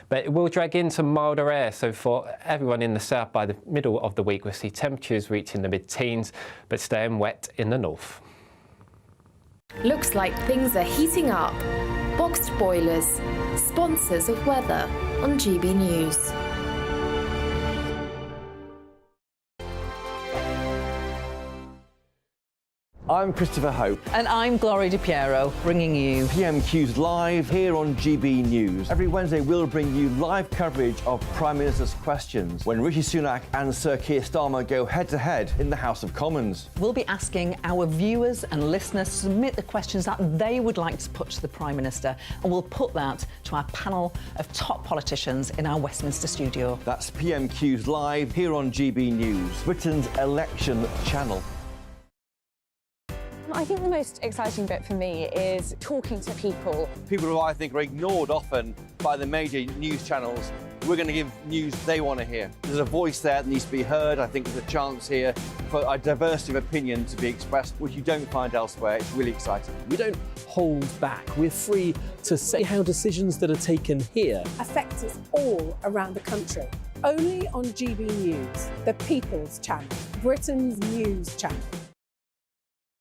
but it will drag into milder air. So for everyone in the south, by the middle of the week, we'll see temperatures reaching the mid-teens, but staying wet in the north. Looks like things are heating up. Boxed boilers, sponsors of weather on GB News. I'm Christopher Hope. And I'm Gloria Di Piero, bringing you PmQs live here on GB News. Every Wednesday we'll bring you live coverage of Prime Minister's questions when Rishi Sunak and Sir Keir Starmer go head-to-head in the House of Commons. We'll be asking our viewers and listeners to submit the questions that they would like to put to the Prime Minister, and we'll put that to our panel of top politicians in our Westminster studio. That's PmQs live here on GB News, Britain's election channel. I think the most exciting bit for me is talking to people. People who I think are ignored often by the major news channels. We're going to give news they want to hear. There's a voice there that needs to be heard. I think there's a chance here for a diversity of opinion to be expressed, which you don't find elsewhere. It's really exciting. We don't hold back. We're free to say how decisions that are taken here affect us all around the country. Only on GB News, the People's Channel, Britain's news channel.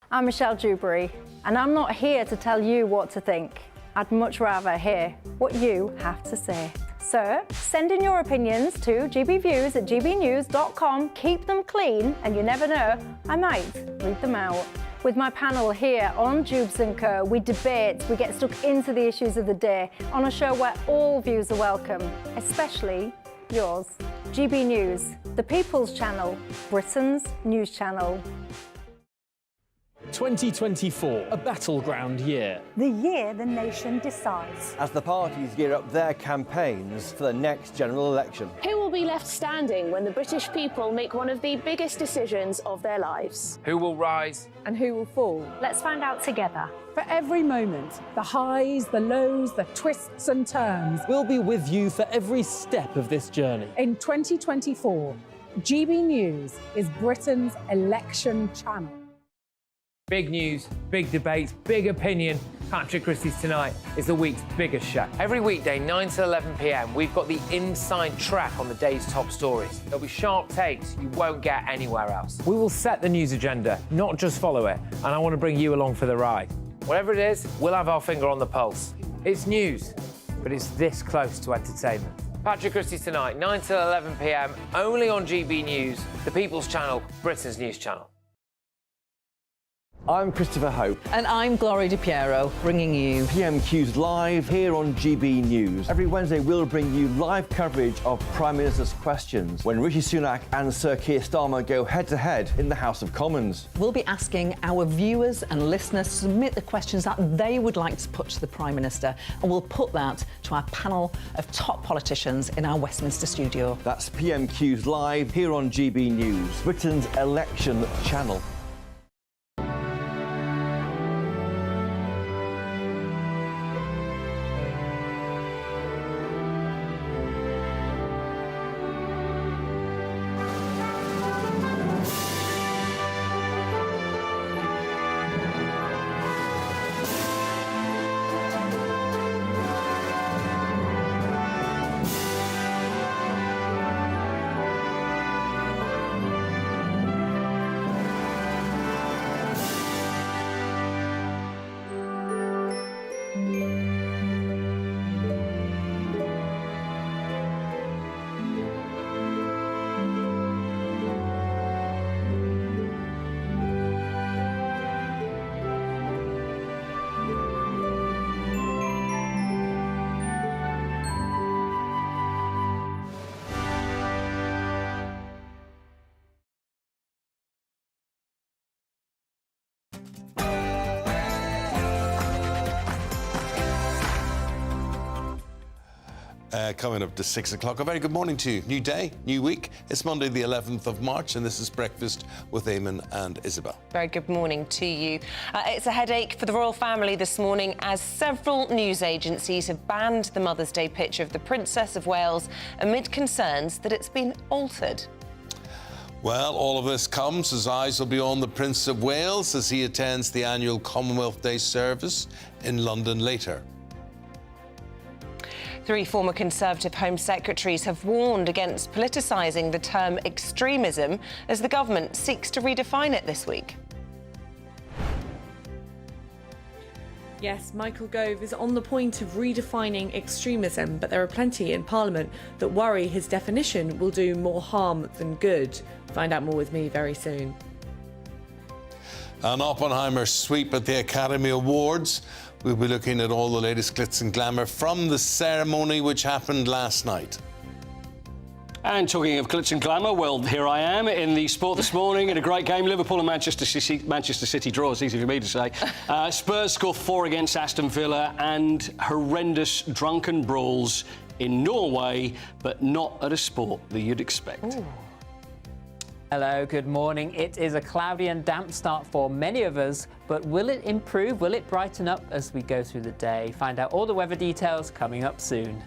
I'm Michelle Dewberry, and I'm not here to tell you what to think. I'd much rather hear what you have to say. So, send in your opinions to gbviews@gbnews.com. Keep them clean, and you never know, I might read them out. With my panel here on Jubes & Co, we debate, we get stuck into the issues of the day on a show where all views are welcome, especially yours. GB News, the People's Channel, Britain's news channel. 2024, a battleground year. The year the nation decides. As the parties gear up their campaigns for the next general election. Who will be left standing when the British people make one of the biggest decisions of their lives? Who will rise? And who will fall? Let's find out together. For every moment, the highs, the lows, the twists and turns. We'll be with you for every step of this journey. In 2024, GB News is Britain's election channel. Big news, big debates, big opinion. Patrick Christys Tonight is the week's biggest show. Every weekday, 9 to 11 p.m, we've got the inside track on the day's top stories. There'll be sharp takes you won't get anywhere else. We will set the news agenda, not just follow it, and I want to bring you along for the ride. Whatever it is, we'll have our finger on the pulse. It's news, but it's this close to entertainment. Patrick Christys Tonight, 9 to 11 p.m, only on GB News, the People's Channel, Britain's news channel. I'm Christopher Hope. And I'm Gloria Di Piero, bringing you PmQs live here on GB News. Every Wednesday we'll bring you live coverage of Prime Minister's questions when Rishi Sunak and Sir Keir Starmer go head-to-head in the House of Commons. We'll be asking our viewers and listeners to submit the questions that they would like to put to the Prime Minister, and we'll put that to our panel of top politicians in our Westminster studio. That's PmQs live here on GB News, Britain's election channel. Coming up to 6 o'clock. A very good morning to you. New day, new week. It's Monday the 11th of March and this is Breakfast with Eamonn and Isabel. Very good morning to you. It's a headache for the royal family this morning as several news agencies have banned the Mother's Day picture of the Princess of Wales amid concerns that it's been altered. Well, all of this comes as eyes will be on the Prince of Wales as he attends the annual Commonwealth Day service in London later. Three former Conservative Home Secretaries have warned against politicising the term extremism as the government seeks to redefine it this week. Yes, Michael Gove is on the point of redefining extremism, but there are plenty in Parliament that worry his definition will do more harm than good. Find out more with me very soon. An Oppenheimer sweep at the Academy Awards. We'll be looking at all the latest glitz and glamour from the ceremony which happened last night. And talking of glitz and glamour, well, here I am in the sport this morning in a great game. Liverpool and Manchester City draw, it's easy for me to say. Spurs score 4 against Aston Villa, and horrendous drunken brawls in Norway, but not at a sport that you'd expect. Ooh. Hello, good morning. It is a cloudy and damp start for many of us, but will it improve? Will it brighten up as we go through the day? Find out all the weather details coming up soon.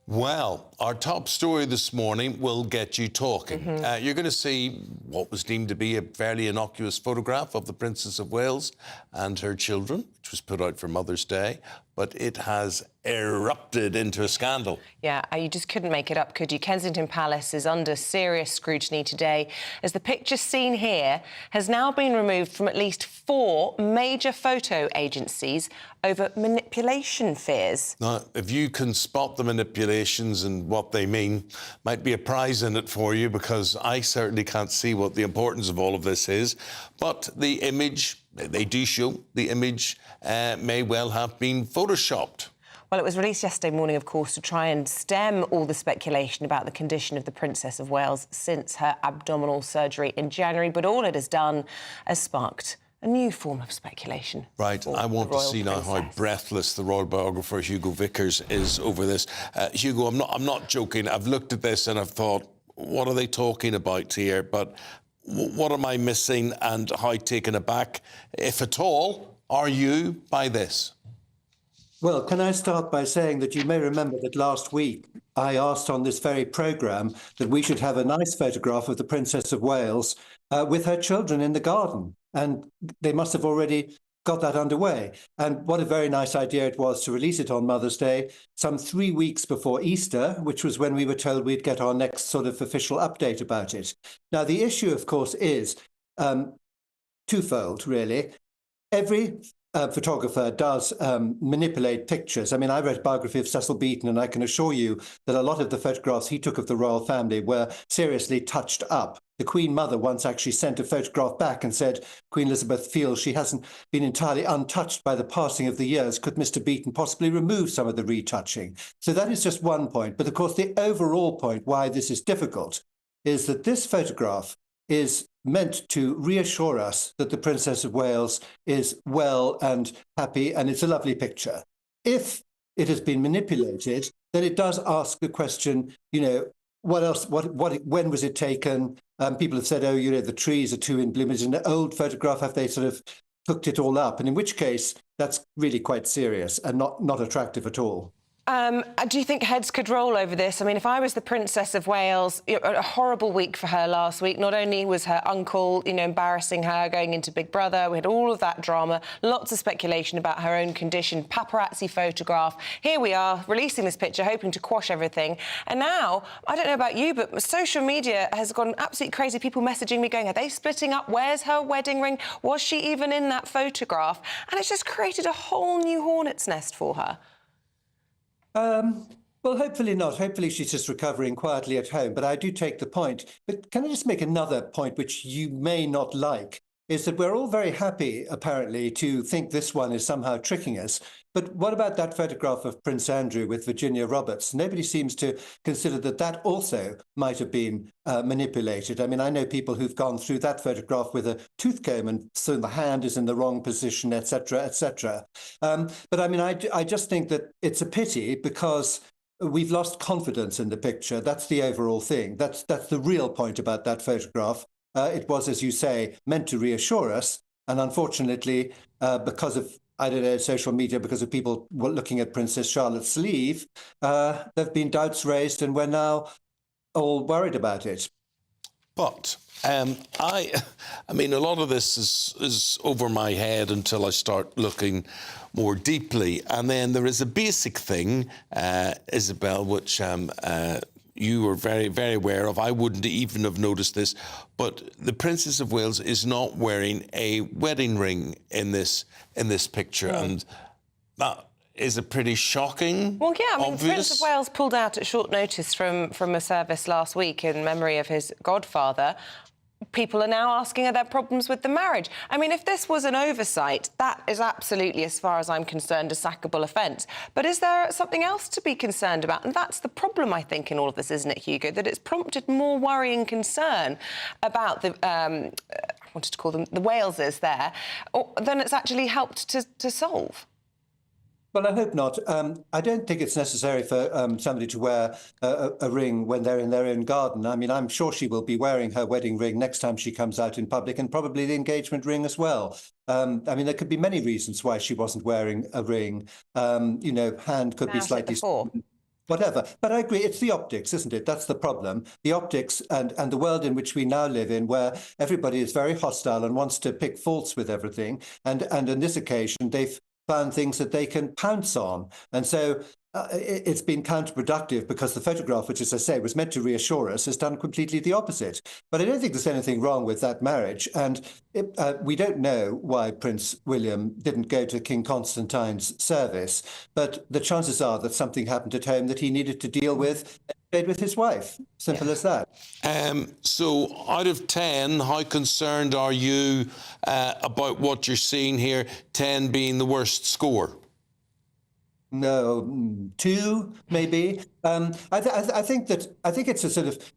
Well, our top story this morning will get you talking. You're going to see what was deemed to be a fairly innocuous photograph of the Princess of Wales and her children, which was put out for Mother's Day, but it has erupted into a scandal. Yeah, you just couldn't make it up, could you? Kensington Palace is under serious scrutiny today as the picture seen here has now been removed from at least 4 major photo agencies over manipulation fears. Now, if you can spot the manipulations and what they mean, might be a prize in it for you, because I certainly can't see what the importance of all of this is. But the image, they do show the image may well have been photoshopped. Well, it was released yesterday morning, of course, to try and stem all the speculation about the condition of the Princess of Wales since her abdominal surgery in January. But all it has done has sparked a new form of speculation. Right, I want to see now how breathless the royal biographer Hugo Vickers is over this. Hugo, I'm not joking. I've looked at this and I've thought, what are they talking about here? But what am I missing, and how taken aback, if at all, are you by this? Well, can I start by saying that you may remember that last week I asked on this very programme that we should have a nice photograph of the Princess of Wales with her children in the garden. And they must have already got that underway. And what a very nice idea it was to release it on Mother's Day, some 3 weeks before Easter, which was when we were told we'd get our next sort of official update about it. Now, the issue, of course, is twofold, really. Every photographer does manipulate pictures. I mean, I read a biography of Cecil Beaton, and I can assure you that a lot of the photographs he took of the royal family were seriously touched up. The Queen Mother once actually sent a photograph back and said, Queen Elizabeth feels she hasn't been entirely untouched by the passing of the years. Could Mr. Beaton possibly remove some of the retouching? So that is just one point. But of course, the overall point why this is difficult is that this photograph is meant to reassure us that the Princess of Wales is well and happy, and it's a lovely picture. If it has been manipulated, then it does ask the question, you know, what else, when was it taken? People have said, oh, you know, the trees are too in bloom. It's an old photograph. Have they sort of cooked it all up? And in which case, that's really quite serious and not attractive at all. Do you think heads could roll over this? I mean, if I was the Princess of Wales, a horrible week for her last week. Not only was her uncle, you know, embarrassing her, going into Big Brother, we had all of that drama, lots of speculation about her own condition, paparazzi photograph. Here we are, releasing this picture, hoping to quash everything. And now, I don't know about you, but social media has gone absolutely crazy. People messaging me going, are they splitting up? Where's her wedding ring? Was she even in that photograph? And it's just created a whole new hornet's nest for her. Well, hopefully not. Hopefully she's just recovering quietly at home. But I do take the point. But can I just make another point which you may not like, is that we're all very happy, apparently, to think this one is somehow tricking us. But what about that photograph of Prince Andrew with Virginia Roberts? Nobody seems to consider that that also might have been manipulated. I mean, I know people who've gone through that photograph with a tooth comb, and so the hand is in the wrong position, etc., etc. But I mean, I just think that it's a pity because we've lost confidence in the picture. That's the overall thing. That's the real point about that photograph. It was, as you say, meant to reassure us. And unfortunately, because of, I don't know, social media, because of people looking at Princess Charlotte's sleeve, there have been doubts raised, and we're now all worried about it. But I mean, a lot of this is over my head until I start looking more deeply. And then there is a basic thing, Isabel, which you were very, very aware of. I wouldn't even have noticed this, but the Princess of Wales is not wearing a wedding ring in this picture, and that is a pretty shocking. Well, yeah, I mean, obvious. the Prince of Wales pulled out at short notice from a service last week in memory of his godfather. People are now asking, are there problems with the marriage? I mean, if this was an oversight, that is absolutely, as far as I'm concerned, a sackable offence. But is there something else to be concerned about? And that's the problem, I think, in all of this, isn't it, Hugo? That it's prompted more worry and concern about the, I wanted to call them the Waleses there, than it's actually helped to solve. Well, I hope not. I don't think it's necessary for somebody to wear a ring when they're in their own garden. I mean, I'm sure she will be wearing her wedding ring next time she comes out in public, and probably the engagement ring as well. I mean, there could be many reasons why she wasn't wearing a ring. You know, hand could be slightly... Whatever. But I agree, it's the optics, isn't it? That's the problem. The optics and the world in which we now live in, where everybody is very hostile and wants to pick faults with everything. And on this occasion, they've found things that they can pounce on. And so it's been counterproductive, because the photograph, which, as I say, was meant to reassure us, has done completely the opposite. But I don't think there's anything wrong with that marriage. And we don't know why Prince William didn't go to King Constantine's service, but the chances are that something happened at home that he needed to deal with and stayed with his wife. Simple as that. So out of 10, how concerned are you about what you're seeing here, 10 being the worst score? No, 2 maybe. I think it's a sort of.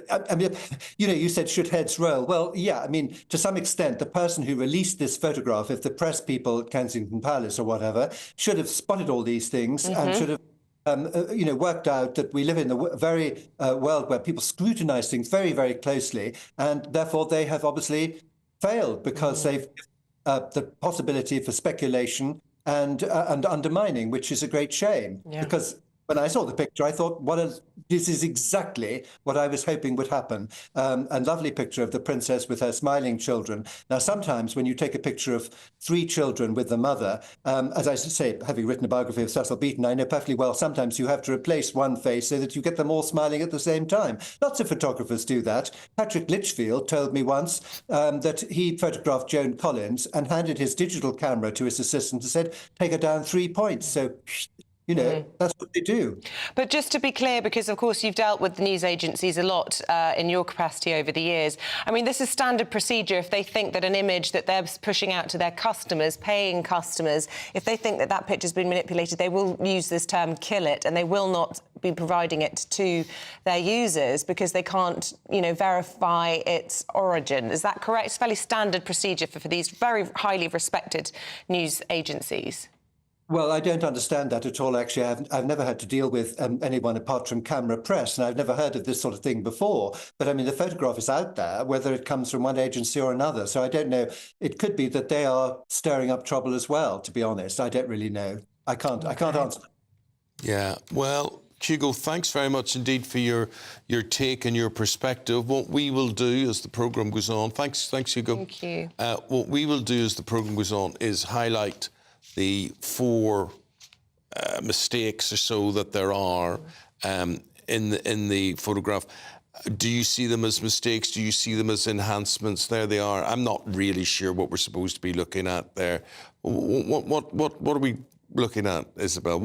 I mean, you know, you said should heads roll. Well, yeah. I mean, to some extent, the person who released this photograph, if the press people at Kensington Palace or whatever, should have spotted all these things and should have. You know, worked out that we live in a very world where people scrutinise things very, very closely, and therefore they have obviously failed, because they've the possibility for speculation and undermining, which is a great shame. Because when I saw the picture, I thought, this is exactly what I was hoping would happen. A lovely picture of the princess with her smiling children. Now, sometimes when you take a picture of 3 children with the mother, as I say, having written a biography of Cecil Beaton, I know perfectly well sometimes you have to replace one face so that you get them all smiling at the same time. Lots of photographers do that. Patrick Litchfield told me once that he photographed Joan Collins and handed his digital camera to his assistant and said, take her down 3 points. So... You know, that's what they do. But just to be clear, because, of course, you've dealt with the news agencies a lot in your capacity over the years. I mean, this is standard procedure. If they think that an image that they're pushing out to their customers, paying customers, if they think that that picture's been manipulated, they will use this term, kill it, and they will not be providing it to their users because they can't, you know, verify its origin. Is that correct? It's fairly standard procedure for these very highly respected news agencies. Well, I don't understand that at all, actually. I've never had to deal with anyone apart from camera press, and I've never heard of this sort of thing before. But, I mean, the photograph is out there, whether it comes from one agency or another. So I don't know. It could be that they are stirring up trouble as well, to be honest. I don't really know. I can't answer. Yeah, well... Hugo, thanks very much indeed for your take and your perspective. What we will do as the programme goes on... Thanks, Hugo. Thank you. What we will do as the programme goes on is highlight the 4 mistakes or so that there are in the photograph. Do you see them as mistakes? Do you see them as enhancements? There they are. I'm not really sure what we're supposed to be looking at there. What are we looking at, Isabel?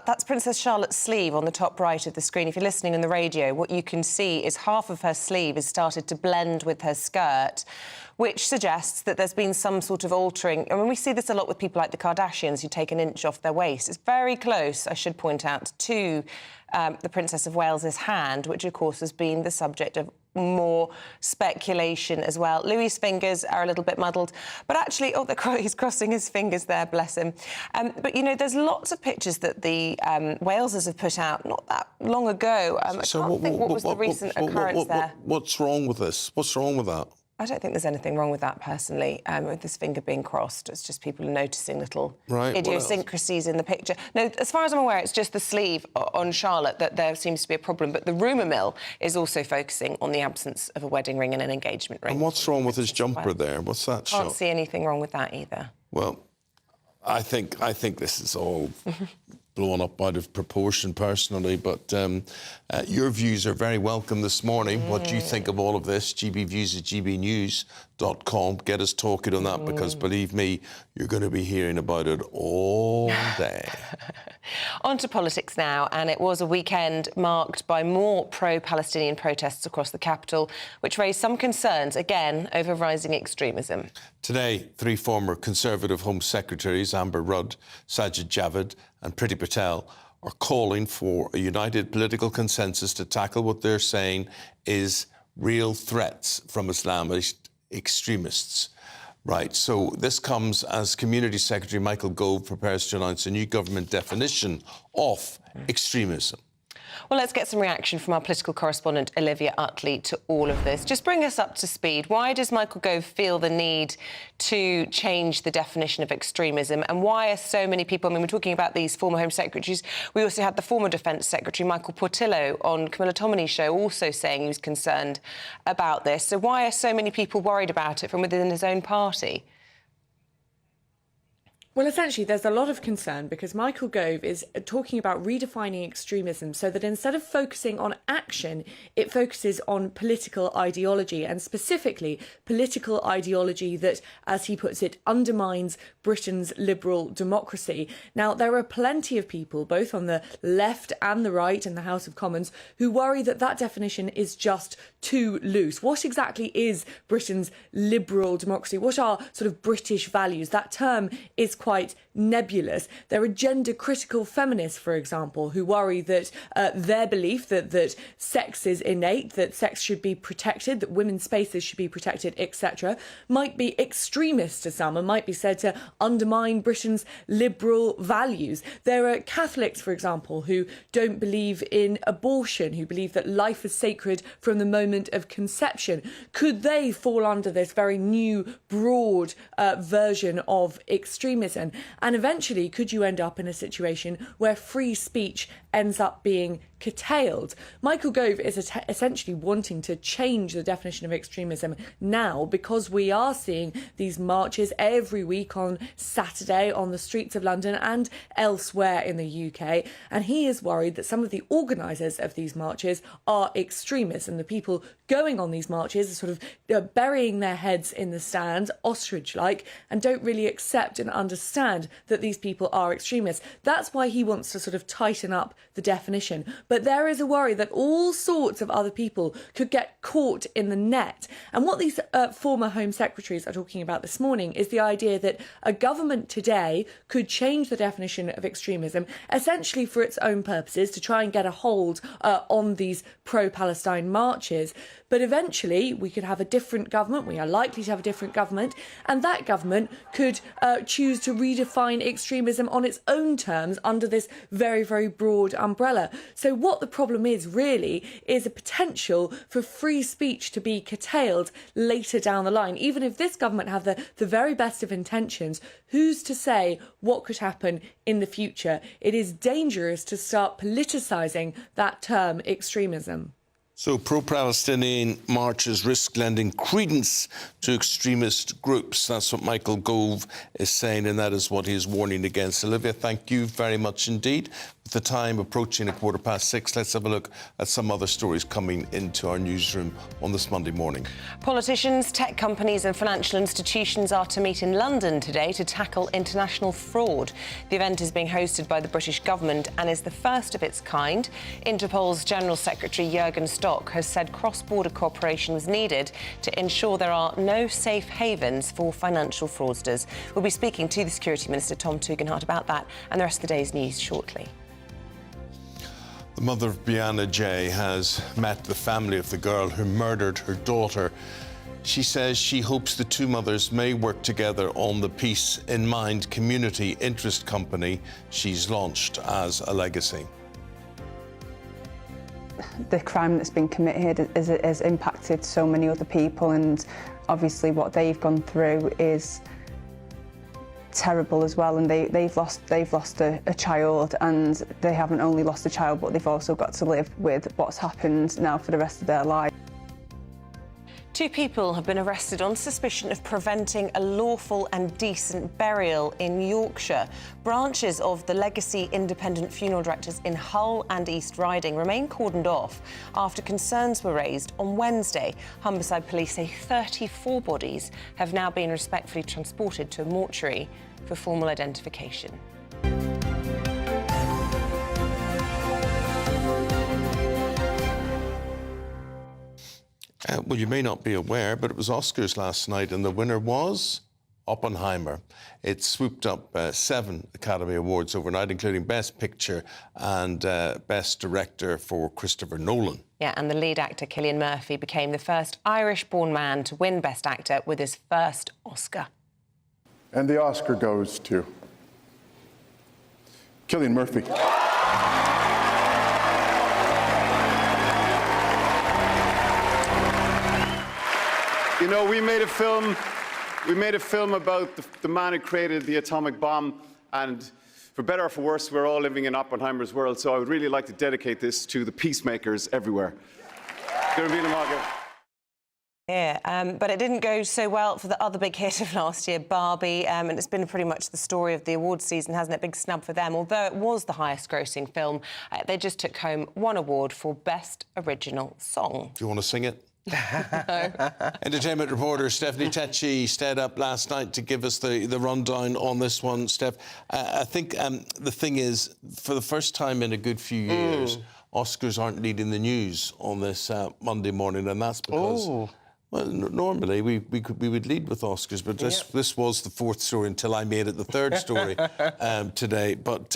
That's Princess Charlotte's sleeve on the top right of the screen. If you're listening on the radio, what you can see is half of her sleeve has started to blend with her skirt, which suggests that there's been some sort of altering. I mean, we see this a lot with people like the Kardashians who take an inch off their waist. It's very close, I should point out, to the Princess of Wales's hand, which, of course, has been the subject of more speculation as well. Louis's fingers are a little bit muddled, but actually, he's crossing his fingers there, bless him. But, you know, there's lots of pictures that the Walesers have put out not that long ago. I can't think what was the recent occurrence there. What's wrong with this? What's wrong with that? I don't think there's anything wrong with that, personally, with this finger being crossed. It's just people are noticing little idiosyncrasies in the picture. No, as far as I'm aware, it's just the sleeve on Charlotte that there seems to be a problem, but the rumour mill is also focusing on the absence of a wedding ring and an engagement ring. And what's wrong with his jumper there? What's that shot? Can't see anything wrong with that either. Well, I think this is all blown up out of proportion, personally, but your views are very welcome this morning. What do you think of all of this? gbviews@gbnews.com. Get us talking on that, because believe me, you're going to be hearing about it all day. On to politics now, and it was a weekend marked by more pro-Palestinian protests across the capital, which raised some concerns, again, over rising extremism. Today, 3 former Conservative Home Secretaries, Amber Rudd, Sajid Javid and Priti Patel, are calling for a united political consensus to tackle what they're saying is real threats from Islamist extremists. Right, so this comes as Community Secretary Michael Gove prepares to announce a new government definition of extremism. Well, let's get some reaction from our political correspondent Olivia Utley to all of this. Just bring us up to speed. Why does Michael Gove feel the need to change the definition of extremism, and why are so many people... I mean, we're talking about these former Home Secretaries. We also had the former Defence Secretary, Michael Portillo, on Camilla Tominey's show, also saying he was concerned about this. So why are so many people worried about it from within his own party? Well, essentially, there's a lot of concern because Michael Gove is talking about redefining extremism so that instead of focusing on action, it focuses on political ideology, and specifically political ideology that, as he puts it, undermines Britain's liberal democracy. Now, there are plenty of people, both on the left and the right in the House of Commons, who worry that that definition is just too loose. What exactly is Britain's liberal democracy? What are sort of British values? That term is quite nebulous. There are gender-critical feminists, for example, who worry that their belief that sex is innate, that sex should be protected, that women's spaces should be protected, etc., might be extremist to some and might be said to undermine Britain's liberal values. There are Catholics, for example, who don't believe in abortion, who believe that life is sacred from the moment of conception. Could they fall under this very new, broad version of extremism? And eventually, could you end up in a situation where free speech ends up being curtailed? Michael Gove is essentially wanting to change the definition of extremism now, because we are seeing these marches every week on Saturday on the streets of London and elsewhere in the UK, and he is worried that some of the organisers of these marches are extremists, and the people going on these marches are sort of burying their heads in the stands, ostrich-like, and don't really accept and understand that these people are extremists. That's why he wants to sort of tighten up the definition. But there is a worry that all sorts of other people could get caught in the net. And what these former Home Secretaries are talking about this morning is the idea that a government today could change the definition of extremism, essentially for its own purposes, to try and get a hold on these pro-Palestine marches. But eventually we could have a different government, we are likely to have a different government, and that government could choose to redefine extremism on its own terms under this very, very broad umbrella. So what the problem is really is a potential for free speech to be curtailed later down the line. Even if this government have the very best of intentions, who's to say what could happen in the future? It is dangerous to start politicising that term extremism. So pro-Palestinian marches risk lending credence to extremist groups. That's what Michael Gove is saying, and that is what he is warning against. Olivia, thank you very much indeed. With the time approaching 6:15, let's have a look at some other stories coming into our newsroom on this Monday morning. Politicians, tech companies and financial institutions are to meet in London today to tackle international fraud. The event is being hosted by the British government and is the first of its kind. Interpol's General Secretary Jürgen Stock has said cross-border cooperation was needed to ensure there are no safe havens for financial fraudsters. We'll be speaking to the Security Minister, Tom Tugendhat, about that and the rest of the day's news shortly. The mother of Brianna J has met the family of the girl who murdered her daughter. She says she hopes the two mothers may work together on the Peace in Mind community interest company she's launched as a legacy. The crime that's been committed has impacted so many other people, and obviously what they've gone through is terrible as well, and they've lost a child, and they haven't only lost a child, but they've also got to live with what's happened now for the rest of their life. 2 people have been arrested on suspicion of preventing a lawful and decent burial in Yorkshire. Branches of the Legacy Independent Funeral Directors in Hull and East Riding remain cordoned off after concerns were raised on Wednesday. Humberside police say 34 bodies have now been respectfully transported to a mortuary for formal identification. Well, you may not be aware, but it was Oscars last night, and the winner was Oppenheimer. It swooped up 7 Academy Awards overnight, including Best Picture and Best Director for Christopher Nolan. Yeah, and the lead actor, Cillian Murphy, became the first Irish-born man to win Best Actor with his first Oscar. And the Oscar goes to Cillian Murphy. You know, we made a film about the man who created the atomic bomb, and for better or for worse, we're all living in Oppenheimer's world, so I would really like to dedicate this to the peacemakers everywhere. Yeah, but it didn't go so well for the other big hit of last year, Barbie, and it's been pretty much the story of the awards season, hasn't it? Big snub for them. Although it was the highest-grossing film, they just took home 1 award for Best Original Song. Do you want to sing it? No. Entertainment reporter Stephanie Tecci stayed up last night to give us the rundown on this one. Steph, I think the thing is, for the first time in a good few years, Oscars aren't leading the news on this Monday morning, and that's because... Well, normally we would lead with Oscars, but this was the 4th story until I made it the 3rd story today. But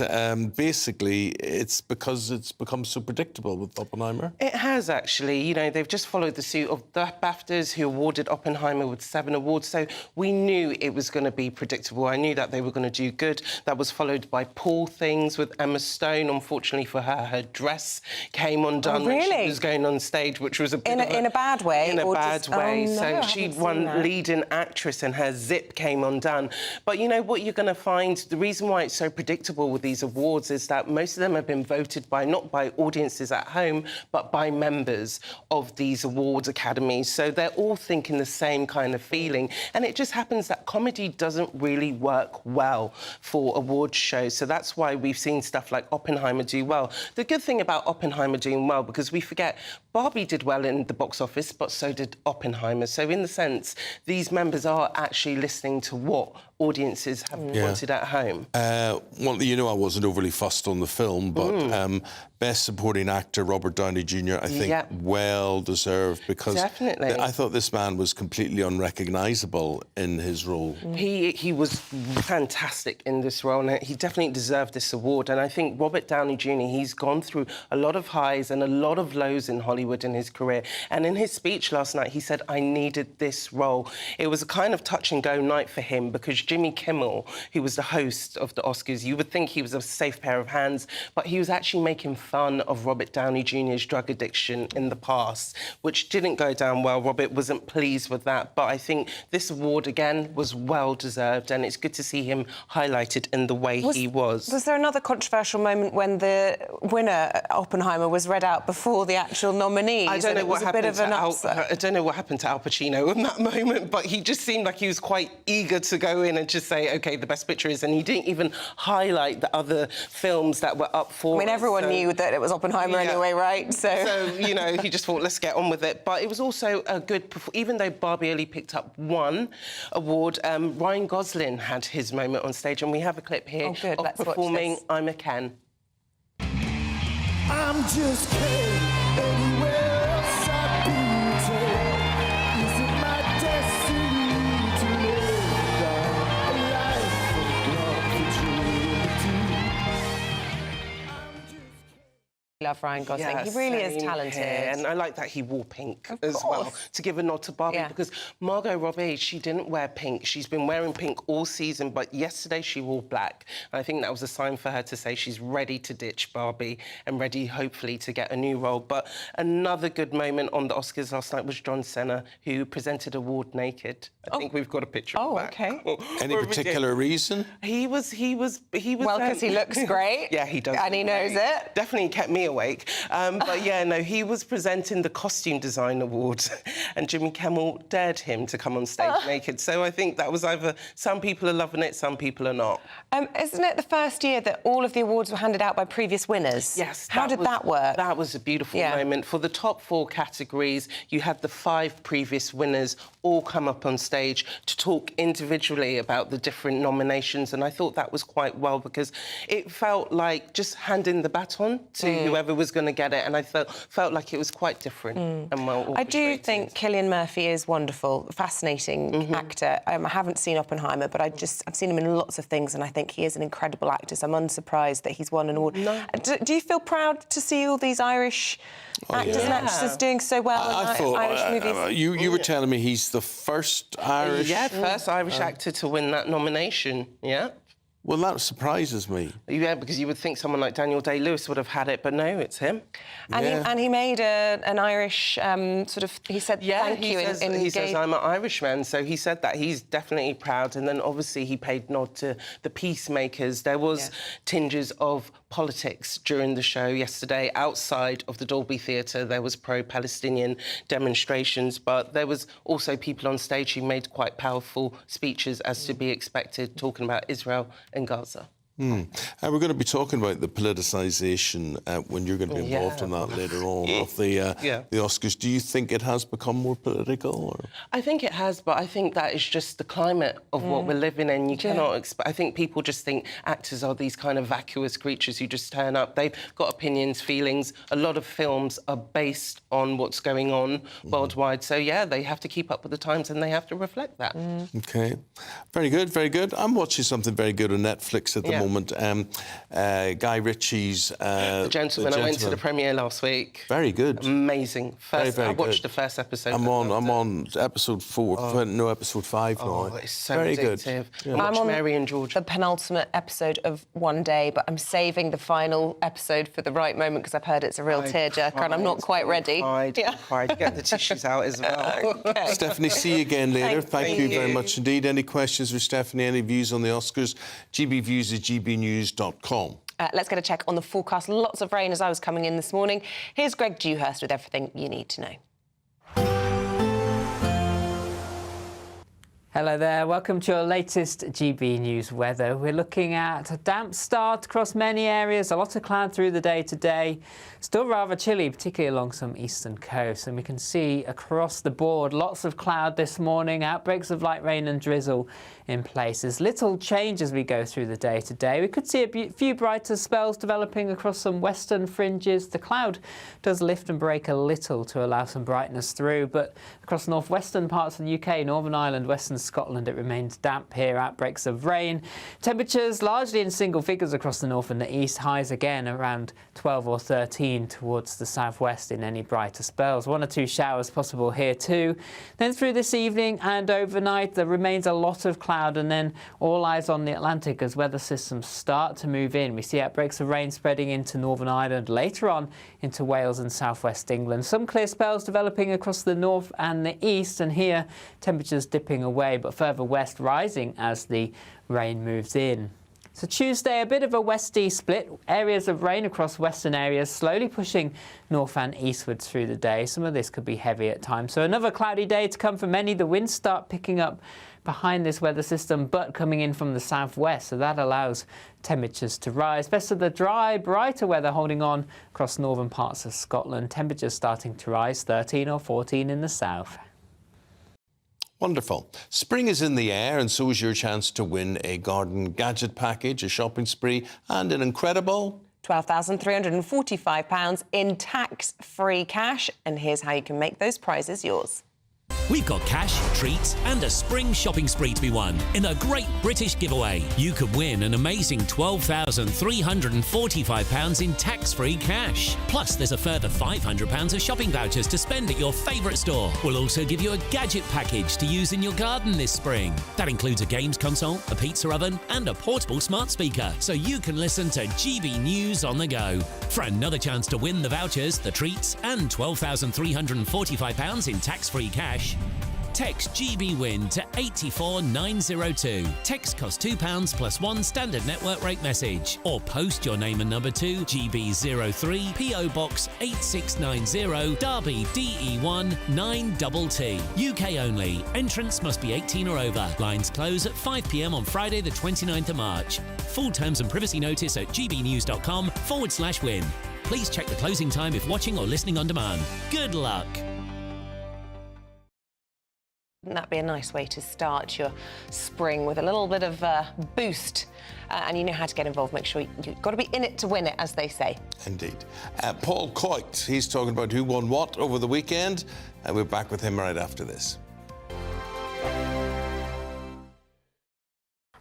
basically, it's because it's become so predictable with Oppenheimer. It has, actually. You know, they've just followed the suit of the BAFTAs, who awarded Oppenheimer with 7 awards. So we knew it was going to be predictable. I knew that they were going to do good. That was followed by Poor Things with Emma Stone. Unfortunately for her, her dress came undone when she was going on stage, which was a bit in a bad way. In a bad way. Oh, no, so she won leading actress and her zip came undone. But you know what you're going to find? The reason why it's so predictable with these awards is that most of them have been voted by, not by audiences at home, but by members of these awards academies. So they're all thinking the same kind of feeling. And it just happens that comedy doesn't really work well for awards shows. So that's why we've seen stuff like Oppenheimer do well. The good thing about Oppenheimer doing well, because we forget Barbie did well in the box office, but so did Oppenheimer. So in the sense, these members are actually listening to what audiences have wanted at home. Well, you know, I wasn't overly fussed on the film, but Best Supporting Actor Robert Downey Jr., I think, well deserved, because I thought this man was completely unrecognisable in his role. He was fantastic in this role, and he definitely deserved this award. And I think Robert Downey Jr., he's gone through a lot of highs and a lot of lows in Hollywood in his career. And in his speech last night, he said, I needed this role. It was a kind of touch-and-go night for him, because Jimmy Kimmel, who was the host of the Oscars, you would think he was a safe pair of hands, but he was actually making fun of Robert Downey Jr.'s drug addiction in the past, which didn't go down well. Robert wasn't pleased with that, but I think this award, again, was well-deserved, and it's good to see him highlighted in the way he was. Was there another controversial moment when the winner, Oppenheimer, was read out before the actual nominees? I don't know what happened to I don't know what happened to Al Pacino in that moment, but he just seemed like he was quite eager to go in and just say, OK, the best picture is, and he didn't even highlight the other films that were up for it. I mean, everyone knew that it was Oppenheimer anyway, right? So, you know, he just thought, let's get on with it. But it was also a good... Even though Barbie only picked up 1 award, Ryan Gosling had his moment on stage, and we have a clip here of performing I'm a Ken. I'm just Ken, anywhere else I've been told. Is it my destiny to live a life of opportunity? love Ryan Gosling. Yeah, he really is same talented. here. And I like that he wore pink Of as well, course. to give a nod to Barbie, Yeah. because Margot Robbie, she didn't wear pink. She's been wearing pink all season, but yesterday she wore black. And I think that was a sign for her to say she's ready to ditch Barbie and ready, hopefully, to get a new role. But another good moment on the Oscars last night was John Cena, who presented award naked. I think we've got a picture of that. OK. Any particular reason? He was. Well, because he looks great. Yeah, he does. And he knows it. Definitely kept me awake. But yeah, no, he was presenting the Costume Design Awards and Jimmy Kimmel dared him to come on stage naked. So I think that was either some people are loving it, some people are not. Isn't it the first year that all of the awards were handed out by previous winners? Yes. How did that work? That was a beautiful moment. For the top 4 categories, you had the 5 previous winners all come up on stage to talk individually about the different nominations, and I thought that was quite well because it felt like just handing the baton to whoever was going to get it, and I felt like it was quite different and well orchestrated. I do think Cillian Murphy is wonderful, fascinating actor. I haven't seen Oppenheimer, but I've seen him in lots of things, and I think he is an incredible actor, so I'm unsurprised that he's won an award. No. Do you feel proud to see all these Irish actors and actresses doing so well in Irish movies? You were telling me he's the first Irish... Yeah, first Irish actor to win that nomination, yeah. Well, that surprises me. Yeah, because you would think someone like Daniel Day-Lewis would have had it, but no, it's him. And he made an Irish sort of... He said thank you. He says, I'm an Irishman, so he said that. He's definitely proud. And then, obviously, he paid nod to the peacemakers. There was tinges of politics during the show yesterday. Outside of the Dolby Theatre, there was pro-Palestinian demonstrations, but there was also people on stage who made quite powerful speeches, as to be expected, talking about Israel and Gaza. And we're going to be talking about the politicisation when you're going to be involved in that later on of the Oscars. Do you think it has become more political? Or? I think it has, but I think that is just the climate of what we're living in. You cannot expect... I think people just think actors are these kind of vacuous creatures who just turn up. They've got opinions, feelings. A lot of films are based on what's going on worldwide. So, yeah, they have to keep up with the times and they have to reflect that. OK. Very good, very good. I'm watching something very good on Netflix at the moment. Guy Ritchie's... The Gentleman. I went to the premiere last week. Very good. Amazing. I watched the first episode. I'm on episode 4, no, episode 5 now. It's so very addictive. Good. Yeah. I'm on Mary and George. the penultimate episode of One Day, but I'm saving the final episode for the right moment because I've heard it's a real tearjerker and I'm not quite ready. I cried. Get the tissues out as well. Okay. Stephanie, see you again later. Thank you very you. much indeed. Any questions for Stephanie? Any views on the Oscars? gbviews@gbnews.com. Let's get a check on the forecast. Lots of rain as I was coming in this morning. Here's Greg Dewhurst with everything you need to know. Hello there, welcome to your latest GB News weather. We're looking at a damp start across many areas, a lot of cloud through the day today. Still rather chilly, particularly along some eastern coasts. And we can see across the board lots of cloud this morning, outbreaks of light rain and drizzle in places. Little change as we go through the day today. We could see a few brighter spells developing across some western fringes. The cloud does lift and break a little to allow some brightness through, but across northwestern parts of the UK, Northern Ireland, western Scotland, it remains damp here, outbreaks of rain. Temperatures largely in single figures across the north and the east, highs again around 12 or 13 towards the southwest in any brighter spells. 1 or 2 showers possible here too. Then through this evening and overnight, there remains a lot of cloud, and then all eyes on the Atlantic as weather systems start to move in. We see outbreaks of rain spreading into Northern Ireland, later on into Wales and southwest England. Some clear spells developing across the north and the east, and here temperatures dipping away, but further west rising as the rain moves in. So Tuesday, a bit of a west-east split. Areas of rain across western areas, slowly pushing north and eastwards through the day. Some of this could be heavy at times. So another cloudy day to come for many. The winds start picking up behind this weather system, but coming in from the southwest. So that allows temperatures to rise. Best of the dry, brighter weather holding on across northern parts of Scotland. Temperatures starting to rise, 13 or 14 in the south. Wonderful. Spring is in the air, and so is your chance to win a garden gadget package, a shopping spree, and an incredible £12,345 in tax-free cash. And here's how you can make those prizes yours. We've got cash, treats and a spring shopping spree to be won in a great British giveaway. You could win an amazing £12,345 in tax-free cash. Plus, there's a further £500 of shopping vouchers to spend at your favourite store. We'll also give you a gadget package to use in your garden this spring. That includes a games console, a pizza oven and a portable smart speaker, so you can listen to GB News on the go. For another chance to win the vouchers, the treats and £12,345 in tax-free cash, text GBWIN to 84902. Text costs £2 plus one standard network rate message. Or post your name and number to GB03 PO Box 8690 Derby DE1 9TT. UK only. Entrance must be 18 or over. Lines close at 5 p.m. on Friday the 29th of March. Full terms and privacy notice at gbnews.com/win. Please check the closing time if watching or listening on demand. Good luck. Wouldn't that be a nice way to start your spring with a little bit of a boost? And you know how to get involved. Make sure you've got to be in it to win it, as they say. Indeed. Paul Coit, he's talking about who won what over the weekend. And we're back with him right after this.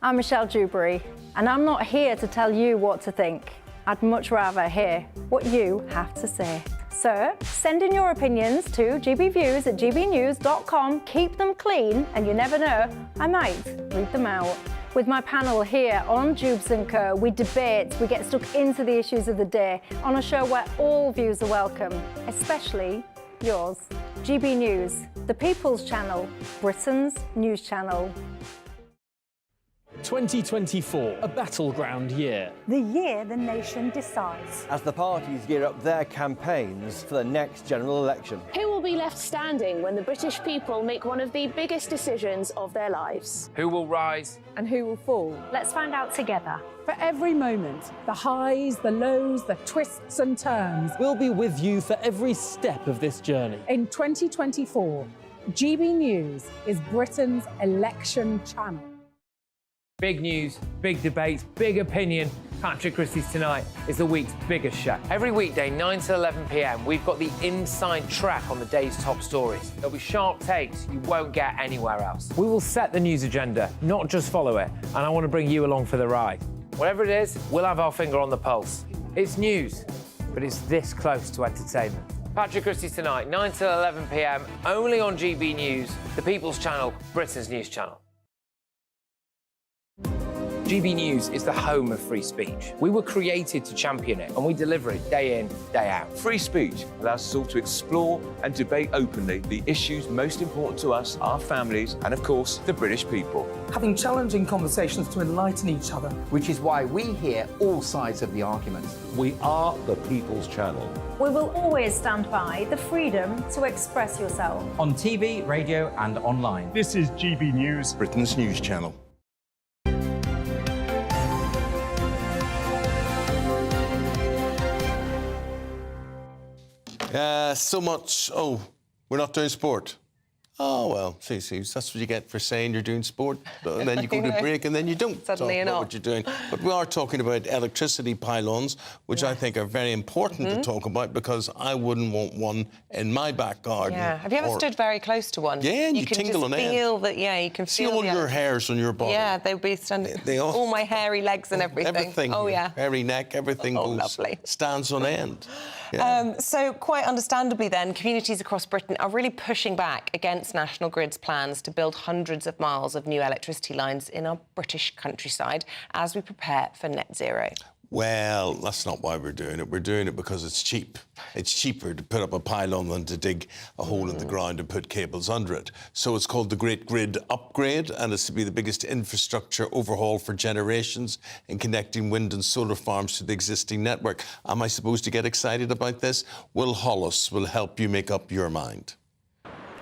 I'm Michelle Dewberry, and I'm not here to tell you what to think. I'd much rather hear what you have to say. So, send in your opinions to gbviews@gbnews.com. Keep them clean, and you never know, I might read them out. With my panel here on Jubes & Co, we debate, we get stuck into the issues of the day on a show where all views are welcome, especially yours. GB News, the People's Channel, Britain's news channel. 2024, a battleground year. The year the nation decides. As the parties gear up their campaigns for the next general election. Who will be left standing when the British people make one of the biggest decisions of their lives? Who will rise? And who will fall? Let's find out together. For every moment, the highs, the lows, the twists and turns. We'll be with you for every step of this journey. In 2024, GB News is Britain's election channel. Big news, big debates, big opinion. Patrick Christys Tonight is the week's biggest show. Every weekday, 9 to 11 p.m, we've got the inside track on the day's top stories. There'll be sharp takes you won't get anywhere else. We will set the news agenda, not just follow it, and I want to bring you along for the ride. Whatever it is, we'll have our finger on the pulse. It's news, but it's this close to entertainment. Patrick Christys Tonight, 9 to 11 p.m, only on GB News, the People's Channel, Britain's news channel. GB News is the home of free speech. We were created to champion it, and we deliver it day in, day out. Free speech allows us all to explore and debate openly the issues most important to us, our families, and of course, the British people. Having challenging conversations to enlighten each other. Which is why we hear all sides of the argument. We are the People's Channel. We will always stand by the freedom to express yourself. On TV, radio and online. This is GB News, Britain's news channel. So much, oh, we're not doing sport. Oh, well, see, that's what you get for saying you're doing sport. And then you go to break and then you don't Suddenly talk about what you're doing. But we are talking about electricity pylons, which I think are very important to talk about because I wouldn't want one in my back garden. Yeah. Have you ever stood very close to one? Yeah, and you can tingle just on end. feel that, yeah, you can feel See all your hairs on your body. Yeah, they'll be standing, all my hairy legs and everything. Everything. Oh, yeah. Hairy neck, everything goes, lovely. stands on end. Yeah. So quite understandably then, communities across Britain are really pushing back against National Grid's plans to build hundreds of miles of new electricity lines in our British countryside as we prepare for net zero. Well, that's not why we're doing it. We're doing it because it's cheap. It's cheaper to put up a pylon than to dig a hole in the ground and put cables under it. So it's called the Great Grid Upgrade, and it's to be the biggest infrastructure overhaul for generations in connecting wind and solar farms to the existing network. Am I supposed to get excited about this? Will Hollis will help you make up your mind.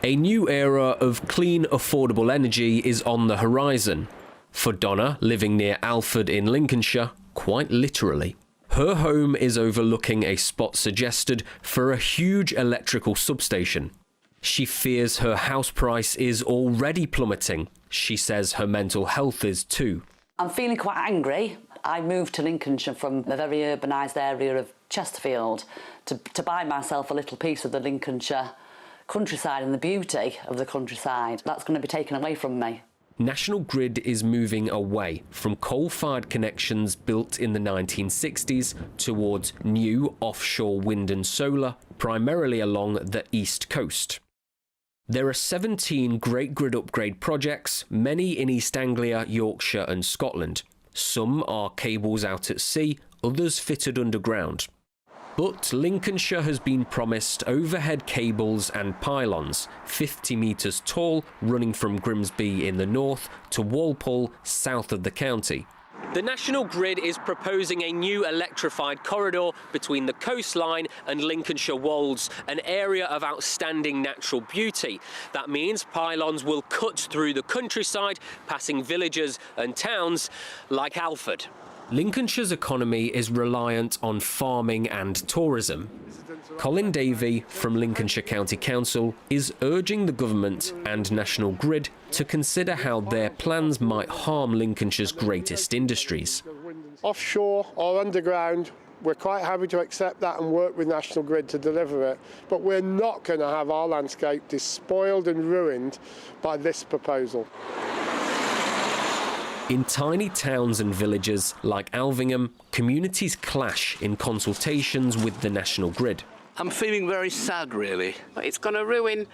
A new era of clean, affordable energy is on the horizon. For Donna, living near Alford in Lincolnshire, quite literally. Her home is overlooking a spot suggested for a huge electrical substation. She fears her house price is already plummeting. She says her mental health is too. I'm feeling quite angry. I moved to Lincolnshire from the very urbanised area of Chesterfield to buy myself a little piece of the Lincolnshire countryside and the beauty of the countryside. That's going to be taken away from me. National Grid is moving away from coal-fired connections built in the 1960s towards new offshore wind and solar, primarily along the east coast. There are 17 Great Grid upgrade projects, many in East Anglia, Yorkshire and Scotland. Some are cables out at sea, others fitted underground. But Lincolnshire has been promised overhead cables and pylons, 50 metres tall, running from Grimsby in the north to Walpole, south of the county. The National Grid is proposing a new electrified corridor between the coastline and Lincolnshire Wolds, an area of outstanding natural beauty. That means pylons will cut through the countryside, passing villages and towns like Alford. Lincolnshire's economy is reliant on farming and tourism. Colin Davey from Lincolnshire County Council is urging the government and National Grid to consider how their plans might harm Lincolnshire's greatest industries. Offshore or underground, we're quite happy to accept that and work with National Grid to deliver it, but we're not going to have our landscape despoiled and ruined by this proposal. In tiny towns and villages like Alvingham, communities clash in consultations with the National Grid. I'm feeling very sad, really. It's going to ruin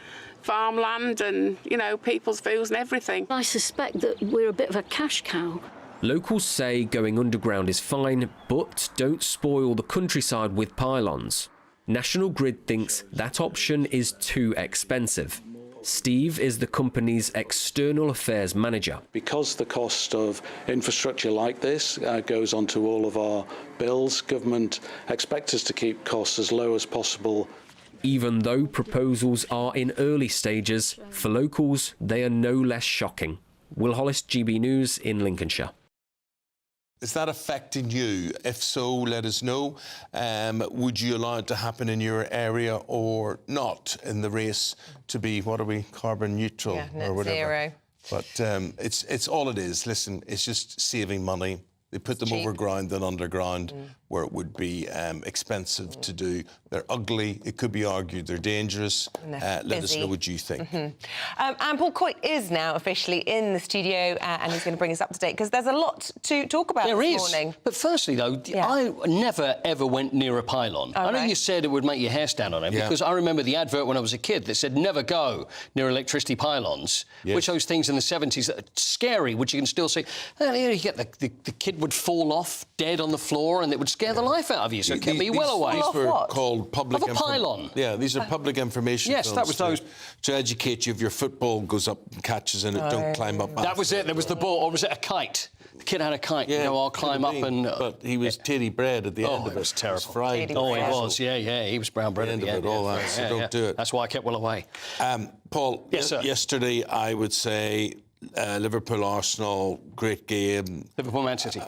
farmland and, you know, people's views and everything. I suspect that we're a bit of a cash cow. Locals say going underground is fine, but don't spoil the countryside with pylons. National Grid thinks that option is too expensive. Steve is the company's external affairs manager. Because the cost of infrastructure like this goes onto all of our bills, government expects us to keep costs as low as possible. Even though proposals are in early stages, for locals they are no less shocking. Will Hollis, GB News in Lincolnshire. Is that affecting you? If so, let us know. Would you allow it to happen in your area or not in the race to be, what are we, carbon neutral or whatever? Zero. But it's all it is. Listen, it's just saving money. They put them overground than underground, where it would be expensive to do. They're ugly. It could be argued they're dangerous. Let us know what you think. And Paul Coit is now officially in the studio, and he's going to bring us up to date, because there's a lot to talk about this morning. But firstly, though, I never, ever went near a pylon. I know you said it would make your hair stand on end, because I remember the advert when I was a kid that said never go near electricity pylons, which those things in the 70s that are scary, which you can still see. You get the kid would fall off dead on the floor and it would scare the life out of you, so it kept me well away. These were called public... Of a pylon. Yeah, these are public information Yes, that was those... To educate you if your football goes up and catches in it, don't climb up. That was it, there was the ball, or was it a kite? The kid had a kite, you know, I'll climb up and... But he was titty bread at the end of it. It was terrible. It was fried. Oh, he was, yeah, he was brown bread at the end. All that, so don't do it. That's why I kept well away. Paul, yesterday I would say Liverpool-Arsenal, great game. Liverpool-Man City.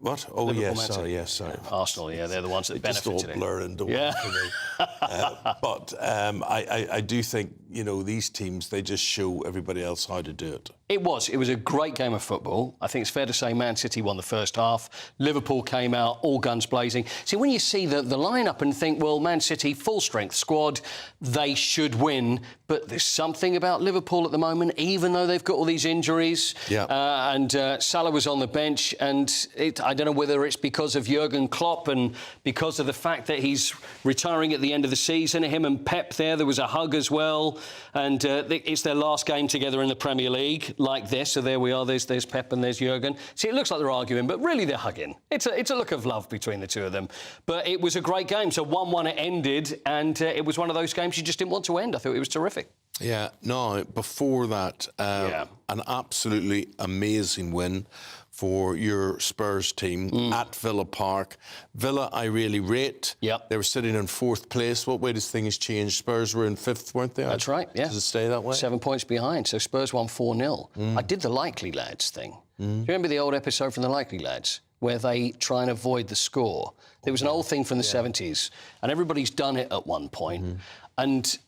What? Oh, yes, sorry. Arsenal, yeah, they're the ones that benefited. Just all blur into one for me. But I do think, you know, these teams, they just show everybody else how to do it. It was a great game of football. I think it's fair to say Man City won the first half. Liverpool came out, all guns blazing. See, when you see the lineup and think, well, Man City, full-strength squad, they should win. But there's something about Liverpool at the moment, even though they've got all these injuries. And Salah was on the bench, and I don't know whether it's because of Jurgen Klopp and because of the fact that he's retiring at the end of the season. Him and Pep there was a hug as well. And it's their last game together in the Premier League like this. So there we are. There's Pep and there's Jurgen. See, it looks like they're arguing, but really they're hugging. It's a look of love between the two of them. But it was a great game. So 1-1 it ended, and it was one of those games you just didn't want to end. I thought it was terrific. Yeah, no, before that, an absolutely amazing win for your Spurs team at Villa Park. Villa, I really rate. They were sitting in 4th place. What way does things change? Spurs were in 5th, weren't they? That's right, yeah. Does it stay that way? 7 points behind, so Spurs won 4-0. I did the Likely Lads thing. Do you remember the old episode from the Likely Lads where they try and avoid the score? There was an old thing from the 70s, and everybody's done it at one point. And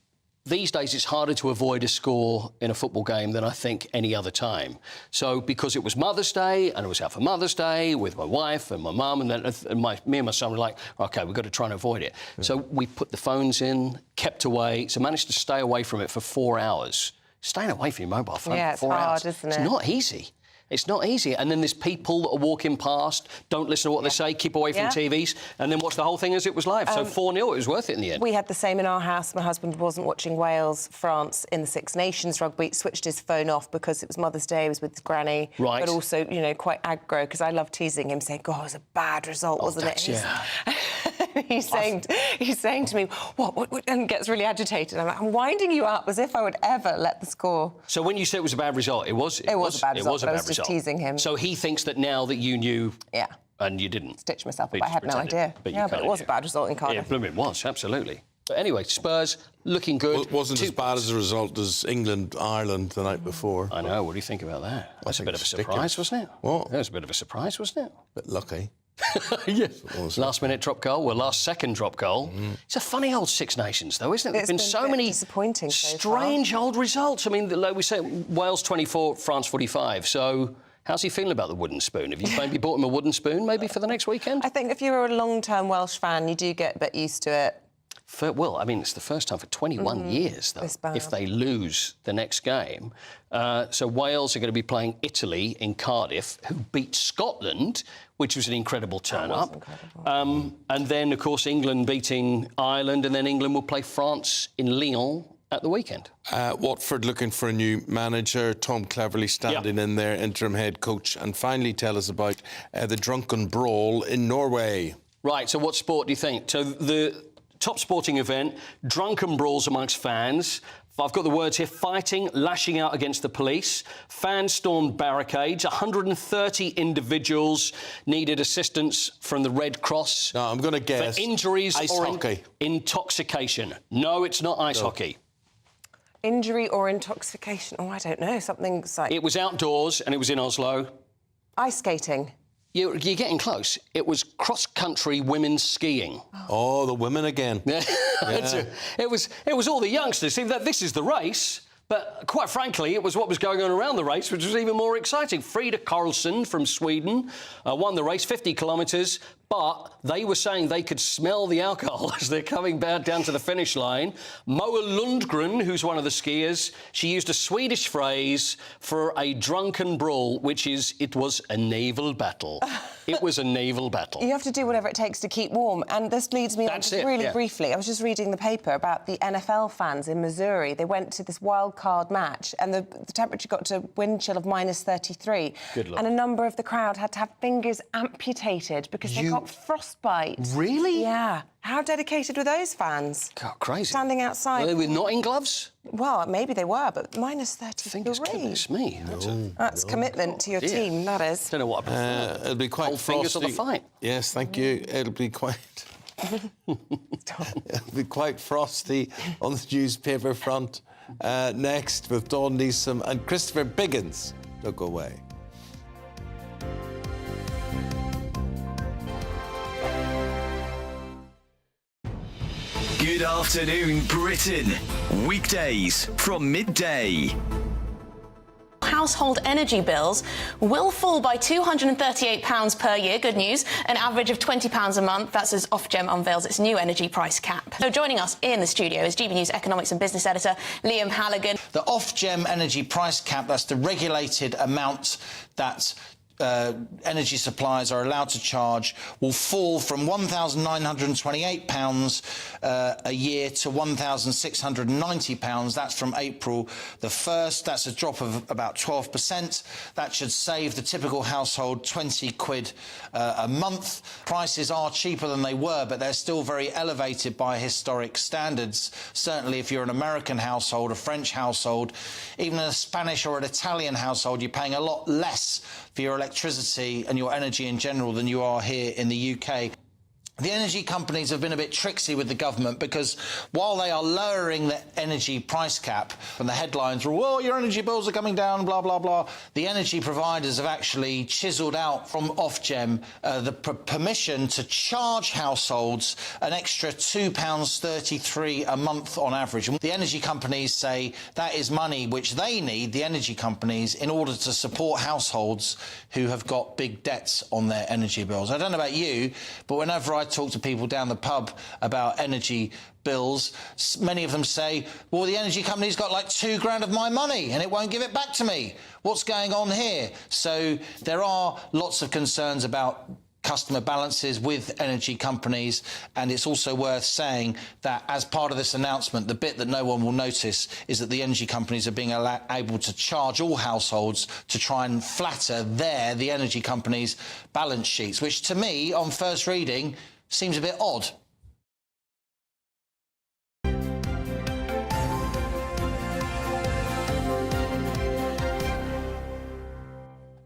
these days it's harder to avoid a score in a football game than I think any other time. So because it was Mother's Day and I was out for Mother's Day with my wife and my mum, and then me and my son were like, OK, we've got to try and avoid it. Yeah. So we put the phones in, kept away, so managed to stay away from it for 4 hours. Staying away from your mobile phone for 4 hours. Isn't it? It's not easy. It's not easy. And then there's people that are walking past, don't listen to what they say, keep away from TVs, and then watch the whole thing as it was live. So 4-0, it was worth it in the end. We had the same in our house. My husband wasn't watching Wales, France in the Six Nations rugby, switched his phone off because it was Mother's Day, he was with his granny. Right. But also, you know, quite aggro, because I love teasing him, saying, God, it was a bad result, wasn't it? Yeah. He's saying to me, what, and gets really agitated. I'm like, I'm winding you up as if I would ever let the score. So when you said it was a bad result, it was a bad result. It was a bad result. I was just teasing him. So he thinks that now that you knew... Yeah. And you didn't. Stitch myself up. I had no idea. But it was a bad result in Cardiff. Yeah, it was, absolutely. But anyway, Spurs looking good. Well, it wasn't as bad as a result as England-Ireland the night before. I know. What do you think about that? That's a bit of a surprise, wasn't it? What? That was a bit of a surprise, wasn't it? Bit lucky. Yes. Last-minute drop goal, well, last-second drop goal. It's a funny old Six Nations, though, isn't it? There's been so many disappointing strange old results. I mean, like we say, Wales 24, France 45. So how's he feeling about the wooden spoon? Have you maybe bought him a wooden spoon, maybe, for the next weekend? I think if you're a long-term Welsh fan, you do get a bit used to it. Well, I mean, it's the first time for 21 years, though, if they lose the next game. So Wales are going to be playing Italy in Cardiff, who beat Scotland, which was an incredible turn-up. And then, of course, England beating Ireland, and then England will play France in Lyon at the weekend. Watford looking for a new manager, Tom Cleverly standing in there, interim head coach. And finally, tell us about the drunken brawl in Norway. Right, so what sport do you think? So the top sporting event, drunken brawls amongst fans. I've got the words here: fighting, lashing out against the police. Fans stormed barricades. 130 individuals needed assistance from the Red Cross. No, I'm going to guess. For injuries ice or hockey. Intoxication. No, it's not ice hockey. Injury or intoxication? Oh, I don't know. Something's like... It was outdoors and it was in Oslo. Ice skating. You're getting close. It was cross-country women's skiing. Oh, the women again. Yeah. It was all the youngsters. See, this is the race, but quite frankly, it was what was going on around the race, which was even more exciting. Frida Karlsson from Sweden won the race, 50 kilometres, but they were saying they could smell the alcohol as they're coming back down to the finish line. Moa Lundgren, who's one of the skiers, she used a Swedish phrase for a drunken brawl, which is, it was a naval battle. It was a naval battle. You have to do whatever it takes to keep warm. And this leads me on just really briefly. I was just reading the paper about the NFL fans in Missouri. They went to this wild card match and the temperature got to a wind chill of -33. Good luck. And a number of the crowd had to have fingers amputated because they got frostbite. Really? Yeah. How dedicated were those fans? God, crazy. Standing outside. Were they with knotting gloves? Well, maybe they were, but -33. Goodness me. That's commitment to your team, that is. Don't know what I prefer. It'll be quite frosty. Fingers on the fight. Yes, thank you. It'll be quite... It'll be quite frosty on the newspaper front. Next, with Dawn Neeson and Christopher Biggins. Don't go away. Good afternoon, Britain. Weekdays from midday. Household energy bills will fall by £238 per year. Good news. An average of £20 a month. That's as Ofgem unveils its new energy price cap. So joining us in the studio is GB News economics and business editor Liam Halligan. The Ofgem energy price cap, that's the regulated amount that energy suppliers are allowed to charge, will fall from £1,928 a year to £1,690. That's from April the 1st. That's a drop of about 12%. That should save the typical household 20 quid a month. Prices are cheaper than they were, but they're still very elevated by historic standards. Certainly if you're an American household, a French household, even a Spanish or an Italian household, you're paying a lot less for your electricity and your energy in general than you are here in the UK. The energy companies have been a bit tricksy with the government because while they are lowering the energy price cap and the headlines were, well, your energy bills are coming down, blah, blah, blah, the energy providers have actually chiselled out from Ofgem the permission to charge households an extra £2.33 a month on average. And the energy companies say that is money which they need, the energy companies, in order to support households who have got big debts on their energy bills. I don't know about you, but whenever I talk to people down the pub about energy bills, many of them say, well, the energy company's got like £2,000 of my money and it won't give it back to me. What's going on here? So there are lots of concerns about customer balances with energy companies, and it's also worth saying that as part of this announcement, the bit that no one will notice is that the energy companies are being able to charge all households to try and flatter the energy companies' balance sheets, which to me, on first reading, seems a bit odd.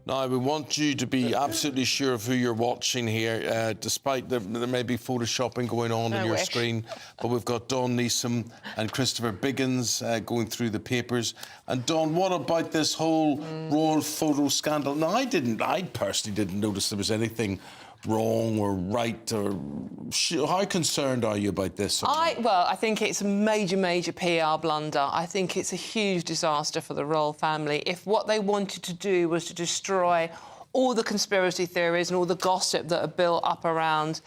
Now, we want you to be absolutely sure of who you're watching here, despite there may be photoshopping going on your screen. But we've got Dawn Neeson and Christopher Biggins going through the papers. And Dawn, what about this whole royal photo scandal? Now, I personally didn't notice there was anything wrong or right, or how concerned are you about this? Well, I think it's a major PR blunder. I think it's a huge disaster for the royal family. If what they wanted to do was to destroy all the conspiracy theories and all the gossip that are built up around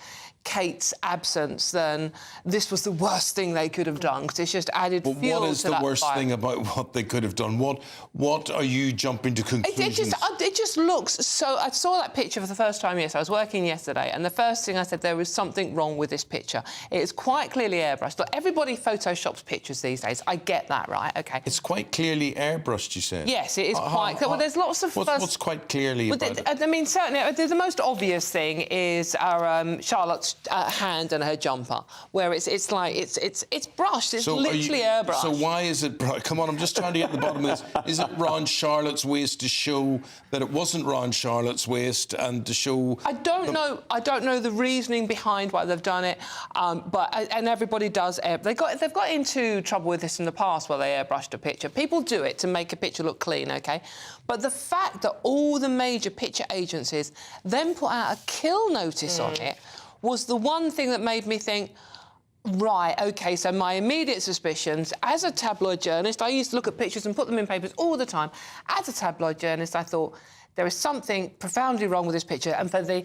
Kate's absence, then this was the worst thing they could have done, because it's just added fuel to that fire. What is the worst thing about what they could have done? What are you jumping to conclusions? It just looks so... I saw that picture for the first time yesterday. I was working yesterday, and the first thing I said, there was something wrong with this picture. It is quite clearly airbrushed. Look, everybody photoshops pictures these days. I get that, right? OK. It's quite clearly airbrushed, you said? Yes, it is quite... Well, there's lots of... What's quite clearly about it? I mean, certainly, the most obvious thing is our Charlotte's hand and her jumper, where it's brushed. It's literally airbrushed. So why is it? Come on, I'm just trying to get to the bottom of this. Is it round Charlotte's waist to show that it wasn't round Charlotte's waist, and to show? I don't know the reasoning behind why they've done it, but everybody does. They've got into trouble with this in the past where they airbrushed a picture. People do it to make a picture look clean, OK? But the fact that all the major picture agencies then put out a kill notice on it was the one thing that made me think, right, OK, so my immediate suspicions, as a tabloid journalist, I used to look at pictures and put them in papers all the time. As a tabloid journalist, I thought, there is something profoundly wrong with this picture, and for the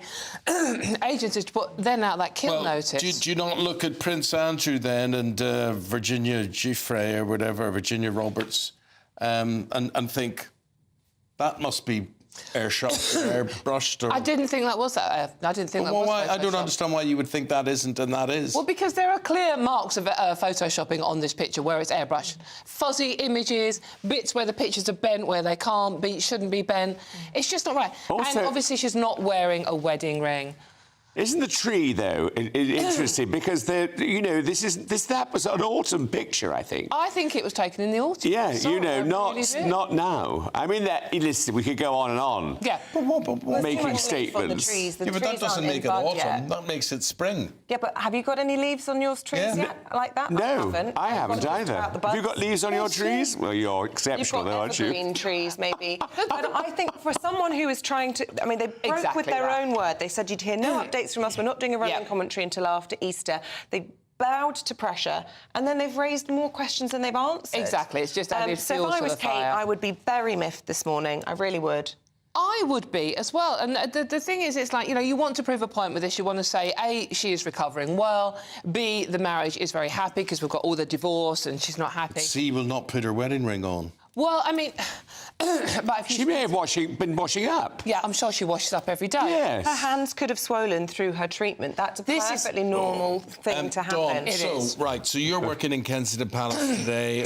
agencies to put then out that kill notice... Do you not look at Prince Andrew then and Virginia Giuffre or whatever, Virginia Roberts, and think, that must be airbrushed? I didn't think that was that. I didn't think that was I don't understand why you would think that isn't and that is. Well, because there are clear marks of photoshopping on this picture where it's airbrushed. Fuzzy images, bits where the pictures are bent where they shouldn't be bent. It's just not right. Also, and obviously she's not wearing a wedding ring. Isn't the tree, though, interesting? Because, that was an autumn picture, I think. I think it was taken in the autumn. Yeah, not now. I mean, listen, we could go on and on. Yeah. Making statements. But that doesn't make it autumn. That makes it spring. Yeah, but have you got any leaves on your trees yet like that? No, I haven't either. Have you got leaves on your trees? Well, you're exceptional, though, aren't you? You've got evergreen trees, maybe. But I think for someone who is trying to... I mean, they broke with their own word. They said you'd hear no updates from us. We're not doing a running commentary until after Easter. They bowed to pressure, and then they've raised more questions than they've answered. Exactly. It's just added fuel to the fire. So if I was Kate, I would be very miffed this morning. I really would. I would be as well. And the thing is, it's like, you want to prove a point with this. You want to say, A, she is recovering well. B, the marriage is very happy because we've got all the divorce and she's not happy. C will not put her wedding ring on. Well, I mean... but if she may have been washing up. Yeah, I'm sure she washes up every day. Yes. Her hands could have swollen through her treatment. That's a perfectly normal thing to happen. Dawn, so you're working in Kensington Palace today.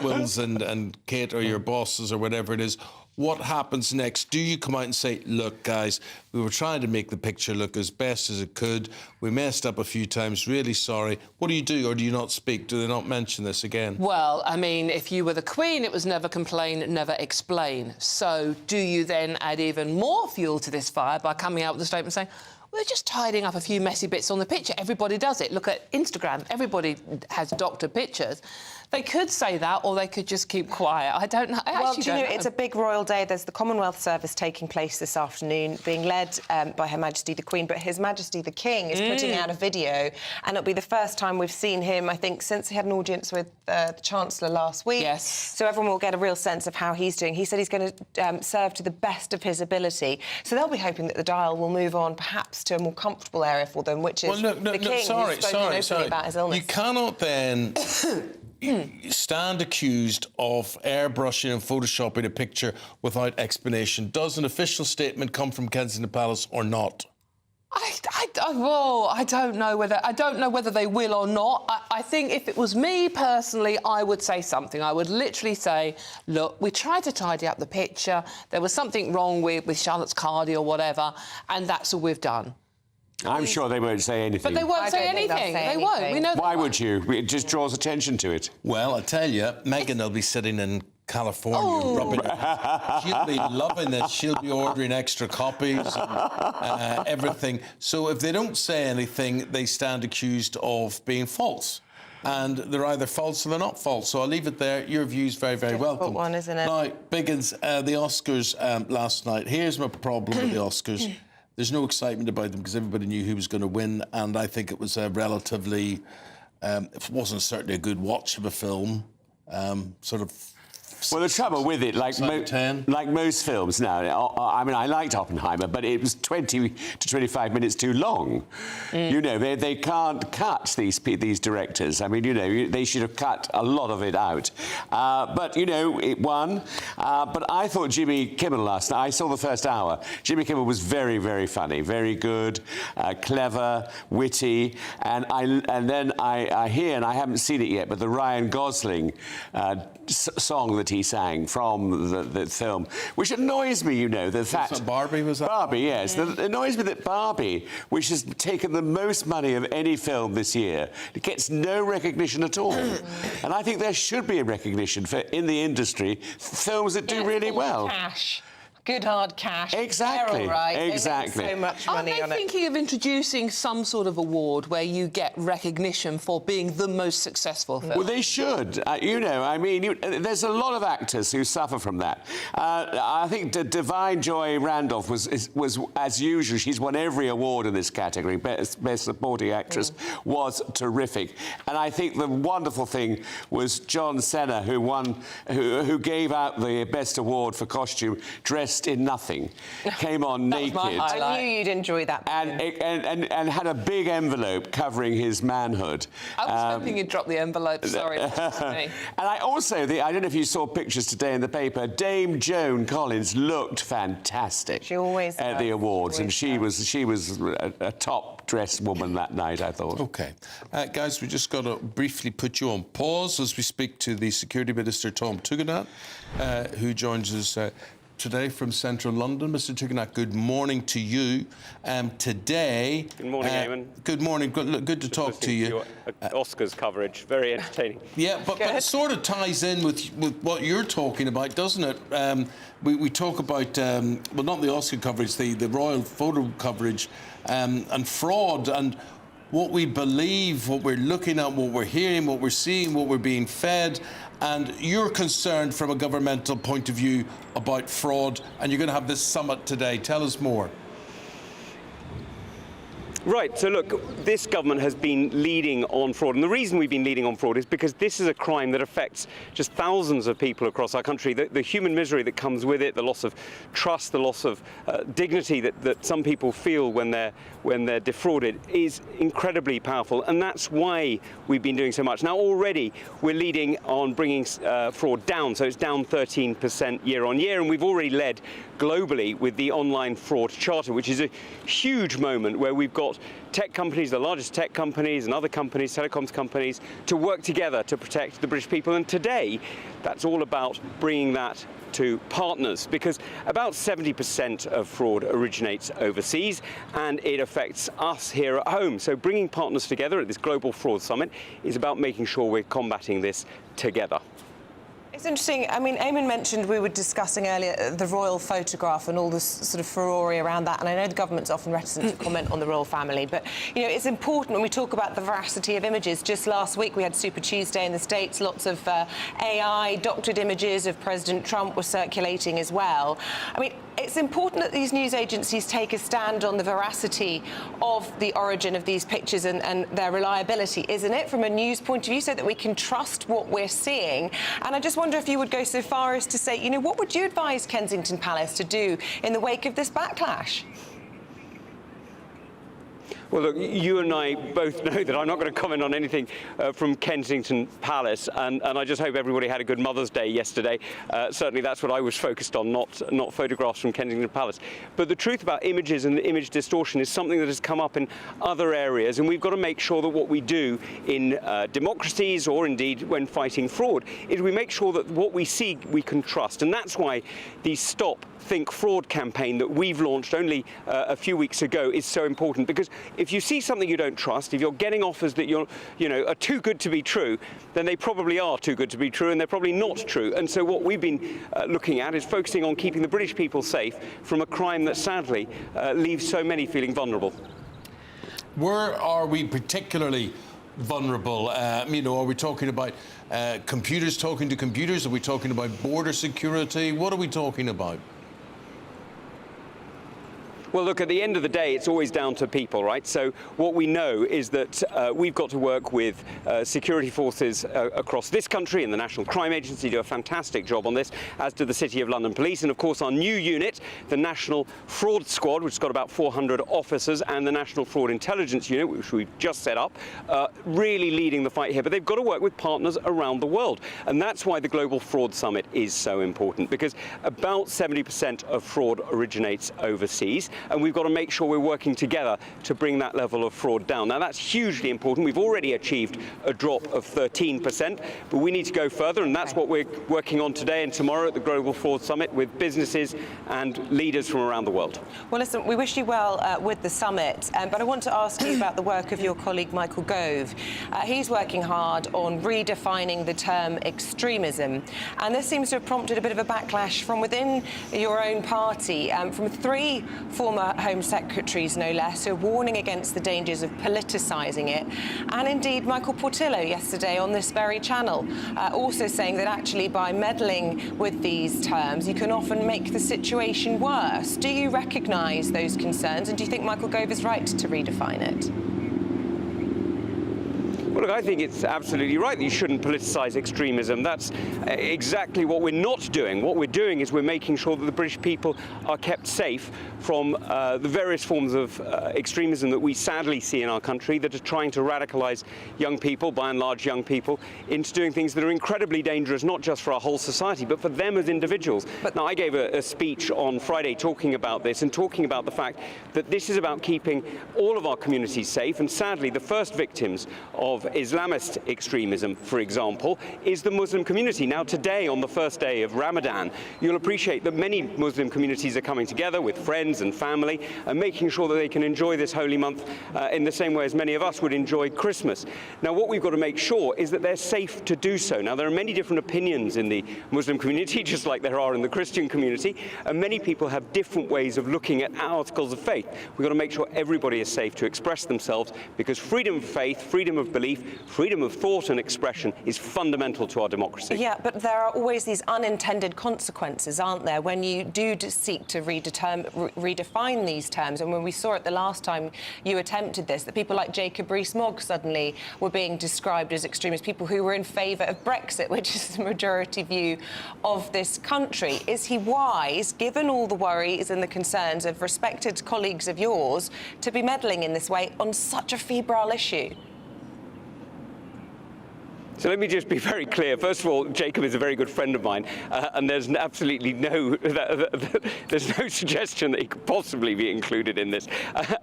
Wills and Kate are your bosses or whatever it is. What happens next? Do you come out and say, look, guys, we were trying to make the picture look as best as it could. We messed up a few times. Really sorry. What do you do, or do you not speak? Do they not mention this again? Well, I mean, if you were the Queen, it was never complain, never explain. So do you then add even more fuel to this fire by coming out with a statement saying, we're just tidying up a few messy bits on the picture. Everybody does it. Look at Instagram. Everybody has doctored pictures. They could say that, or they could just keep quiet. I don't know. Well, do you know, it's a big royal day. There's the Commonwealth service taking place this afternoon, being led by Her Majesty the Queen, but His Majesty the King is putting out a video, and it'll be the first time we've seen him, I think, since he had an audience with the Chancellor last week. Yes. So everyone will get a real sense of how he's doing. He said he's going to serve to the best of his ability. So they'll be hoping that the dial will move on, perhaps to a more comfortable area for them, which is the King, who's spoken openly about his illness. You cannot then stand accused of airbrushing and photoshopping a picture without explanation. Does an official statement come from Kensington Palace or not? I don't know whether they will or not. I think if it was me personally, I would say something. I would literally say, look, we tried to tidy up the picture. There was something wrong with Charlotte's cardi or whatever, and that's all we've done. I'm sure they won't say anything. But they won't say anything. They won't. We know. Why would you? It just draws attention to it. Well, I tell you, Meghan will be sitting in California rubbing it. She'll be loving this. She'll be ordering extra copies and everything. So if they don't say anything, they stand accused of being false. And they're either false or they're not false. So I'll leave it there. Your view's very, very welcome. One, isn't it? Now, Biggins, the Oscars last night. Here's my problem with the Oscars. There's no excitement about them because everybody knew who was going to win, and I think it was a relatively, it wasn't certainly a good watch of a film, sort of. Well, the trouble with it, like most films now, I mean, I liked Oppenheimer, but it was 20 to 25 minutes too long. You know, they can't cut these directors. I mean, you know, they should have cut a lot of it out. But, you know, it won. But I thought Jimmy Kimmel last night, I saw the first hour. Jimmy Kimmel was very, very funny, very good, clever, witty. And then I hear, and I haven't seen it yet, but the Ryan Gosling song that he sang from the film, which annoys me, you know, the fact... So Barbie, was that? Barbie, yes. It annoys me that Barbie, which has taken the most money of any film this year, gets no recognition at all. And I think there should be a recognition for, in the industry, films that do really well. Cash. Good hard cash. Exactly. They're all right. Exactly. They make so much money on it. Are they thinking of introducing some sort of award where you get recognition for being the most succsual film? Well, they should. You know, I mean, there's a lot of actors who suffer from that. I think Divine Joy Randolph was, as usual, she's won every award in this category. Best Supporting Actress was terrific. And I think the wonderful thing was John Cena, who won, who gave out the Best Award for Costume, dressed in nothing, came on naked. I knew you'd enjoy that. And had a big envelope covering his manhood. I was hoping you'd drop the envelope, sorry. That's me. And I also, I don't know if you saw pictures today in the paper, Dame Joan Collins looked fantastic. She always at the awards, and she was a top-dressed woman that night, I thought. OK. Guys, we just got to briefly put you on pause as we speak to the Security Minister, Tom Tugendhat, who joins us today from central London. Mr Tugendhat, good morning to you. Today... Good morning, Eamonn. Good morning. Good to talk to you. Your Oscars coverage, very entertaining. Yeah, but it sort of ties in with what you're talking about, doesn't it? We talk about, well, not the Oscar coverage, the royal photo coverage and fraud and what we believe, what we're looking at, what we're hearing, what we're seeing, what we're being fed. And you're concerned from a governmental point of view about fraud, and you're going to have this summit today. Tell us more. Right, so look, this government has been leading on fraud, and the reason we've been leading on fraud is because this is a crime that affects just thousands of people across our country. The human misery that comes with it, the loss of trust, the loss of dignity that some people feel when they're defrauded is incredibly powerful, and that's why we've been doing so much. Now already we're leading on bringing fraud down, so it's down 13% year on year, and we've already led globally with the online fraud charter, which is a huge moment where we've got tech companies, the largest tech companies and other companies, telecoms companies, to work together to protect the British people. And today, that's all about bringing that to partners, because about 70% of fraud originates overseas and it affects us here at home. So bringing partners together at this Global Fraud Summit is about making sure we're combating this together. It's interesting. I mean, Eamonn mentioned, we were discussing earlier, the royal photograph and all this sort of furore around that. And I know the government's often reticent to comment on the royal family, but, you know, it's important when we talk about the veracity of images. Just last week, we had Super Tuesday in the States. Lots of AI, doctored images of President Trump were circulating as well. I mean, it's important that these news agencies take a stand on the veracity of the origin of these pictures and their reliability, isn't it, from a news point of view, so that we can trust what we're seeing. And I just wonder if you would go so far as to say, you know, what would you advise Kensington Palace to do in the wake of this backlash? Well, look, you and I both know that I'm not going to comment on anything from Kensington Palace, and I just hope everybody had a good Mother's Day yesterday. Certainly that's what I was focused on, not photographs from Kensington Palace. But the truth about images and image distortion is something that has come up in other areas, and we've got to make sure that what we do in democracies, or indeed when fighting fraud, is we make sure that what we see we can trust. And that's why the Stop Think Fraud campaign that we've launched only a few weeks ago is so important, because if you see something you don't trust, if you're getting offers that are too good to be true, then they probably are too good to be true, and they're probably not true. And so what we've been looking at is focusing on keeping the British people safe from a crime that sadly leaves so many feeling vulnerable. Where are we particularly vulnerable? You know, are we talking about computers talking to computers? Are we talking about border security? What are we talking about? Well, look, at the end of the day, it's always down to people, right? So what we know is that we've got to work with security forces across this country, and the National Crime Agency do a fantastic job on this, as do the City of London Police, and of course our new unit, the National Fraud Squad, which has got about 400 officers, and the National Fraud Intelligence Unit, which we've just set up, really leading the fight here. But they've got to work with partners around the world, and that's why the Global Fraud Summit is so important, because about 70% of fraud originates overseas. And we've got to make sure we're working together to bring that level of fraud down. Now, that's hugely important. We've already achieved a drop of 13%, but we need to go further, and that's what we're working on today and tomorrow at the Global Fraud Summit with businesses and leaders from around the world. Well, listen, we wish you well with the summit, but I want to ask you about the work of your colleague Michael Gove. He's working hard on redefining the term extremism, and this seems to have prompted a bit of a backlash from within your own party, from three former Home Secretaries, no less, who are warning against the dangers of politicising it. And indeed, Michael Portillo yesterday on this very channel also saying that actually by meddling with these terms, you can often make the situation worse. Do you recognise those concerns, and do you think Michael Gove is right to redefine it? Well, look, I think it's absolutely right that you shouldn't politicise extremism. That's exactly what we're not doing. What we're doing is we're making sure that the British people are kept safe from the various forms of extremism that we sadly see in our country that are trying to radicalise young people, by and large young people, into doing things that are incredibly dangerous, not just for our whole society, but for them as individuals. Now, I gave a speech on Friday talking about this and talking about the fact that this is about keeping all of our communities safe, and sadly, the first victims of Islamist extremism, for example, is the Muslim community. Now, today, on the first day of Ramadan, you'll appreciate that many Muslim communities are coming together with friends and family and making sure that they can enjoy this holy month in the same way as many of us would enjoy Christmas. Now, what we've got to make sure is that they're safe to do so. Now, there are many different opinions in the Muslim community, just like there are in the Christian community, and many people have different ways of looking at articles of faith. We've got to make sure everybody is safe to express themselves, because freedom of faith, freedom of belief, freedom of thought and expression is fundamental to our democracy. Yeah, but there are always these unintended consequences, aren't there, when you do seek to redefine these terms? And when we saw it the last time you attempted this, that people like Jacob Rees-Mogg suddenly were being described as extremists, people who were in favour of Brexit, which is the majority view of this country. Is he wise, given all the worries and the concerns of respected colleagues of yours, to be meddling in this way on such a febrile issue? So let me just be very clear. First of all, Jacob is a very good friend of mine, and there's absolutely there's no suggestion that he could possibly be included in this,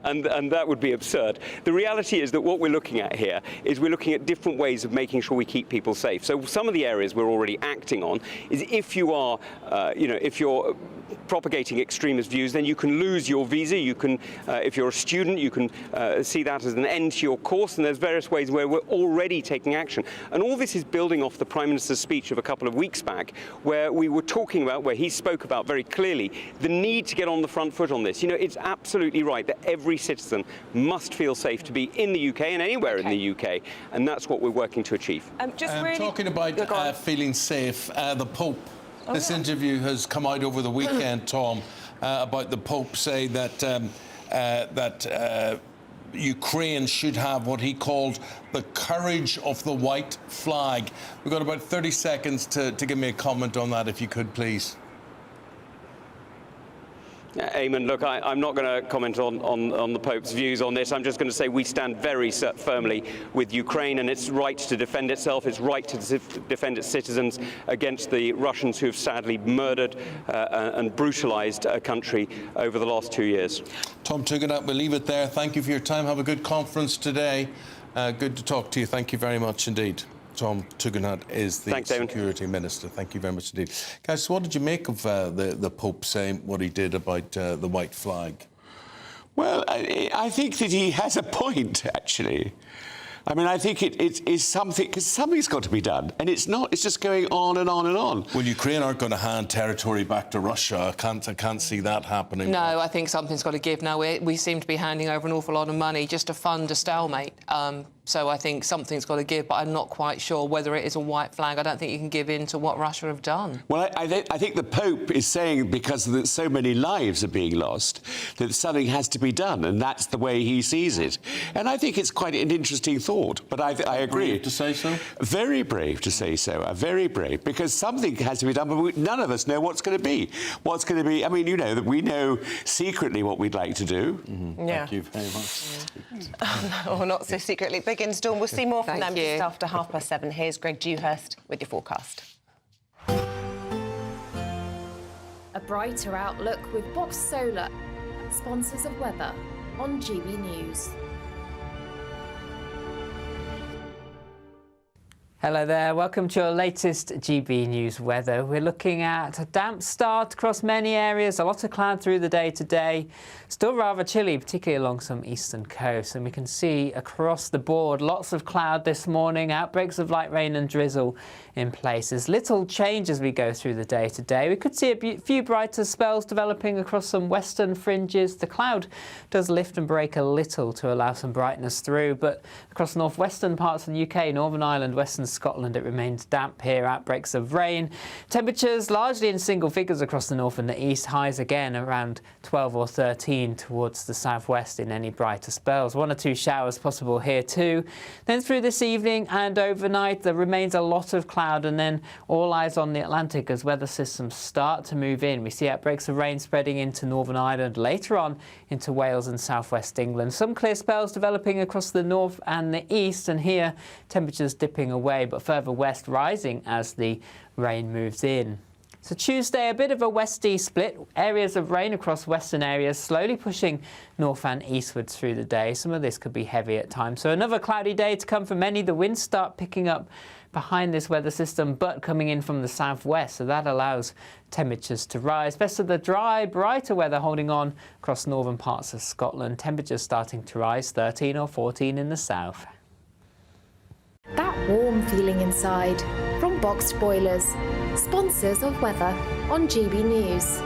and that would be absurd. The reality is that what we're looking at here is we're looking at different ways of making sure we keep people safe. So some of the areas we're already acting on is if you are, if you're propagating extremist views, then you can lose your visa. You can, if you're a student, you can see that as an end to your course, and there's various ways where we're already taking action. And all this is building off the Prime Minister's speech of a couple of weeks back, where we were talking about, where he spoke about very clearly the need to get on the front foot on this. You know, it's absolutely right that every citizen must feel safe to be in the UK and anywhere in the UK, and that's what we're working to achieve. Talking about feeling safe, the Pope. This interview has come out over the weekend, Tom, about the Pope saying that Ukraine should have what he called the courage of the white flag. We've got about 30 seconds to give me a comment on that, if you could, please. Eamonn, look, I'm not going to comment on the Pope's views on this. I'm just going to say we stand very firmly with Ukraine and its right to defend itself, its right to defend its citizens against the Russians who have sadly murdered and brutalised a country over the last 2 years. Tom Tugendhat, we'll leave it there. Thank you for your time. Have a good conference today. Good to talk to you. Thank you very much indeed. Tom Tugendhat is the Security Minister. Thank you very much indeed. Guys, what did you make of the Pope saying what he did about the white flag? Well, I think that he has a point, actually. I mean, I think it is something, because something's got to be done, and it's not. It's just going on and on and on. Well, Ukraine aren't going to hand territory back to Russia. I can't see that happening. No, I think something's got to give. Now, we seem to be handing over an awful lot of money just to fund a stalemate. So I think something's got to give, but I'm not quite sure whether it is a white flag. I don't think you can give in to what Russia have done. Well, I think the Pope is saying, because so many lives are being lost, that something has to be done, and that's the way he sees it. And I think it's quite an interesting thought, but I agree. Brave to say so? Very brave to say so, very brave, because something has to be done, but none of us know what's going to be. What's going to be, I mean, you know, that we know secretly what we'd like to do. Mm-hmm. Yeah. Thank you very much. Or not so secretly. Big in Storm. We'll see more from them you. just after 7:30. Here's Greg Dewhurst with your forecast. A brighter outlook with Box Solar, sponsors of weather on GB News. Hello there, welcome to your latest GB News weather. We're looking at a damp start across many areas, a lot of cloud through the day today. Still rather chilly, particularly along some eastern coasts, and we can see across the board lots of cloud this morning, outbreaks of light rain and drizzle in places. Little change as we go through the day today. We could see a few brighter spells developing across some western fringes. The cloud does lift and break a little to allow some brightness through, but across northwestern parts of the UK, Northern Ireland, western Scotland, it remains damp here, outbreaks of rain. Temperatures largely in single figures across the north and the east, highs again around 12 or 13 towards the southwest in any brighter spells. 1 or 2 showers possible here too. Then through this evening and overnight there remains a lot of cloud, and then all eyes on the Atlantic as weather systems start to move in. We see outbreaks of rain spreading into Northern Ireland, later on into Wales and southwest England. Some clear spells developing across the north and the east, and here temperatures dipping away but further west rising as the rain moves in. So Tuesday, a bit of a west-east split. Areas of rain across western areas, slowly pushing north and eastwards through the day. Some of this could be heavy at times. So another cloudy day to come for many. The winds start picking up behind this weather system, but coming in from the southwest. So that allows temperatures to rise. Best of the dry, brighter weather holding on across northern parts of Scotland. Temperatures starting to rise, 13 or 14 in the south. That warm feeling inside from Boxed Boilers, sponsors of weather on GB News.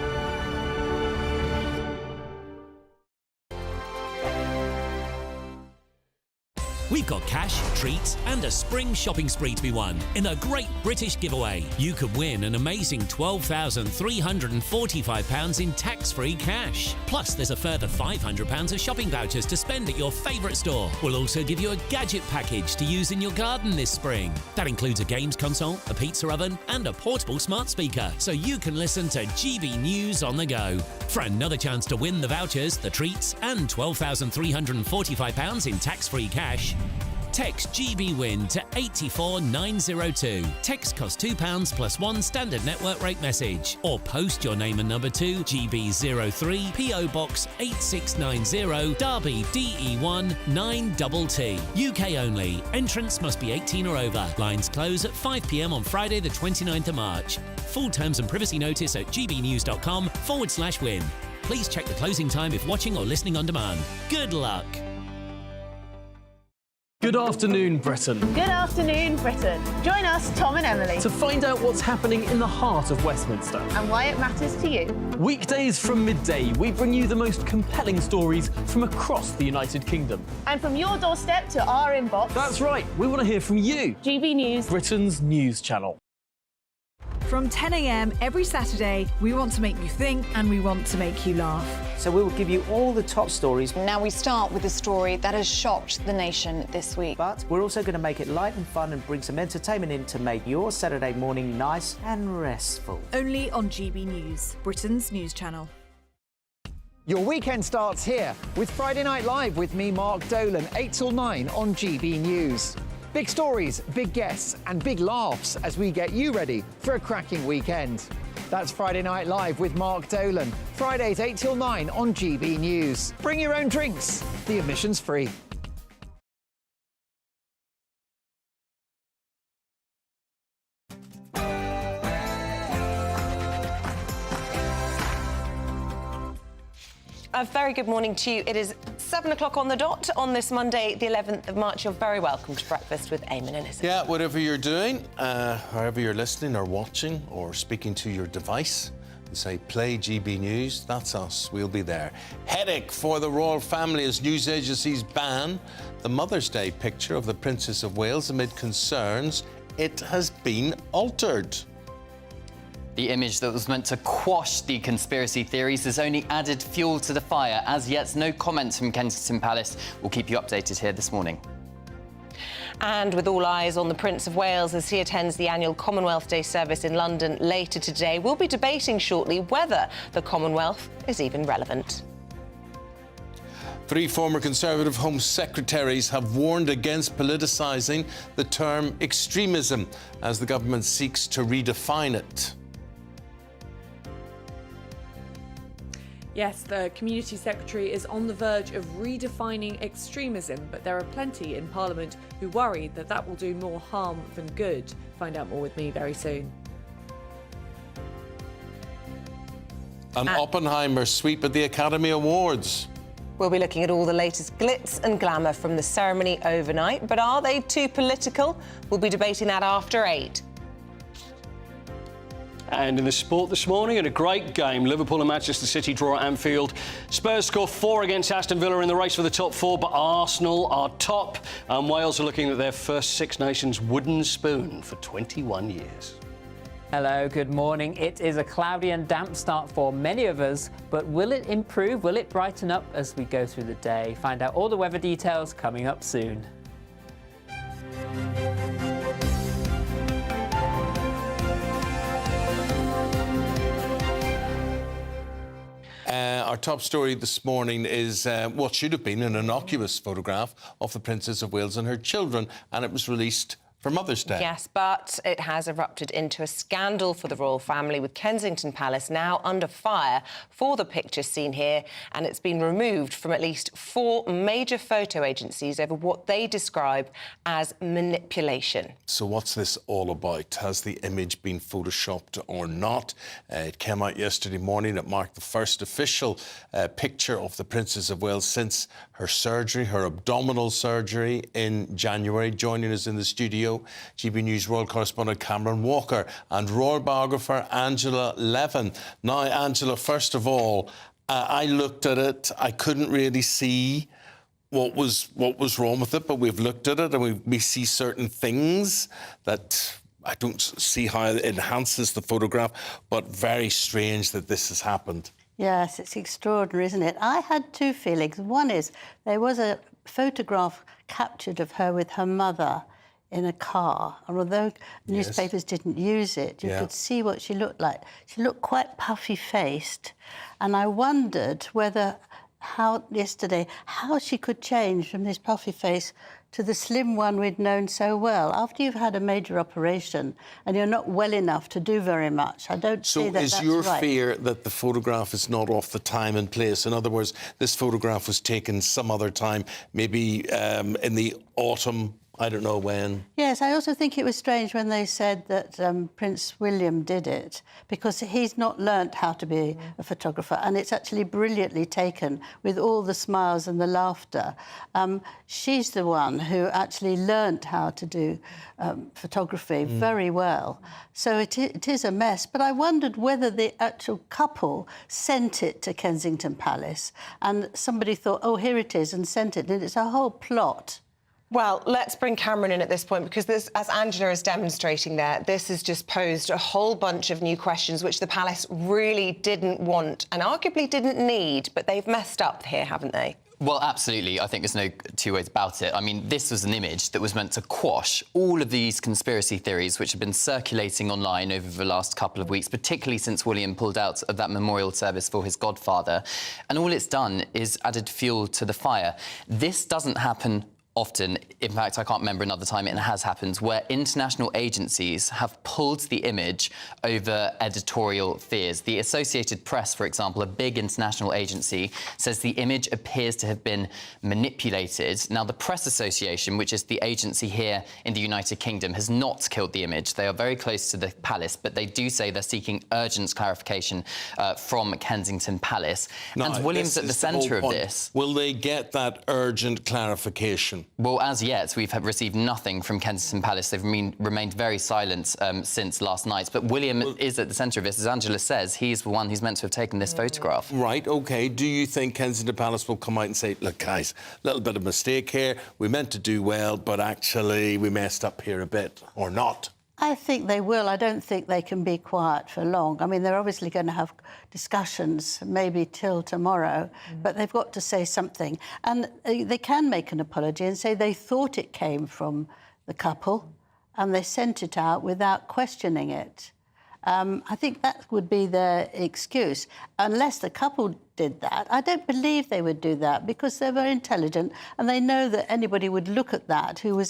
We've got cash, treats and a spring shopping spree to be won in a great British giveaway. You could win an amazing £12,345 in tax-free cash. Plus there's a further £500 of shopping vouchers to spend at your favourite store. We'll also give you a gadget package to use in your garden this spring. That includes a games console, a pizza oven and a portable smart speaker, so you can listen to GB News on the go. For another chance to win the vouchers, the treats and £12,345 in tax-free cash, Text GBWIN to 84902. Text costs £2 plus one standard network rate message. Or post your name and number to GB03 PO Box 8690 Derby DE1 9TT. UK only. Entrance must be 18 or over. Lines close at 5 p.m. on Friday the 29th of March. Full terms and privacy notice at gbnews.com/win. Please check the closing time if watching or listening on demand. Good luck. Good afternoon, Britain. Good afternoon, Britain. Join us, Tom and Emily, To find out what's happening in the heart of Westminster. and why it matters to you. Weekdays from midday, we bring you the most compelling stories from across the United Kingdom. And from your doorstep to our inbox. That's right, we want to hear from you. GB News, Britain's news channel. From 10 a.m. every Saturday, we want to make you think and we want to make you laugh. So we will give you all the top stories. Now we start with a story that has shocked the nation this week. But we're also going to make it light and fun and bring some entertainment in to make your Saturday morning nice and restful. Only on GB News, Britain's news channel. Your weekend starts here with Friday Night Live with me, Mark Dolan, 8 till 9 on GB News. Big stories, big guests and big laughs as we get you ready for a cracking weekend. That's Friday Night Live with Mark Dolan. Fridays 8 till 9 on GB News. Bring your own drinks. The admission's free. A very good morning to you. It is 7 o'clock on the dot on this Monday, the 11th of March. You're very welcome to breakfast with Eamonn and Isabel. Yeah, whatever you're doing, however you're listening or watching or speaking to your device, you say play GB News, that's us, we'll be there. Headache for the royal family as news agencies ban the Mother's Day picture of the Princess of Wales amid concerns it has been altered. The image that was meant to quash the conspiracy theories has only added fuel to the fire. As yet, no comments from Kensington Palace. We'll keep you updated here this morning. And with all eyes on the Prince of Wales as he attends the annual Commonwealth Day service in London later today, we'll be debating shortly whether the Commonwealth is even relevant. 3 former Conservative Home Secretaries have warned against politicising the term extremism as the government seeks to redefine it. Yes, the Community Secretary is on the verge of redefining extremism, but there are plenty in Parliament who worry that that will do more harm than good. Find out more with me very soon. An Oppenheimer sweep at the Academy Awards. We'll be looking at all the latest glitz and glamour from the ceremony overnight, but are they too political? We'll be debating that after 8. And in the sport this morning, in a great game, Liverpool and Manchester City draw at Anfield. Spurs score 4 against Aston Villa in the race for the top 4, but Arsenal are top. And Wales are looking at their first Six Nations wooden spoon for 21 years. Hello, good morning. It is a cloudy and damp start for many of us, but will it improve? Will it brighten up as we go through the day? Find out all the weather details coming up soon. Our top story this morning is what should have been an innocuous photograph of the Princess of Wales and her children, and it was released for Mother's Day. Yes, but it has erupted into a scandal for the royal family, with Kensington Palace now under fire for the picture seen here, and it's been removed from at least 4 major photo agencies over what they describe as manipulation. So what's this all about? Has the image been photoshopped or not? It came out yesterday morning. It marked the first official picture of the Princess of Wales since her surgery, her abdominal surgery in January. Joining us in the studio, GB News royal correspondent Cameron Walker and royal biographer Angela Levin. Now, Angela, first of all, I looked at it. I couldn't really see what was wrong with it, but we've looked at it and we see certain things that I don't see how it enhances the photograph, but very strange that this has happened. Yes, it's extraordinary, isn't it? I had 2 feelings. One is there was a photograph captured of her with her mother in a car, and although newspapers didn't use it, you could see what she looked like. She looked quite puffy-faced, and I wondered how she could change from this puffy face to the slim one we'd known so well. After you've had a major operation and you're not well enough to do very much, I don't see that So is your fear that the photograph is not off the time and place? In other words, this photograph was taken some other time, maybe in the autumn, I don't know when. Yes, I also think it was strange when they said that Prince William did it, because he's not learnt how to be a photographer, and it's actually brilliantly taken with all the smiles and the laughter. She's the one who actually learnt how to do photography very well. So it is a mess. But I wondered whether the actual couple sent it to Kensington Palace and somebody thought, oh, here it is, and sent it. And it's a whole plot. Well, let's bring Cameron in at this point, because this, as Angela is demonstrating there, this has just posed a whole bunch of new questions which the Palace really didn't want and arguably didn't need, but they've messed up here, haven't they? Well, absolutely. I think there's no two ways about it. I mean, this was an image that was meant to quash all of these conspiracy theories which have been circulating online over the last couple of weeks, particularly since William pulled out of that memorial service for his godfather. And all it's done is added fuel to the fire. This doesn't happen often. In fact, I can't remember another time it has happened where international agencies have pulled the image over editorial fears. The Associated Press, for example, a big international agency, says the image appears to have been manipulated. Now, the Press Association, which is the agency here in the United Kingdom, has not killed the image. They are very close to the palace, but they do say they're seeking urgent clarification from Kensington Palace. No, and William's at the centre of this. Will they get that urgent clarification? Well, as yet, we've received nothing from Kensington Palace. They've remained very silent since last night. But William is at the centre of this. As Angela says, he's the one who's meant to have taken this photograph. Right, OK. Do you think Kensington Palace will come out and say, look, guys, a little bit of mistake here. We meant to do well, but actually we messed up here a bit, or not? I think they will. I don't think they can be quiet for long. I mean, they're obviously going to have discussions, maybe till tomorrow, but they've got to say something. And they can make an apology and say they thought it came from the couple and they sent it out without questioning it. I think that would be their excuse. Unless the couple did that, I don't believe they would do that, because they're very intelligent and they know that anybody would look at that who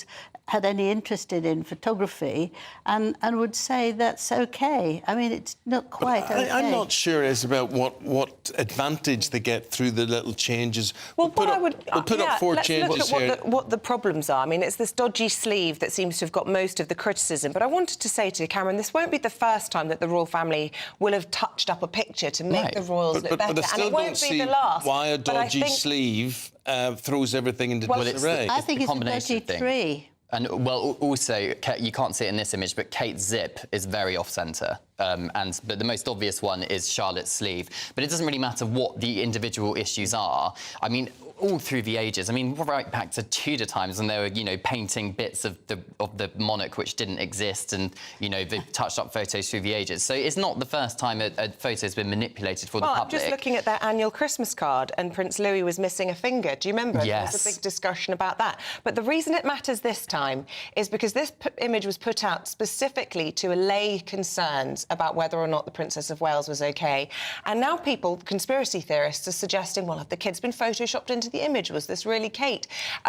had any interest in photography and would say that's OK. I mean, it's not quite OK. I'm not sure, Isabel, what advantage they get through the little changes. Well, we'll put up 4 changes let's look here. at what the problems are. I mean, it's this dodgy sleeve that seems to have got most of the criticism. But I wanted to say to Cameron, this won't be the first time that the royal family will have touched up a picture to make the royals look better. But I still don't see why a dodgy sleeve throws everything into disarray. I think it's a dodgy tree. And, well, also, you can't see it in this image, but Kate's zip is very off-centre. But the most obvious one is Charlotte's sleeve. But it doesn't really matter what the individual issues are. I mean, all through the ages. I mean, right back to Tudor times when they were, you know, painting bits of the monarch which didn't exist, and, you know, they've touched up photos through the ages. So it's not the first time a photo's been manipulated for the public. I'm just looking at their annual Christmas card, and Prince Louis was missing a finger. Do you remember? Yes. There was a big discussion about that. But the reason it matters this time is because this image was put out specifically to allay concerns about whether or not the Princess of Wales was OK. And now people, conspiracy theorists, are suggesting, well, have the kids been photoshopped into the image? Was this really Kate?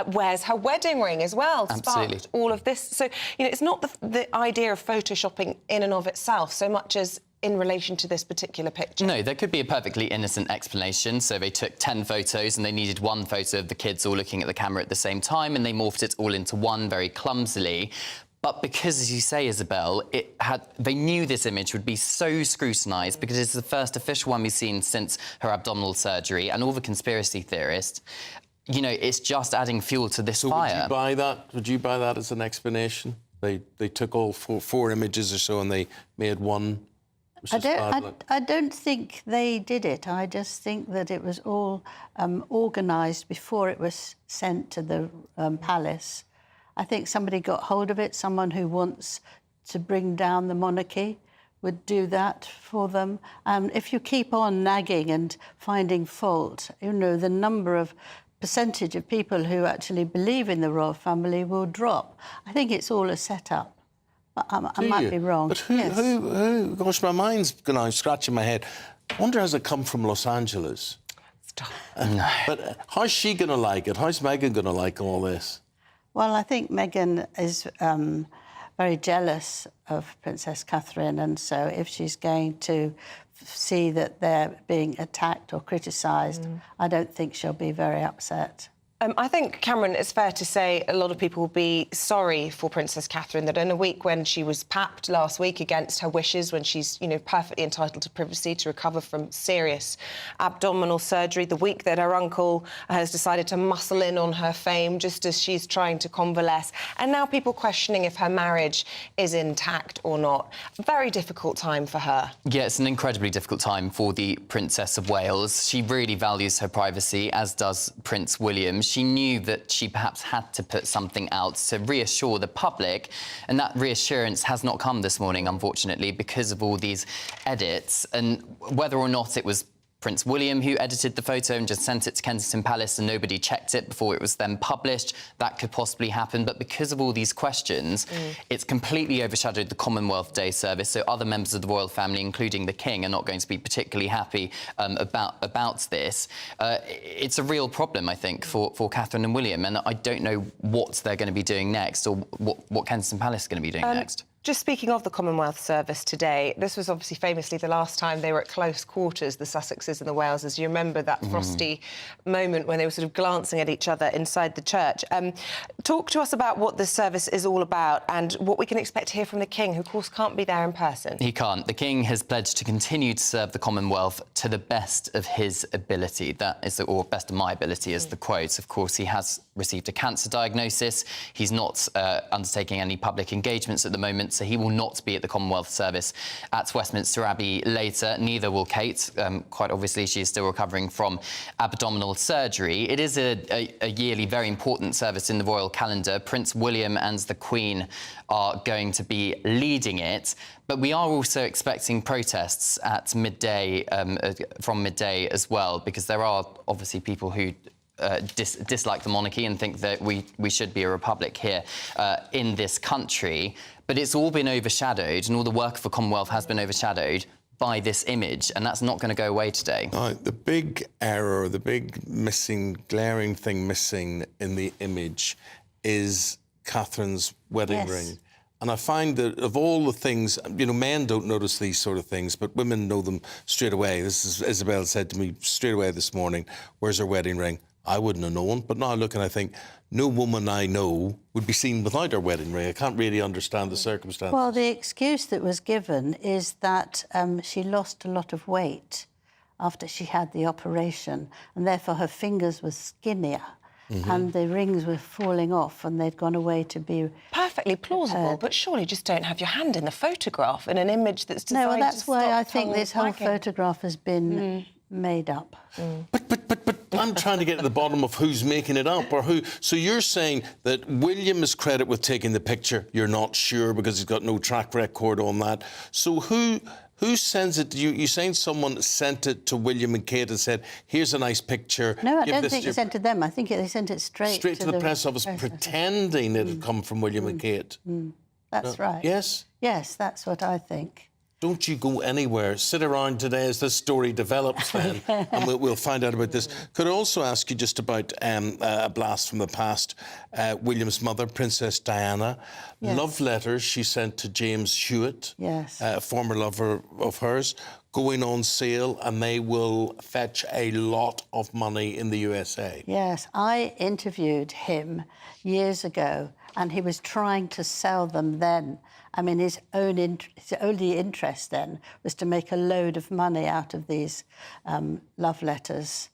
Where's her wedding ring as well? Absolutely. Sparked all of this. So, you know, it's not the idea of photoshopping in and of itself so much as in relation to this particular picture. No, there could be a perfectly innocent explanation. So they took 10 photos and they needed one photo of the kids all looking at the camera at the same time, and they morphed it all into one very clumsily. But because, as you say, Isabel, they knew this image would be so scrutinised because it's the first official one we've seen since her abdominal surgery, and all the conspiracy theorists, you know, it's just adding fuel to this fire. Would you buy that? Would you buy that as an explanation? They took all four images or so and they made one. I don't think they did it. I just think that it was all organised before it was sent to the palace. I think somebody got hold of it, someone who wants to bring down the monarchy would do that for them. If you keep on nagging and finding fault, you know, the percentage of people who actually believe in the royal family will drop. I think it's all a setup. I might be wrong. But who? Gosh, my mind's I'm scratching my head. I wonder, has it come from Los Angeles? Stop. No. But how's she going to like it? How's Meghan going to like all this? Well, I think Meghan is very jealous of Princess Catherine, and so if she's going to see that they're being attacked or criticised, I don't think she'll be very upset. I think, Cameron, it's fair to say a lot of people will be sorry for Princess Catherine that in a week when she was papped last week against her wishes, when she's, perfectly entitled to privacy to recover from serious abdominal surgery, the week that her uncle has decided to muscle in on her fame just as she's trying to convalesce, and now people questioning if her marriage is intact or not. Very difficult time for her. Yeah, it's an incredibly difficult time for the Princess of Wales. She really values her privacy, as does Prince William. She knew that she perhaps had to put something out to reassure the public, and that reassurance has not come this morning, unfortunately, because of all these edits. And whether or not it was Prince William who edited the photo and just sent it to Kensington Palace and nobody checked it before it was then published, that could possibly happen. But because of all these questions, it's completely overshadowed the Commonwealth Day service. So other members of the royal family, including the King, are not going to be particularly happy about this. It's a real problem, I think, for Catherine and William. And I don't know what they're going to be doing next, or what Kensington Palace is going to be doing next. Just speaking of the Commonwealth service today, this was obviously famously the last time they were at close quarters, the Sussexes and the Waleses. You remember that frosty moment when they were sort of glancing at each other inside the church. Talk to us about what this service is all about and what we can expect to hear from the King, who, of course, can't be there in person. He can't. The King has pledged to continue to serve the Commonwealth to the best of his ability. That is, or best of my ability, is the quote. Of course, he has received a cancer diagnosis. He's not undertaking any public engagements at the moment, so he will not be at the Commonwealth service at Westminster Abbey later. Neither will Kate. Quite obviously, she is still recovering from abdominal surgery. It is a yearly, very important service in the royal calendar. Prince William and the Queen are going to be leading it. But we are also expecting protests at midday, from midday as well, because there are obviously people who dislike the monarchy and think that we should be a republic here in this country. But it's all been overshadowed, and all the work for Commonwealth has been overshadowed by this image, and that's not going to go away today. The big error, the big missing, glaring thing missing in the image is Catherine's wedding ring. And I find that of all the things, men don't notice these sort of things, but women know them straight away. This is Isabel said to me straight away this morning, "Where's her wedding ring?" I wouldn't have known, but now I look and I think no woman I know would be seen without her wedding ring. I can't really understand the circumstances. Well, the excuse that was given is that she lost a lot of weight after she had the operation, and therefore her fingers were skinnier. And the rings were falling off and they'd gone away to be perfectly plausible, but surely just don't have your hand in the photograph in an image that's designed No, well, that's to why stop I think this whole wagging. photograph has been made up. But I'm trying to get to the bottom of who's making it up or who. So you're saying that William is credited with taking the picture. You're not sure because he's got no track record on that. So who sends it to you? You're saying someone sent it to William and Kate and said, "Here's a nice picture." No, I don't think they sent it to them. I think they sent it straight to the press office, pretending it had come from William and Kate. That's right. Yes? Yes, that's what I think. Don't you go anywhere. Sit around today as this story develops then, and we'll find out about this. Could I also ask you just about a blast from the past? William's mother, Princess Diana, love letters she sent to James Hewitt, a former lover of hers, going on sale, and they will fetch a lot of money in the USA. Yes, I interviewed him years ago, and he was trying to sell them then. I mean, his only interest then was to make a load of money out of these love letters.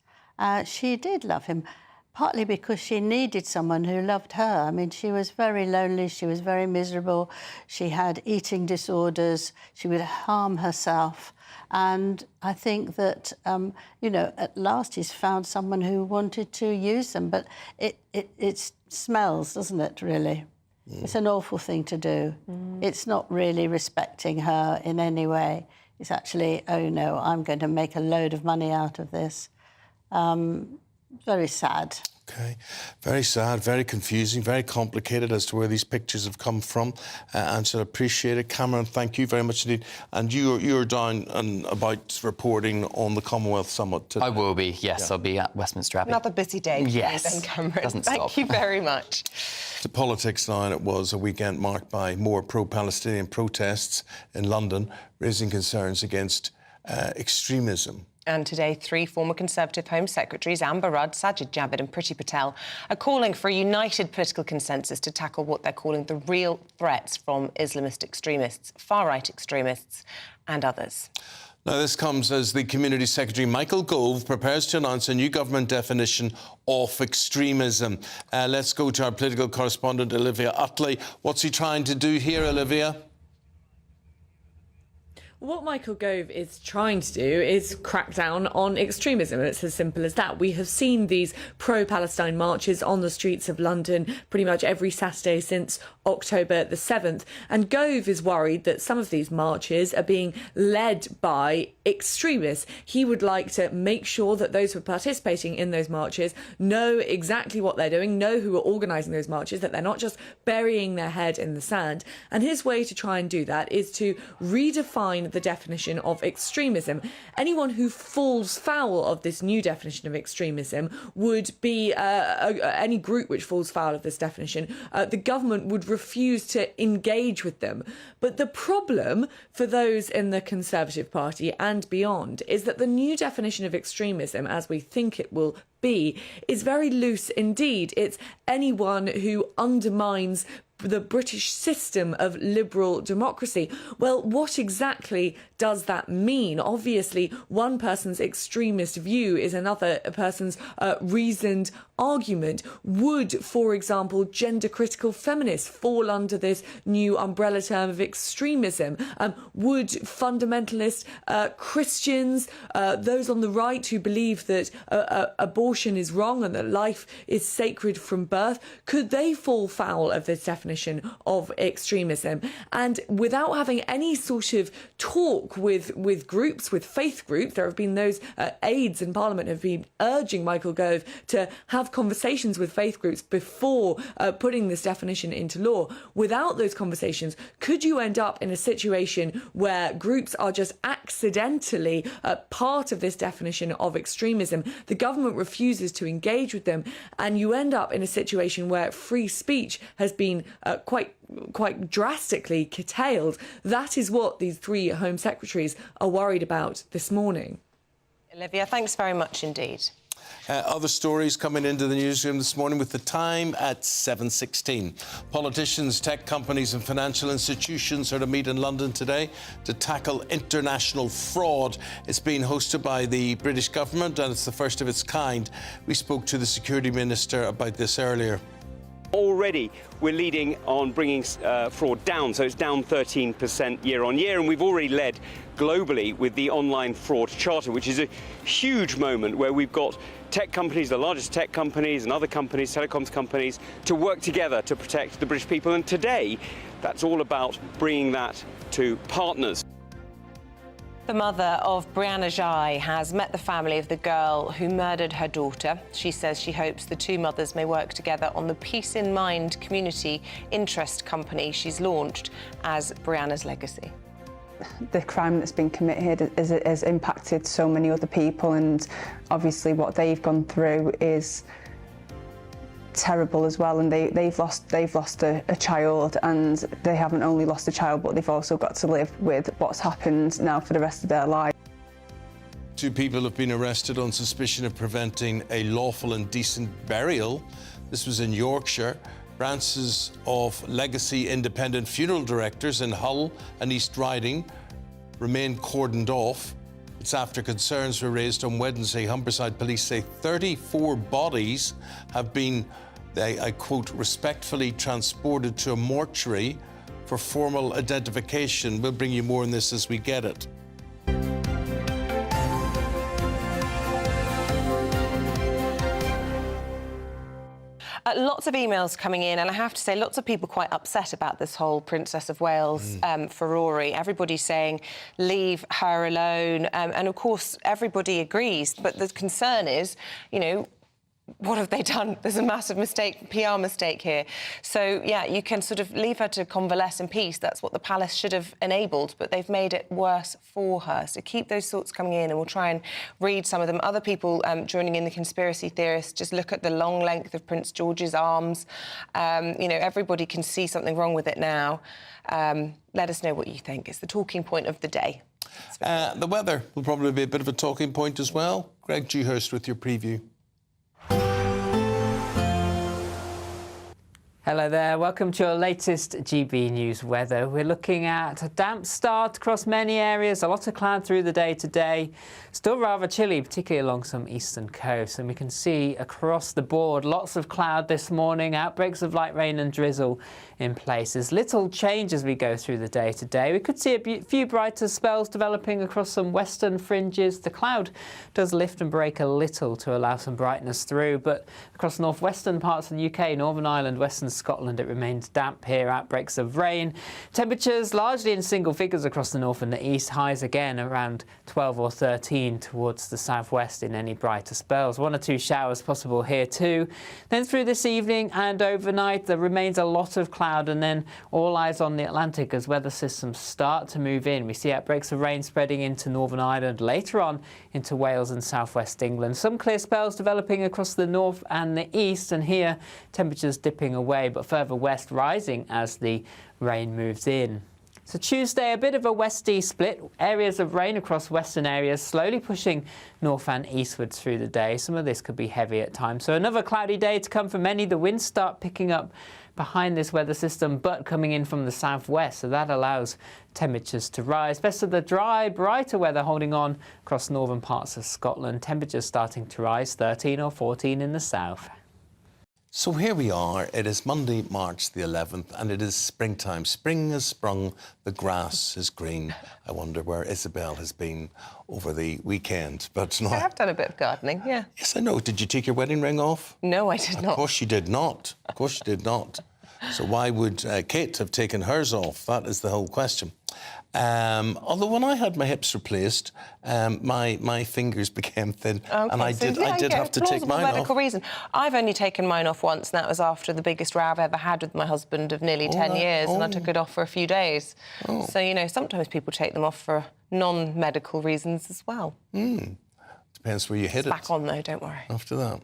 She did love him, partly because she needed someone who loved her. I mean, she was very lonely, she was very miserable, she had eating disorders, she would harm herself. And I think that, at last he's found someone who wanted to use them. But it smells, doesn't it, really? It's an awful thing to do. It's not really respecting her in any way. It's actually, oh no, I'm going to make a load of money out of this. Very sad. OK. Very sad, very confusing, very complicated as to where these pictures have come from. Angela, appreciate it. Cameron, thank you very much indeed. And you're down and about reporting on the Commonwealth Summit today. I will be, yes. Yeah. I'll be at Westminster Abbey. Another busy day for yes. you then, Cameron. Doesn't stop. Thank you very much. To politics now, and it was a weekend marked by more pro-Palestinian protests in London, raising concerns against extremism. And today, 3 former Conservative Home Secretaries, Amber Rudd, Sajid Javid and Priti Patel, are calling for a united political consensus to tackle what they're calling the real threats from Islamist extremists, far-right extremists and others. Now, this comes as the Community Secretary, Michael Gove, prepares to announce a new government definition of extremism. Let's go to our political correspondent, Olivia Utley. What's he trying to do here, Olivia? What Michael Gove is trying to do is crack down on extremism. It's as simple as that. We have seen these pro-Palestine marches on the streets of London pretty much every Saturday since October the 7th. And Gove is worried that some of these marches are being led by extremists. He would like to make sure that those who are participating in those marches know exactly what they're doing, know who are organising those marches, that they're not just burying their head in the sand. And his way to try and do that is to redefine the definition of extremism. Anyone who falls foul of this new definition of extremism would be any group which falls foul of this definition. The government would refuse to engage with them. But the problem for those in the Conservative Party and beyond is that the new definition of extremism, as we think it will be, is very loose indeed. It's anyone who undermines the British system of liberal democracy. Well, what exactly does that mean? Obviously, one person's extremist view is another person's reasoned argument. Would, for example, gender-critical feminists fall under this new umbrella term of extremism? Would fundamentalist Christians, those on the right who believe that abortion is wrong and that life is sacred from birth, could they fall foul of this definition of extremism? And without having any sort of talk with groups, with faith groups, there have been those aides in Parliament have been urging Michael Gove to have conversations with faith groups before putting this definition into law. Without those conversations, could you end up in a situation where groups are just accidentally part of this definition of extremism? The government refuses to engage with them, and you end up in a situation where free speech has been quite drastically curtailed. That is what these 3 Home Secretaries are worried about this morning. Olivia, thanks very much indeed. Other stories coming into the newsroom this morning with the time at 7:16. Politicians, tech companies and financial institutions are to meet in London today to tackle international fraud. It's being hosted by the British government and it's the first of its kind. We spoke to the Security Minister about this earlier. Already, we're leading on bringing fraud down, so it's down 13% year on year, and we've already led globally with the online fraud charter, which is a huge moment where we've got tech companies, the largest tech companies and other companies, telecoms companies, to work together to protect the British people. And today, that's all about bringing that to partners. The mother of Brianna Ghey has met the family of the girl who murdered her daughter. She says she hopes the 2 mothers may work together on the Peace in Mind community interest company she's launched as Brianna's legacy. The crime that's been committed has impacted so many other people, and obviously what they've gone through is terrible as well, and they've lost a child, and they haven't only lost a child but they've also got to live with what's happened now for the rest of their life. 2 people have been arrested on suspicion of preventing a lawful and decent burial. This was in Yorkshire. Branches of legacy independent funeral directors in Hull and East Riding remain cordoned off. It's after concerns were raised on Wednesday. Humberside police say 34 bodies have been, I quote, respectfully transported to a mortuary for formal identification. We'll bring you more on this as we get it. Lots of emails coming in, and I have to say lots of people quite upset about this whole Princess of Wales furore. Everybody's saying leave her alone, and of course everybody agrees, but the concern is, you know, what have they done? There's a massive mistake, PR mistake here. So, yeah, you can sort of leave her to convalesce in peace. That's what the palace should have enabled, but they've made it worse for her. So keep those thoughts coming in, and we'll try and read some of them. Other people joining in, the conspiracy theorists, just look at the long length of Prince George's arms. You know, everybody can see something wrong with it now. Let us know what you think. It's the talking point of the day. The weather will probably be a bit of a talking point as well. Greg Dewhurst with your preview. Hello there, welcome to your latest GB News weather. We're looking at a damp start across many areas, a lot of cloud through the day today. Still rather chilly, particularly along some eastern coasts, and we can see across the board lots of cloud this morning, outbreaks of light rain and drizzle in places. Little change as we go through the day today. We could see a few brighter spells developing across some western fringes. The cloud does lift and break a little to allow some brightness through, but across northwestern parts of the UK, Northern Ireland, Western Scotland, it remains damp here, outbreaks of rain. Temperatures largely in single figures across the north and the east, highs again around 12 or 13 towards the southwest in any brighter spells. 1 or 2 showers possible here too. Then through this evening and overnight there remains a lot of cloud, and then all eyes on the Atlantic as weather systems start to move in. We see outbreaks of rain spreading into Northern Ireland, later on into Wales and southwest England. Some clear spells developing across the north and the east, and here temperatures dipping away, but further west rising as the rain moves in. So Tuesday, a bit of a west-east split. Areas of rain across western areas, slowly pushing north and eastwards through the day. Some of this could be heavy at times. So another cloudy day to come for many. The winds start picking up behind this weather system, but coming in from the southwest, so that allows temperatures to rise. Best of the dry, brighter weather holding on across northern parts of Scotland. Temperatures starting to rise, 13 or 14 in the south. So here we are. It is Monday, March the 11th, and it is springtime. Spring has sprung, the grass is green. I wonder where Isabel has been over the weekend. But no, I have done a bit of gardening, yeah. Yes, I know. Did you take your wedding ring off? No, I did not. Of course you did not. Of course you did not. So why would Kate have taken hers off? That is the whole question. Although when I had my hips replaced, my fingers became thin, okay, and I did have to take mine medical off. reason. I've only taken mine off once, and that was after the biggest row I've ever had with my husband of nearly 10 years, and I took it off for a few days. So, you know, sometimes people take them off for non-medical reasons as well. Depends where you hit it. Back on, though, don't worry. After that.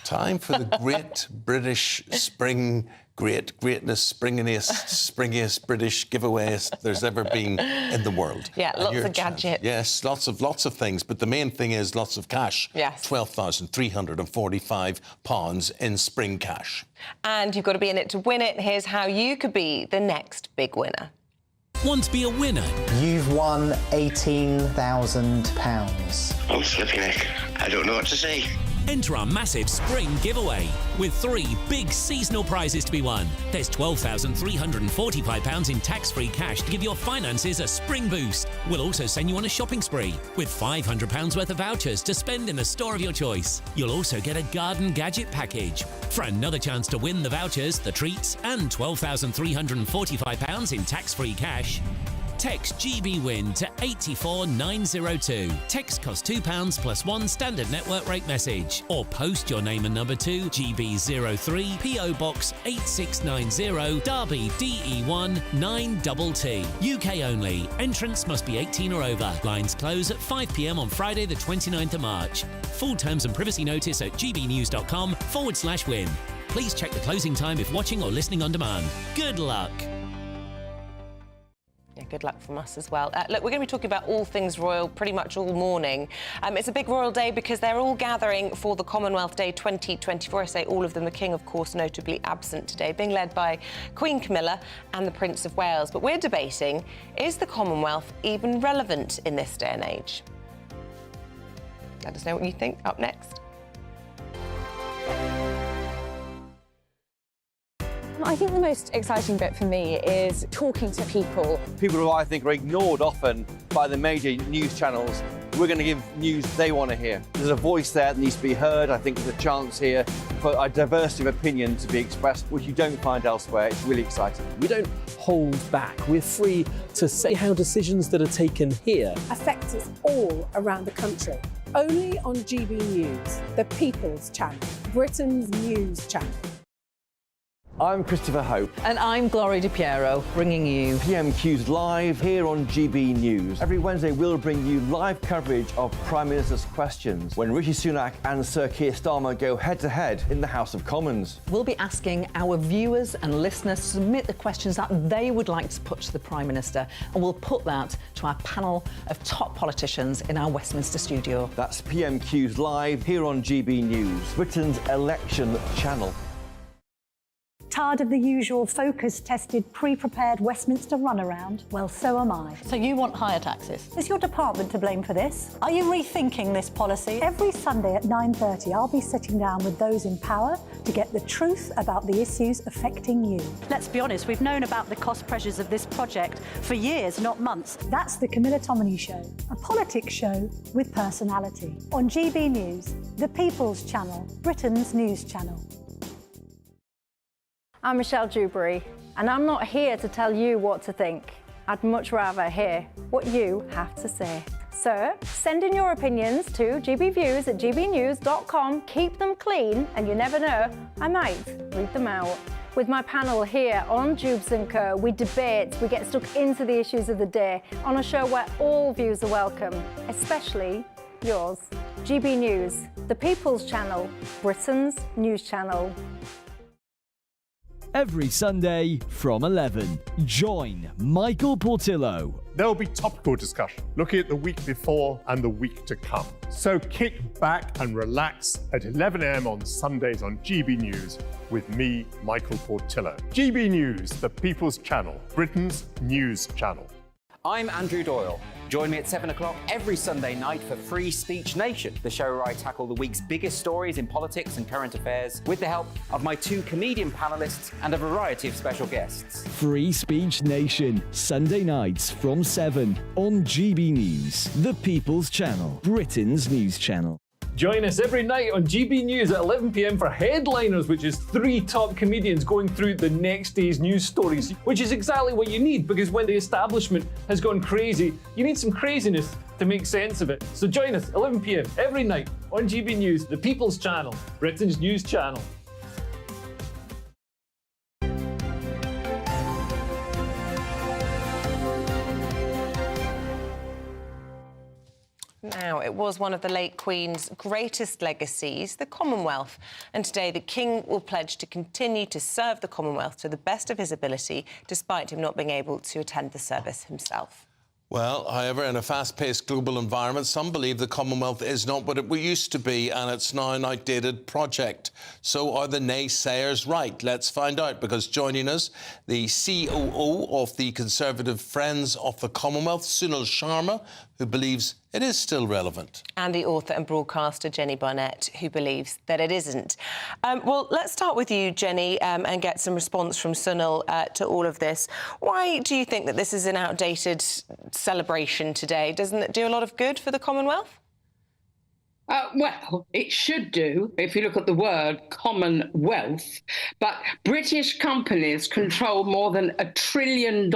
Time for the great British spring, greatness, springiest British giveaways there's ever been in the world. Yeah, lots of gadgets. Yes, lots of things, but the main thing is lots of cash. Yes. £12,345 in spring cash. And you've got to be in it to win it. Here's how you could be the next big winner. Want to be a winner? You've won £18,000. I'm flipping heck. I don't know what to say. Enter our massive spring giveaway with 3 big seasonal prizes to be won. There's £12,345 in tax-free cash to give your finances a spring boost. We'll also send you on a shopping spree with £500 worth of vouchers to spend in the store of your choice. You'll also get a garden gadget package. For another chance to win the vouchers, the treats and £12,345 in tax-free cash, text GBWIN to 84902. Text costs £2 plus 1 standard network rate message. Or post your name and number to GB03 PO Box 8690 Derby DE1 9TT. UK only. Entrance must be 18 or over. Lines close at 5 p.m. on Friday the 29th of March. Full terms and privacy notice at gbnews.com/win. Please check the closing time if watching or listening on demand. Good luck. Good luck from us as well. Look, we're going to be talking about all things royal pretty much all morning. It's a big royal day because they're all gathering for the Commonwealth Day 2024. I say all of them, the King, of course, notably absent today, being led by Queen Camilla and the Prince of Wales. But we're debating, is the Commonwealth even relevant in this day and age? Let us know what you think up next. I think the most exciting bit for me is talking to people. People who I think are ignored often by the major news channels. We're going to give news they want to hear. There's a voice there that needs to be heard. I think there's a chance here for a diversity of opinion to be expressed, which you don't find elsewhere. It's really exciting. We don't hold back. We're free to say how decisions that are taken here affect us all around the country. Only on GB News, the People's Channel. Britain's news channel. I'm Christopher Hope. And I'm Gloria Di Piero, bringing you PmQs live here on GB News. Every Wednesday, we'll bring you live coverage of Prime Minister's questions when Rishi Sunak and Sir Keir Starmer go head-to-head in the House of Commons. We'll be asking our viewers and listeners to submit the questions that they would like to put to the Prime Minister, and we'll put that to our panel of top politicians in our Westminster studio. That's PmQs live here on GB News, Britain's election channel. Tired of the usual focus-tested, pre-prepared Westminster runaround? Well, so am I. So you want higher taxes? Is your department to blame for this? Are you rethinking this policy? Every Sunday at 9:30, I'll be sitting down with those in power to get the truth about the issues affecting you. Let's be honest, we've known about the cost pressures of this project for years, not months. That's the Camilla Tominey Show, a politics show with personality. On GB News, the People's Channel, Britain's news channel. I'm Michelle Dewberry, and I'm not here to tell you what to think. I'd much rather hear what you have to say. So, send in your opinions to gbviews@gbnews.com. Keep them clean, and you never know, I might read them out. With my panel here on Jubes & Co, we debate, we get stuck into the issues of the day on a show where all views are welcome, especially yours. GB News, the People's Channel, Britain's news channel. Every Sunday from 11, join Michael Portillo. There will be topical discussion, looking at the week before and the week to come. So kick back and relax at 11 a.m. on Sundays on GB News with me, Michael Portillo. GB News, the People's Channel, Britain's news channel. I'm Andrew Doyle. Join me at 7 o'clock every Sunday night for Free Speech Nation, the show where I tackle the week's biggest stories in politics and current affairs with the help of my two comedian panellists and a variety of special guests. Free Speech Nation, Sunday nights from 7 on GB News, the People's Channel, Britain's news channel. Join us every night on GB News at 11 p.m. for Headliners, which is 3 top comedians going through the next day's news stories, which is exactly what you need, because when the establishment has gone crazy, you need some craziness to make sense of it. So join us 11 p.m. every night on GB News, the People's Channel, Britain's news channel. Now, it was one of the late Queen's greatest legacies, the Commonwealth. And today, the King will pledge to continue to serve the Commonwealth to the best of his ability, despite him not being able to attend the service himself. Well, however, in a fast-paced global environment, some believe the Commonwealth is not what it used to be, and it's now an outdated project. So are the naysayers right? Let's find out, because joining us, the COO of the Conservative Friends of the Commonwealth, Sunil Sharma, who believes it is still relevant. And the author and broadcaster, Jenny Barnett, who believes that it isn't. Well, let's start with you, Jenny, and get some response from Sunil to all of this. Why do you think that this is an outdated celebration today? Doesn't it do a lot of good for the Commonwealth? Well, it should do, if you look at the word Commonwealth, but British companies control more than $1 trillion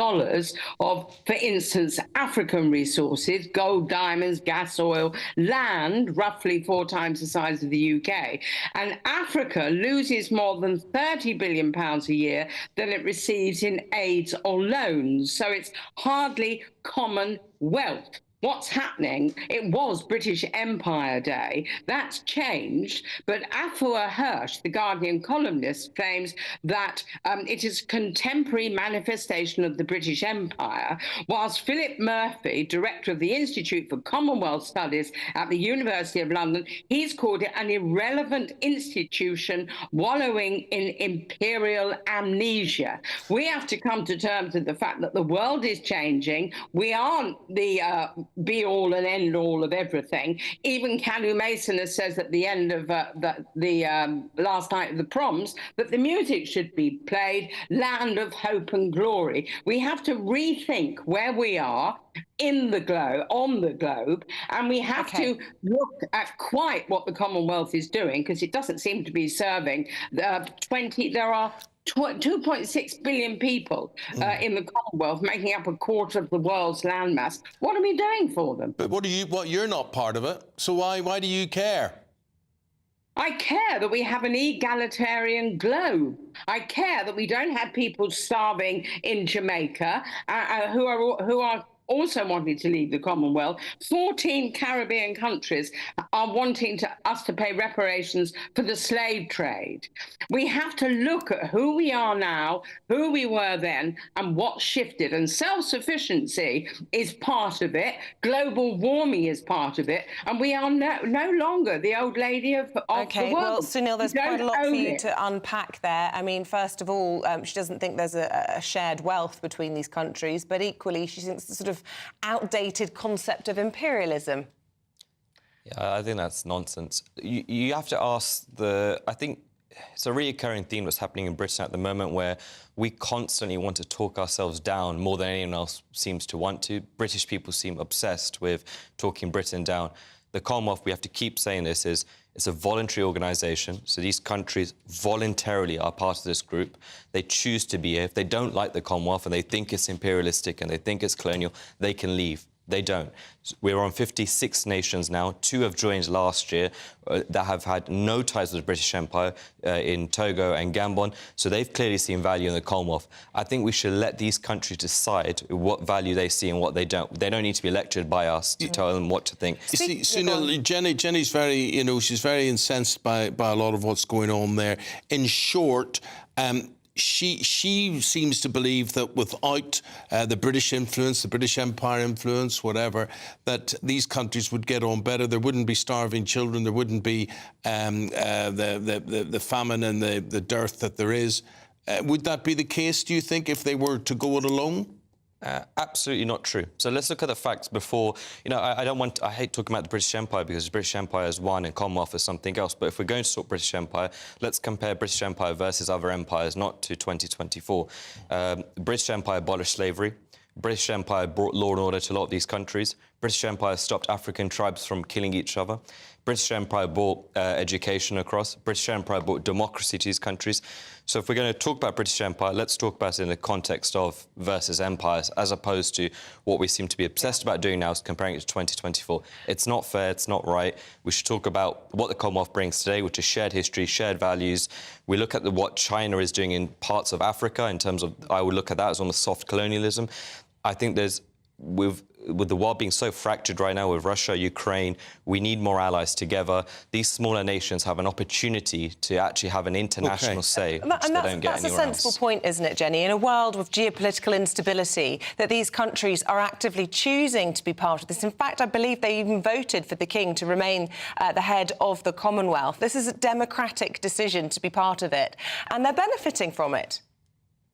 of, for instance, African resources, gold, diamonds, gas, oil, land, roughly 4 times the size of the UK. And Africa loses more than £30 billion a year than it receives in aid or loans. So it's hardly Commonwealth. What's happening? It was British Empire Day. That's changed. But Afua Hirsch, the Guardian columnist, claims that it is a contemporary manifestation of the British Empire, whilst Philip Murphy, director of the Institute for Commonwealth Studies at the University of London, he's called it an irrelevant institution wallowing in imperial amnesia. We have to come to terms with the fact that the world is changing. We aren't the be-all and end-all of everything. Even Calu Mason has says at the end of the last night of the proms that the music should be played, Land of Hope and Glory. We have to rethink where we are in the globe, on the globe, and we have to look at quite what the Commonwealth is doing, because it doesn't seem to be serving there are 2.6 billion people in the Commonwealth, making up 1/4 of the world's landmass. What are we doing for them? But you're not part of it, so why do you care? I care that we have an egalitarian globe. I care that we don't have people starving in Jamaica who are also wanting to leave the Commonwealth. 14 Caribbean countries are wanting us to pay reparations for the slave trade. We have to look at who we are now, who we were then, and what shifted. And self-sufficiency is part of it. Global warming is part of it. And we are no longer the old lady of the world. Well, Sunil, there's quite a lot for you it. to unpack there. I mean, first of all, she doesn't think there's a shared wealth between these countries, but equally she thinks the sort of outdated concept of imperialism. Yeah, I think that's nonsense. You have to ask I think it's a reoccurring theme that's happening in Britain at the moment, where we constantly want to talk ourselves down more than anyone else seems to want to. British people seem obsessed with talking Britain down. The Commonwealth, we have to keep saying this, it's a voluntary organisation, so these countries voluntarily are part of this group. They choose to be here. If they don't like the Commonwealth and they think it's imperialistic and they think it's colonial, they can leave. They don't. We're on 56 nations now. 2 have joined last year that have had no ties with the British Empire in Togo and Gabon, so they've clearly seen value in the Commonwealth. I think we should let these countries decide what value they see and what they don't. They don't need to be lectured by us to tell them what to think. You see, Sunil, Jenny's very, she's very incensed by a lot of what's going on there. In short, she seems to believe that without the British influence, the British Empire influence, whatever, that these countries would get on better. There wouldn't be starving children. There wouldn't be the famine and the dearth that there is. Would that be the case, do you think, if they were to go it alone? Absolutely not true. So let's look at the facts before. I hate talking about the British Empire because the British Empire is one and Commonwealth is something else. But if we're going to talk British Empire, let's compare British Empire versus other empires, not to 2024. The British Empire abolished slavery. British Empire brought law and order to a lot of these countries. British Empire stopped African tribes from killing each other. British Empire brought education across. British Empire brought democracy to these countries. So if we're going to talk about British Empire, let's talk about it in the context of versus empires, as opposed to what we seem to be obsessed about doing now, is comparing it to 2024. It's not fair, it's not right. We should talk about what the Commonwealth brings today, which is shared history, shared values. We look at what China is doing in parts of Africa in terms of, I would look at that as almost soft colonialism. I think with the world being so fractured right now with Russia, Ukraine, we need more allies together. These smaller nations have an opportunity to actually have an international say, which they don't get anywhere else. That's a sensible point, isn't it, Jenny? In a world with geopolitical instability, that these countries are actively choosing to be part of this. In fact, I believe they even voted for the King to remain the head of the Commonwealth. This is a democratic decision to be part of it, and they're benefiting from it.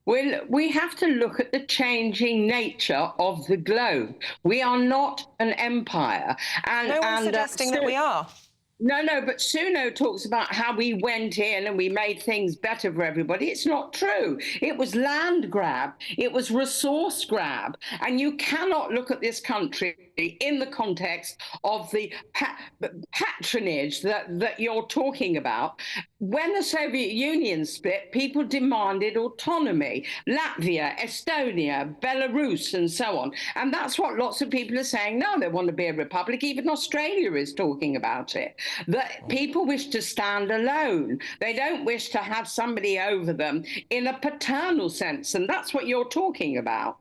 Well, we have to look at the changing nature of the globe. We are not an empire. No one's suggesting that we are. No, but Suno talks about how we went in and we made things better for everybody. It's not true. It was land grab. It was resource grab. And you cannot look at this country in the context of the patronage that you're talking about. When the Soviet Union split, people demanded autonomy. Latvia, Estonia, Belarus, and so on. And that's what lots of people are saying now. They want to be a republic. Even Australia is talking about it. That people wish to stand alone. They don't wish to have somebody over them in a paternal sense. And that's what you're talking about.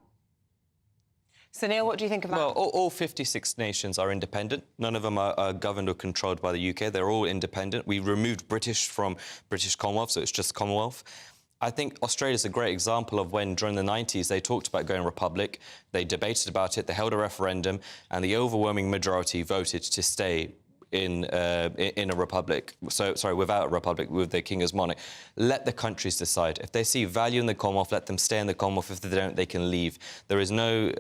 So, Neil, what do you think of that? Well, all 56 nations are independent. None of them are governed or controlled by the UK. They're all independent. We removed British from British Commonwealth, so it's just Commonwealth. I think Australia's a great example of when, during the 90s, they talked about going republic. They debated about it, they held a referendum, and the overwhelming majority voted to stay in a republic, without a republic, with the king as monarch. Let the countries decide. If they see value in the Commonwealth, let them stay in the Commonwealth. If they don't, they can leave. There is no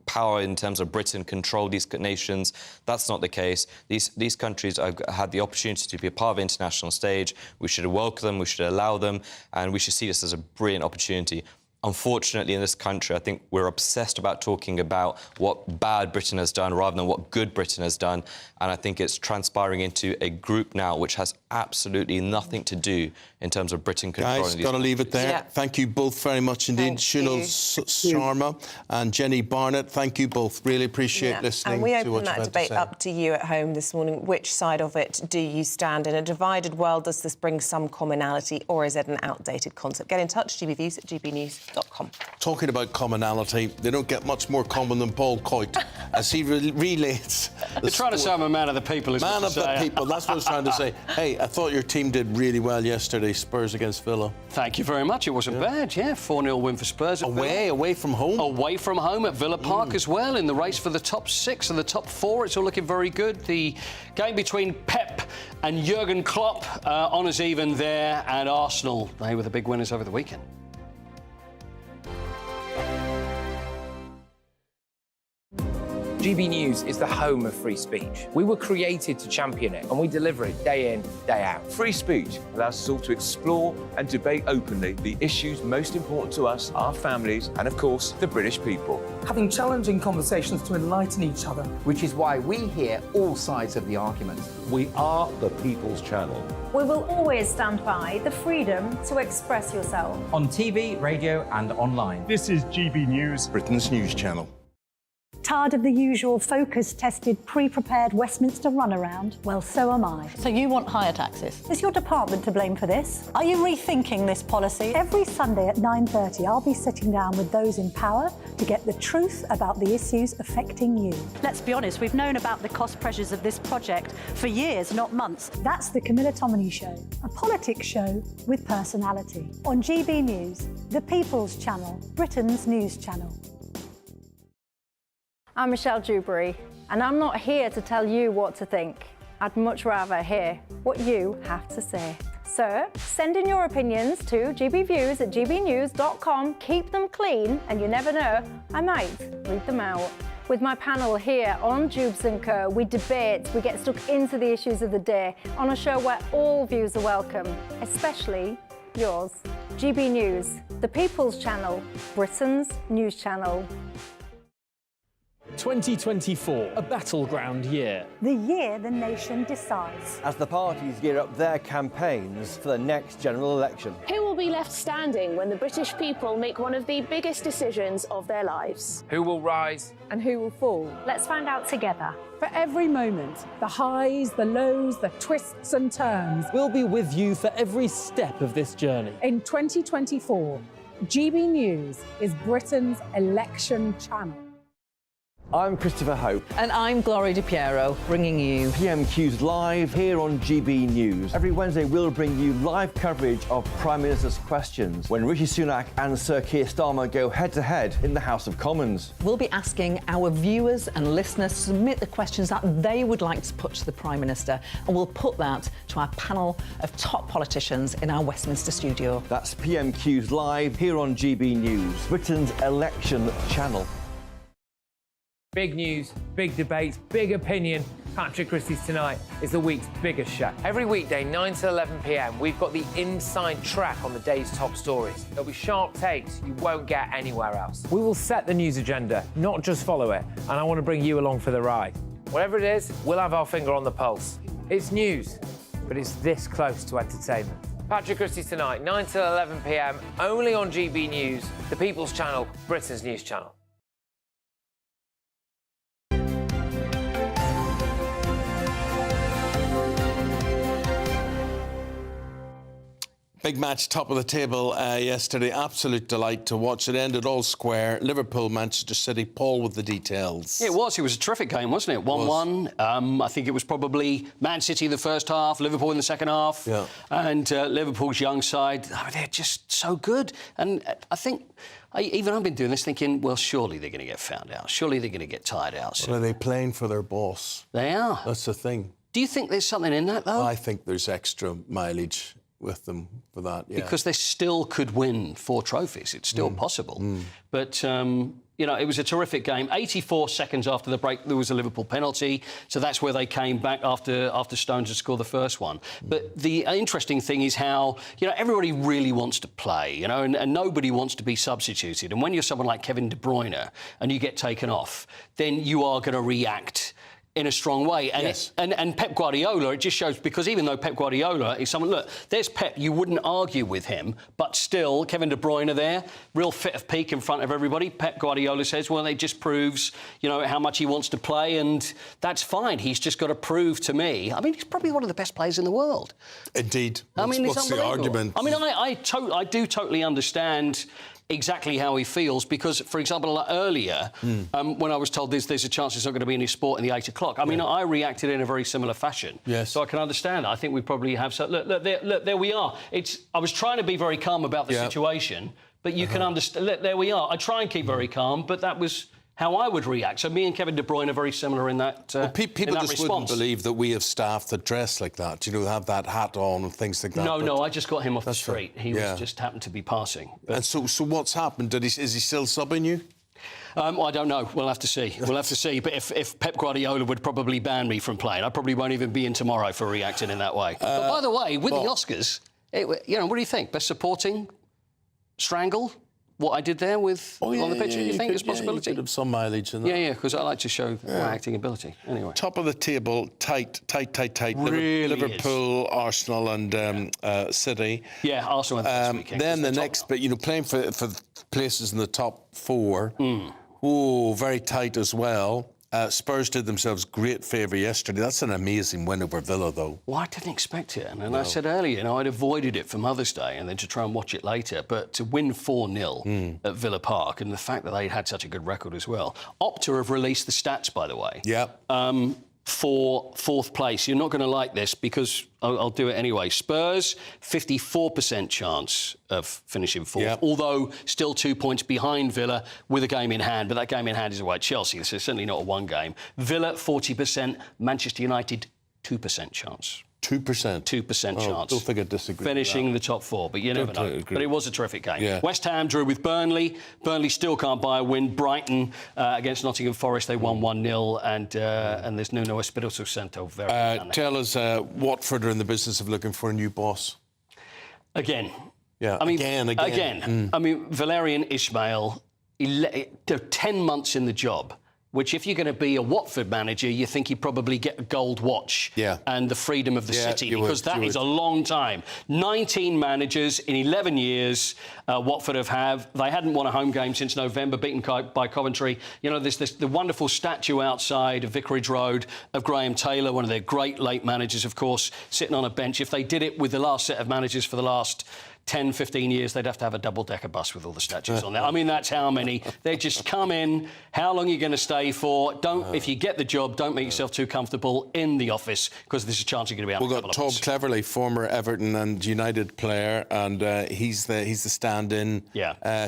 power in terms of Britain control these nations. That's not the case. These countries have had the opportunity to be a part of the international stage. We should welcome them, we should allow them, and we should see this as a brilliant opportunity. unfortunately, in this country, I think we're obsessed about talking about what bad Britain has done rather than what good Britain has done. And I think it's transpiring into a group now which has absolutely nothing to do in terms of Britain controlling Guys, these got to leave it there. Yeah. Thank you both very much indeed. Shunal Sharma and Jenny Barnett, thank you both. Really appreciate listening and we to open what that you've had debate to say. up to you at home this morning. Which side of it do you stand? In a divided world, does this bring some commonality, or is it an outdated concept? Get in touch, gbviews@gbnews.com. Talking about commonality, they don't get much more common than Paul Coyte as he relates. You're trying to say I'm a man of the people, is Man what of you're the saying. people, that's what I was trying to say. Hey, I thought your team did really well yesterday, Spurs against Villa. Thank you very much. It wasn't bad, 4-0 win for Spurs. Away from home? Away from home at Villa Park as well, in the race for the top 6 and the top 4. It's all looking very good. The game between Pep and Jurgen Klopp, honours even there, and Arsenal, they were the big winners over the weekend. GB News is the home of free speech. We were created to champion it, and we deliver it day in, day out. Free speech allows us all to explore and debate openly the issues most important to us, our families, and of course, the British people. Having challenging conversations to enlighten each other. Which is why we hear all sides of the argument. We are the People's Channel. We will always stand by the freedom to express yourself. On TV, radio and online. This is GB News, Britain's news channel. Tired of the usual focus-tested, pre-prepared Westminster runaround? Well, so am I. So you want higher taxes? Is your department to blame for this? Are you rethinking this policy? Every Sunday at 9:30, I'll be sitting down with those in power to get the truth about the issues affecting you. Let's be honest, we've known about the cost pressures of this project for years, not months. That's the Camilla Tominey Show, a politics show with personality. On GB News, the People's Channel, Britain's news channel. I'm Michelle Dewberry, and I'm not here to tell you what to think. I'd much rather hear what you have to say. So, send in your opinions to gbviews@gbnews.com. Keep them clean, and you never know, I might read them out. With my panel here on Jubes & Co, we debate, we get stuck into the issues of the day on a show where all views are welcome, especially yours. GB News, the People's Channel, Britain's news channel. 2024, a battleground year. The year the nation decides. As the parties gear up their campaigns for the next general election. Who will be left standing when the British people make one of the biggest decisions of their lives? Who will rise? And who will fall? Let's find out together. For every moment, the highs, the lows, the twists and turns. We'll be with you for every step of this journey. In 2024, GB News is Britain's election channel. I'm Christopher Hope. And I'm Gloria Di Piero, bringing you PmQs live here on GB News. Every Wednesday, we'll bring you live coverage of Prime Minister's questions when Rishi Sunak and Sir Keir Starmer go head-to-head in the House of Commons. We'll be asking our viewers and listeners to submit the questions that they would like to put to the Prime Minister, and we'll put that to our panel of top politicians in our Westminster studio. That's PmQs live here on GB News, Britain's election channel. Big news, big debates, big opinion. Patrick Christys Tonight is the week's biggest show. Every weekday, 9 to 11 p.m, we've got the inside track on the day's top stories. There'll be sharp takes you won't get anywhere else. We will set the news agenda, not just follow it, and I want to bring you along for the ride. Whatever it is, we'll have our finger on the pulse. It's news, but it's this close to entertainment. Patrick Christys Tonight, 9 to 11 p.m, only on GB News, the People's Channel, Britain's news channel. Big match, top of the table yesterday. Absolute delight to watch. It ended all square. Liverpool, Manchester City. Paul with the details. It was. It was a terrific game, wasn't it? 1-1. I think it was probably Man City in the first half, Liverpool in the second half. Yeah. And Liverpool's young side, they're just so good. And I think... I've been doing this thinking, well, surely they're going to get found out. Surely they're going to get tired out soon. Well, are they playing for their boss? They are. That's the thing. Do you think there's something in that, though? I think there's extra mileage with them for that, yeah. Because they still could win 4 trophies. It's still possible. But, You know, it was a terrific game. 84 seconds after the break, there was a Liverpool penalty. So that's where they came back after Stones had scored the first one. But the interesting thing is how, you know, everybody really wants to play, you know, and nobody wants to be substituted. And when you're someone like Kevin De Bruyne and you get taken off, then you are going to react in a strong way. And, yes. and Pep Guardiola, it just shows, because even though Pep Guardiola is someone, look, there's Pep, you wouldn't argue with him, but still, Kevin De Bruyne there, real fit of peak in front of everybody. Pep Guardiola says, well, it just proves, you know, how much he wants to play, and that's fine. He's just got to prove to me. I mean, he's probably one of the best players in the world. Indeed. I mean, it's what's the argument? I mean, I do totally understand exactly how he feels, because, for example, earlier, when I was told there's a chance he's not going to be in his sport in the 8 o'clock, I mean, I reacted in a very similar fashion. Yes. So I can understand. I think we probably have... So, look, there we are. I was trying to be very calm about the situation, but you can understand... Look, there we are. I try and keep very calm, but that was how I would react. So me and Kevin De Bruyne are very similar in that people just response. wouldn't believe that we have staff that dress like that, you know, have that hat on and things like that. No, I just got him off the street. He was just happened to be passing. But... And so what's happened? Is he still subbing you? I don't know. We'll have to see. We'll have to see. But if Pep Guardiola would probably ban me from playing, I probably won't even be in tomorrow for reacting in that way. But by the way, with the Oscars, you know, what do you think? Best supporting, Strangle? What I did there with on the picture, you think is a possibility? You could have some mileage in that. Yeah, because I like to show my acting ability. Anyway. Top of the table, tight. Really Liverpool, Arsenal and City. Yeah, Arsenal this weekend. Then the next bit, you know, playing for places in the top 4. Oh, very tight as well. Spurs did themselves great favour yesterday. That's an amazing win over Villa, though. Well, I didn't expect it. And I said earlier, you know, I'd avoided it for Mother's Day and then to try and watch it later. But to win 4-0 at Villa Park, and the fact that they'd had such a good record as well. Opta have released the stats, by the way. Yeah. For 4th place. You're not going to like this because I'll do it anyway. Spurs, 54% chance of finishing 4th, although still 2 points behind Villa with a game in hand. But that game in hand is away at Chelsea, so it's certainly not a one game. Villa, 40%. Manchester United, 2% chance. 2%? 2% chance. I don't think I disagree finishing with the top 4, but you never know. Agree. But it was a terrific game. Yeah. West Ham drew with Burnley. Burnley still can't buy a win. Brighton against Nottingham Forest, they won 1-0, and there's Nuno Espirito Santo. Tell us, Watford are in the business of looking for a new boss. Again. Yeah, I mean, again. I mean, Valerian Ismail, 10 months in the job, which if you're going to be a Watford manager, you think he'd probably get a gold watch and the freedom of the city, because that is a long time. 19 managers in 11 years Watford have. They hadn't won a home game since November, beaten by Coventry. You know, there's the wonderful statue outside of Vicarage Road of Graham Taylor, one of their great late managers, of course, sitting on a bench. If they did it with the last set of managers for the last 10, 15 years, they'd have to have a double-decker bus with all the statues on there. I mean, that's how many. They just come in. How long are you going to stay for? If you get the job, don't make yourself too comfortable in the office, because there's a chance you're going to be out. We've got Tom Cleverley, former Everton and United player, and he's the stand-in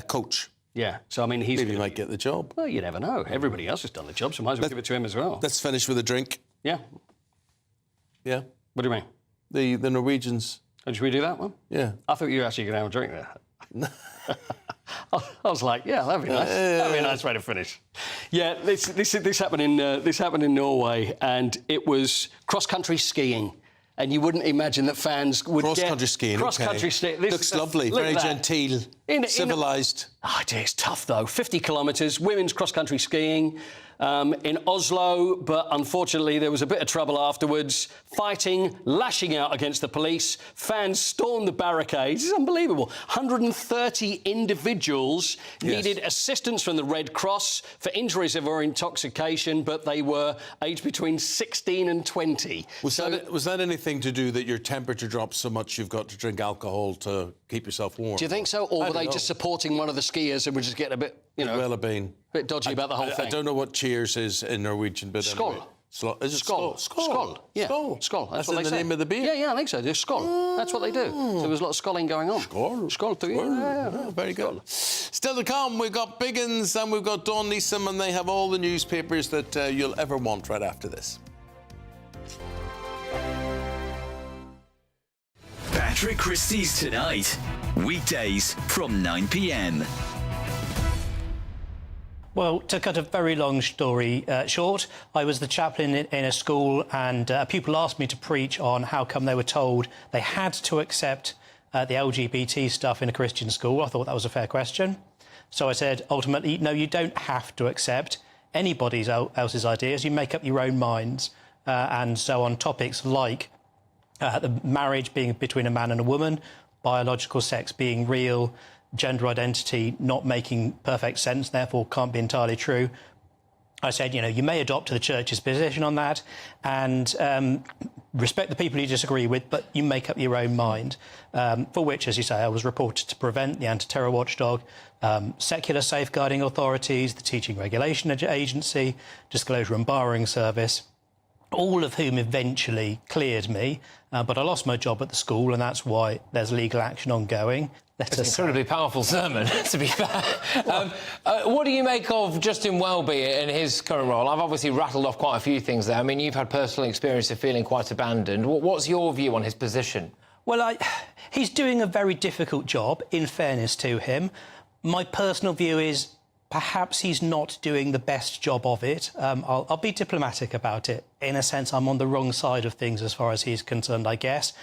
coach. Yeah, so I mean, maybe he might get the job. Well, you never know. Everybody else has done the job, so might as well give it to him as well. Let's finish with a drink. Yeah. Yeah. What do you mean? The Norwegians. Oh, should we do that one? Yeah. I thought you were actually going to have a drink there. I was like, yeah, that'd be nice. That'd be a nice way to finish. Yeah, this happened in Norway, and it was cross-country skiing. And you wouldn't imagine that fans would cross-country skiing. Cross-country skiing. Looks lovely, very genteel, civilised. Oh, dear, it's tough though. 50 kilometres, women's cross-country skiing in Oslo, but unfortunately there was a bit of trouble afterwards. Fighting, lashing out against the police. Fans stormed the barricades. It's unbelievable. 130 individuals needed assistance from the Red Cross for injuries or intoxication, but they were aged between 16 and 20. Was that anything to do that your temperature drops so much you've got to drink alcohol to keep yourself warm? Do you think so? Or were they just supporting one of the skiers and were just getting a bit, you know... Well have been. A bit dodgy about the whole thing. I don't know what cheers is in Norwegian, but Skål. Anyway. Is it Skål? Skål. Yeah. Skål. That's what what the say. Name of the beer? Yeah, I think so. There's Skål. That's what they do. So there was a lot of sculling going on. Skål. Too. Yeah. Very good. Still to come, we've got Biggins and we've got Dawn Neeson, and they have all the newspapers that you'll ever want right after this. Patrick Christys Tonight. Weekdays from 9 p.m. Well, to cut a very long story short, I was the chaplain in a school, and a pupil asked me to preach on how come they were told they had to accept the LGBT stuff in a Christian school. I thought that was a fair question. So I said, ultimately, no, you don't have to accept anybody else's ideas. You make up your own minds. And so on topics like the marriage being between a man and a woman, biological sex being real, gender identity not making perfect sense, therefore can't be entirely true. I said, you know, you may adopt the church's position on that and respect the people you disagree with, but you make up your own mind, for which, as you say, I was reported to Prevent, the anti-terror watchdog, secular safeguarding authorities, the Teaching Regulation Agency, Disclosure and Barring Service, all of whom eventually cleared me, but I lost my job at the school, and that's why there's legal action ongoing. It's an incredibly powerful sermon, to be fair. What do you make of Justin Welby in his current role? I've obviously rattled off quite a few things there. I mean, you've had personal experience of feeling quite abandoned. What's your view on his position? Well, he's doing a very difficult job, in fairness to him. My personal view is perhaps he's not doing the best job of it. I'll be diplomatic about it. In a sense, I'm on the wrong side of things as far as he's concerned, I guess.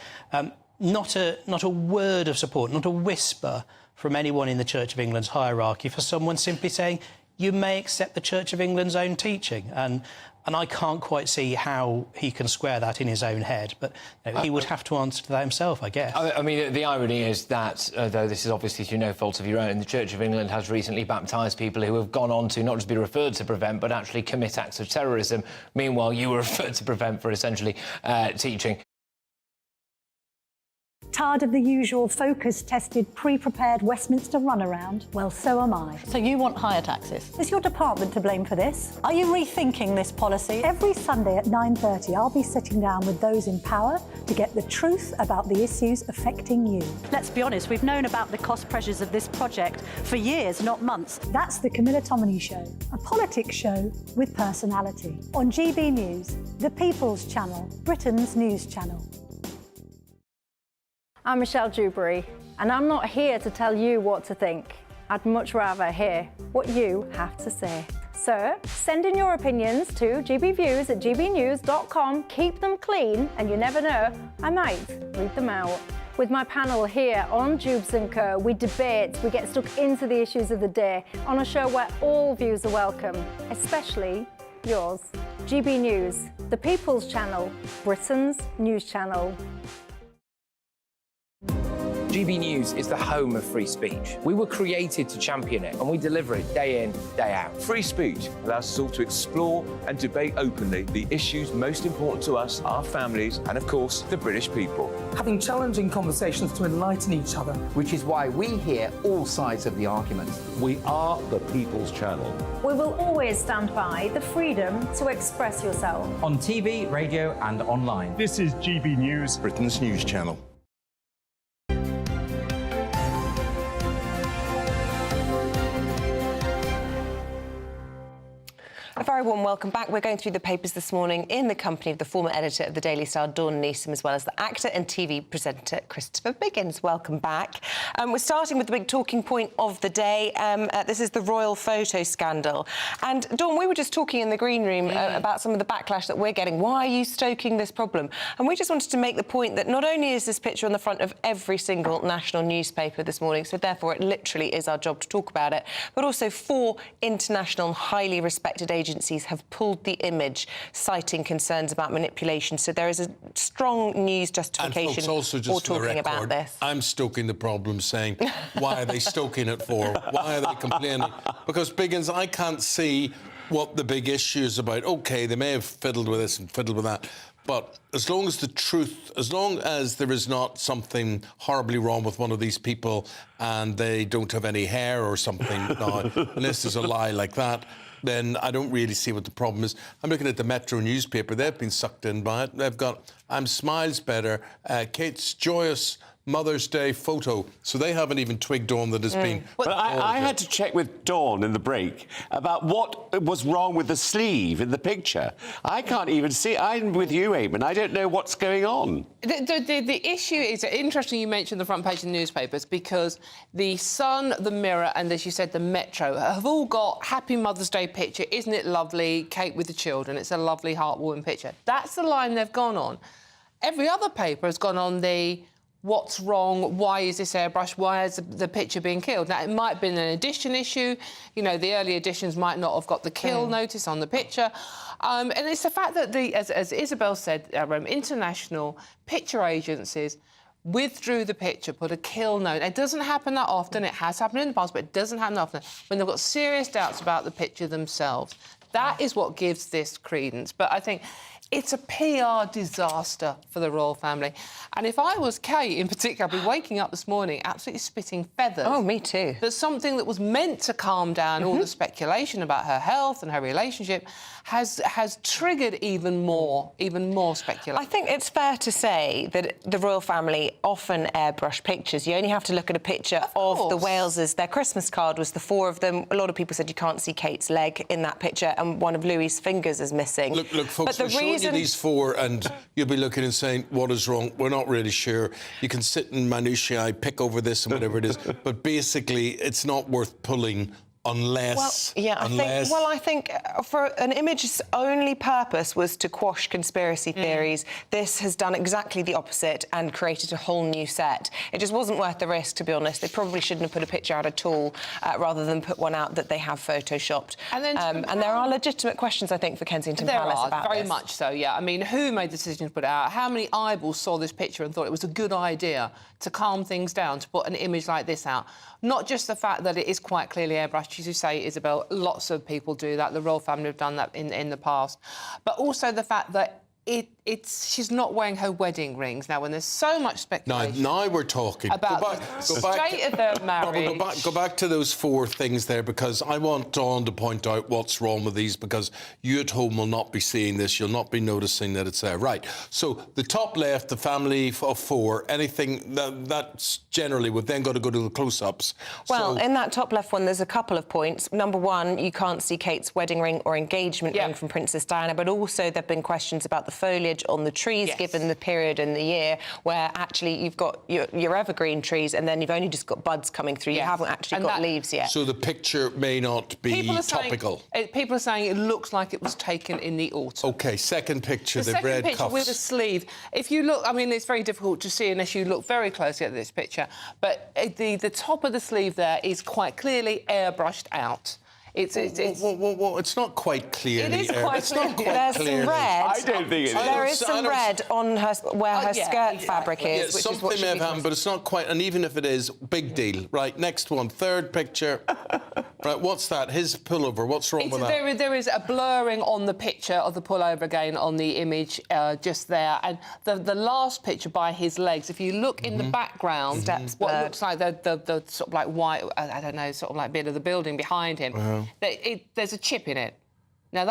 Not a word of support, not a whisper from anyone in the Church of England's hierarchy for someone simply saying, you may accept the Church of England's own teaching. And I can't quite see how he can square that in his own head, but you know, he would have to answer to that himself, I guess. I mean, the irony is that, though this is obviously through no fault of your own, the Church of England has recently baptised people who have gone on to not just be referred to Prevent, but actually commit acts of terrorism. Meanwhile, you were referred to Prevent for essentially teaching. Tired of the usual focus-tested, pre-prepared Westminster runaround? Well, so am I. So you want higher taxes? Is your department to blame for this? Are you rethinking this policy? Every Sunday at 9:30, I'll be sitting down with those in power to get the truth about the issues affecting you. Let's be honest, we've known about the cost pressures of this project for years, not months. That's the Camilla Tominey Show, a politics show with personality. On GB News, the People's Channel, Britain's news channel. I'm Michelle Dewberry, and I'm not here to tell you what to think. I'd much rather hear what you have to say. So, send in your opinions to gbviews@gbnews.com. Keep them clean, and you never know, I might read them out. With my panel here on Jubes & Co, we debate, we get stuck into the issues of the day on a show where all views are welcome, especially yours. GB News, the People's Channel, Britain's news channel. GB News is the home of free speech. We were created to champion it, and we deliver it day in, day out. Free speech allows us all to explore and debate openly the issues most important to us, our families, and of course, the British people. Having challenging conversations to enlighten each other. Which is why we hear all sides of the argument. We are the People's Channel. We will always stand by the freedom to express yourself. On TV, radio, and online. This is GB News, Britain's news channel. A very warm welcome back. We're going through the papers this morning in the company of the former editor of the Daily Star, Dawn Neeson, as well as the actor and TV presenter, Christopher Biggins. Welcome back. We're starting with the big talking point of the day. This is the royal photo scandal. And, Dawn, we were just talking in the green room about some of the backlash that we're getting. Why are you stoking this problem? And we just wanted to make the point that not only is this picture on the front of every single national newspaper this morning, so therefore it literally is our job to talk about it, but also 4 international, highly respected agencies have pulled the image, citing concerns about manipulation. So there is a strong news justification and folks, also, just for for the talking record, about this. I'm stoking the problem, saying, why are they stoking it for? Why are they complaining? Because, Biggins, I can't see what the big issue is about. OK, they may have fiddled with this and fiddled with that, but as long as the truth, as long as there is not something horribly wrong with one of these people and they don't have any hair or something, now, unless there's a lie like that, then I don't really see what the problem is. I'm looking at the Metro newspaper. They've been sucked in by it. They've got, I'm Smiles Better, Kate's Joyous Mother's Day photo. So they haven't even twigged on that it's been... But I had to check with Dawn in the break about what was wrong with the sleeve in the picture. I can't even see it. I'm with you, Eamonn. I don't know what's going on. The issue is interesting you mentioned the front page of the newspapers because the Sun, the Mirror and, as you said, the Metro have all got Happy Mother's Day picture. Isn't it lovely? Kate with the children. It's a lovely, heartwarming picture. That's the line they've gone on. Every other paper has gone on the what's wrong, why is this airbrushed, why is the picture being killed? Now, it might have been an edition issue. You know, the early editions might not have got the kill notice on the picture. And it's the fact that, as Isabel said, international picture agencies withdrew the picture, put a kill note. It doesn't happen that often. It has happened in the past, but it doesn't happen often when they've got serious doubts about the picture themselves. That is what gives this credence. But I think it's a PR disaster for the royal family. And if I was Kate in particular, I'd be waking up this morning absolutely spitting feathers. Oh, me too. That something that was meant to calm down all the speculation about her health and her relationship has triggered even more speculation. I think it's fair to say that the royal family often airbrush pictures. You only have to look at a picture of the Waleses. Their Christmas card was the four of them. A lot of people said you can't see Kate's leg in that picture and one of Louis's fingers is missing. Look, folks, we're showing you these four and you'll be looking and saying, what is wrong? We're not really sure. You can sit in minutiae, pick over this and whatever it is, but basically it's not worth pulling unless... I think for an image's only purpose was to quash conspiracy theories. This has done exactly the opposite and created a whole new set. It just wasn't worth the risk, to be honest. They probably shouldn't have put a picture out at all, rather than put one out that they have photoshopped. And there are legitimate questions, I think, for Kensington Palace about this. Very much so, yeah. I mean, who made the decision to put it out? How many eyeballs saw this picture and thought it was a good idea to calm things down, to put an image like this out? Not just the fact that it is quite clearly airbrushed, as you say, Isabel, lots of people do that. The royal family have done that in the past. But also the fact that she's not wearing her wedding rings now when there's so much speculation. Now we're talking. About the state of their marriage. Go back to those four things there because I want Dawn to point out what's wrong with these because you at home will not be seeing this. You'll not be noticing that it's there. Right. So the top left, the family of four, anything that's generally we've then got to go to the close-ups. Well, in that top left one, there's a couple of points. Number one, you can't see Kate's wedding ring or engagement ring from Princess Diana, but also there have been questions about the foliage on the trees, given the period in the year where actually you've got your evergreen trees and then you've only just got buds coming through. You haven't actually got leaves yet. So the picture may not be topical. People are saying it looks like it was taken in the autumn. OK, second picture, the red second picture cuffs. with a sleeve. If you look, I mean, it's very difficult to see unless you look very closely at this picture, but the top of the sleeve there is quite clearly airbrushed out. It's not quite clearly. It is quite clear. There's some red. I don't think it is. There is some red on her where her skirt fabric is, which is what something may have happened, but it's not quite. And even if it is, big deal. Right, next one, third picture. Right, what's that? His pullover. What's wrong with that? There is a blurring on the picture of the pullover again on the image just there, and the last picture by his legs. If you look in the background, what looks like the sort of like white, I don't know, sort of like bit of the building behind him. There's a chip in it. Now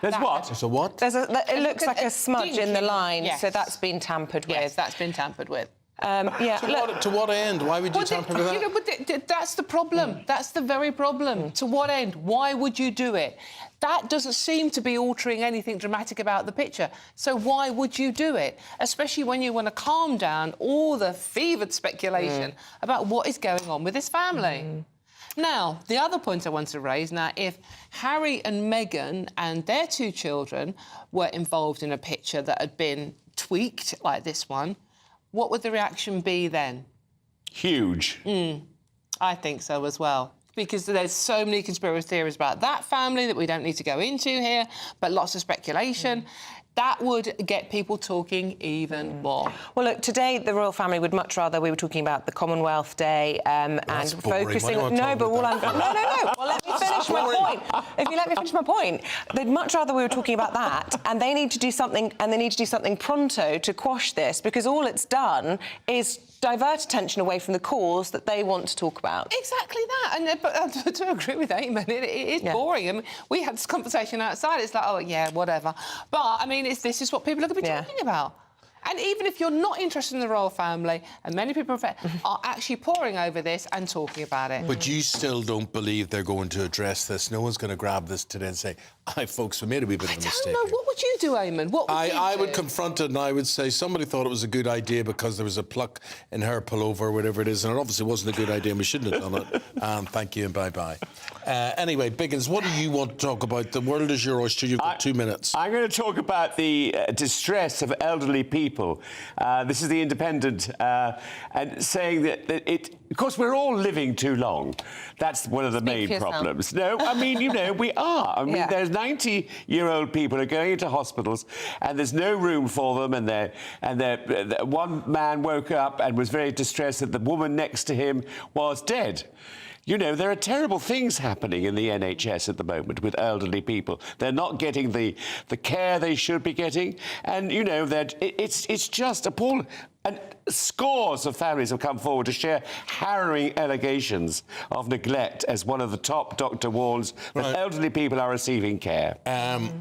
There's what? There's a what? It looks like a smudge in the line, so that's been tampered with. Yes, that's been tampered with. To what end? Why would you tamper with that? You know, but that's the problem. That's the very problem. To what end? Why would you do it? That doesn't seem to be altering anything dramatic about the picture. So why would you do it? Especially when you want to calm down all the fevered speculation about what is going on with this family. Now, the other point I want to raise, now, if Harry and Meghan and their two children were involved in a picture that had been tweaked like this one, what would the reaction be then? Huge. I think so as well. Because there's so many conspiracy theories about that family that we don't need to go into here, but lots of speculation. That would get people talking even more. Well, look, today the royal family would much rather we were talking about the Commonwealth Day and focusing. No, but all I'm no. Well, let me finish my point. If you let me finish my point, they'd much rather we were talking about that, and they need to do something, and they need to do something pronto to quash this, because all it's done is divert attention away from the cause that they want to talk about. Exactly that. And but to agree with Eamonn, it is boring. I mean, we had this conversation outside. It's like, oh, yeah, whatever. But, I mean, this is what people are going to be talking about. And even if you're not interested in the royal family, and many people are actually poring over this and talking about it. But you still don't believe they're going to address this? No one's going to grab this today and say, "Hi, folks, we made a wee bit of a mistake." No, what would you do, Eamonn? What would you do? I would confront it and I would say somebody thought it was a good idea because there was a pluck in her pullover or whatever it is, and it obviously wasn't a good idea and we shouldn't have done it. And thank you and bye-bye. Anyway, Biggins, what do you want to talk about? The world is your oyster. You've got 2 minutes. I'm going to talk about the distress of elderly people. This is The Independent, and saying that of course, we're all living too long. That's one of the main problems. No, I mean, you know, we are. I mean, there's 90-year-old people who are going into hospitals, and there's no room for them. And one man woke up and was very distressed that the woman next to him was dead. You know, there are terrible things happening in the NHS at the moment with elderly people. They're not getting the care they should be getting. And, you know, it's just appalling. And scores of families have come forward to share harrowing allegations of neglect, as one of the top doctor warns that elderly people are receiving care.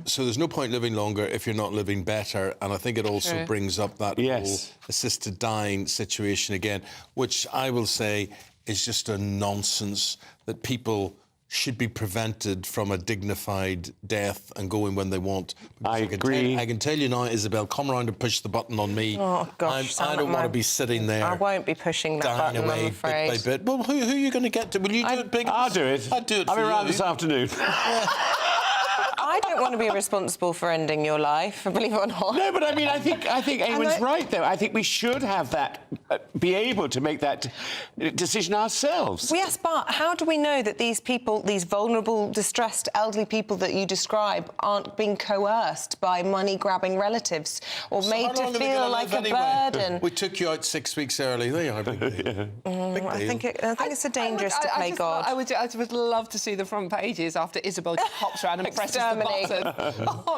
So there's no point living longer if you're not living better. And I think it also brings up that whole assisted dying situation again, which I will say is just a nonsense, that people should be prevented from a dignified death and going when they want. I agree. I can tell you now, Isabel, come around and push the button on me. Oh, gosh. I don't want to be sitting there. I won't be pushing that button, away I'm afraid. bit by bit. Well, who are you going to get to? Will you do it, Big? I'll do it. I'll do it I'll for be around you. this afternoon. I don't want to be responsible for ending your life, believe it or not. No, but I mean, I think Eamonn's right, though. I think we should have that, be able to make that decision ourselves. Well, yes, but how do we know that these people, these vulnerable, distressed, elderly people that you describe, aren't being coerced by money-grabbing relatives or made to feel like a burden? We took you out 6 weeks early. There you are. Big deal. I think it's a dangerous to play God. I would love to see the front pages after Isabel just pops around and presses the button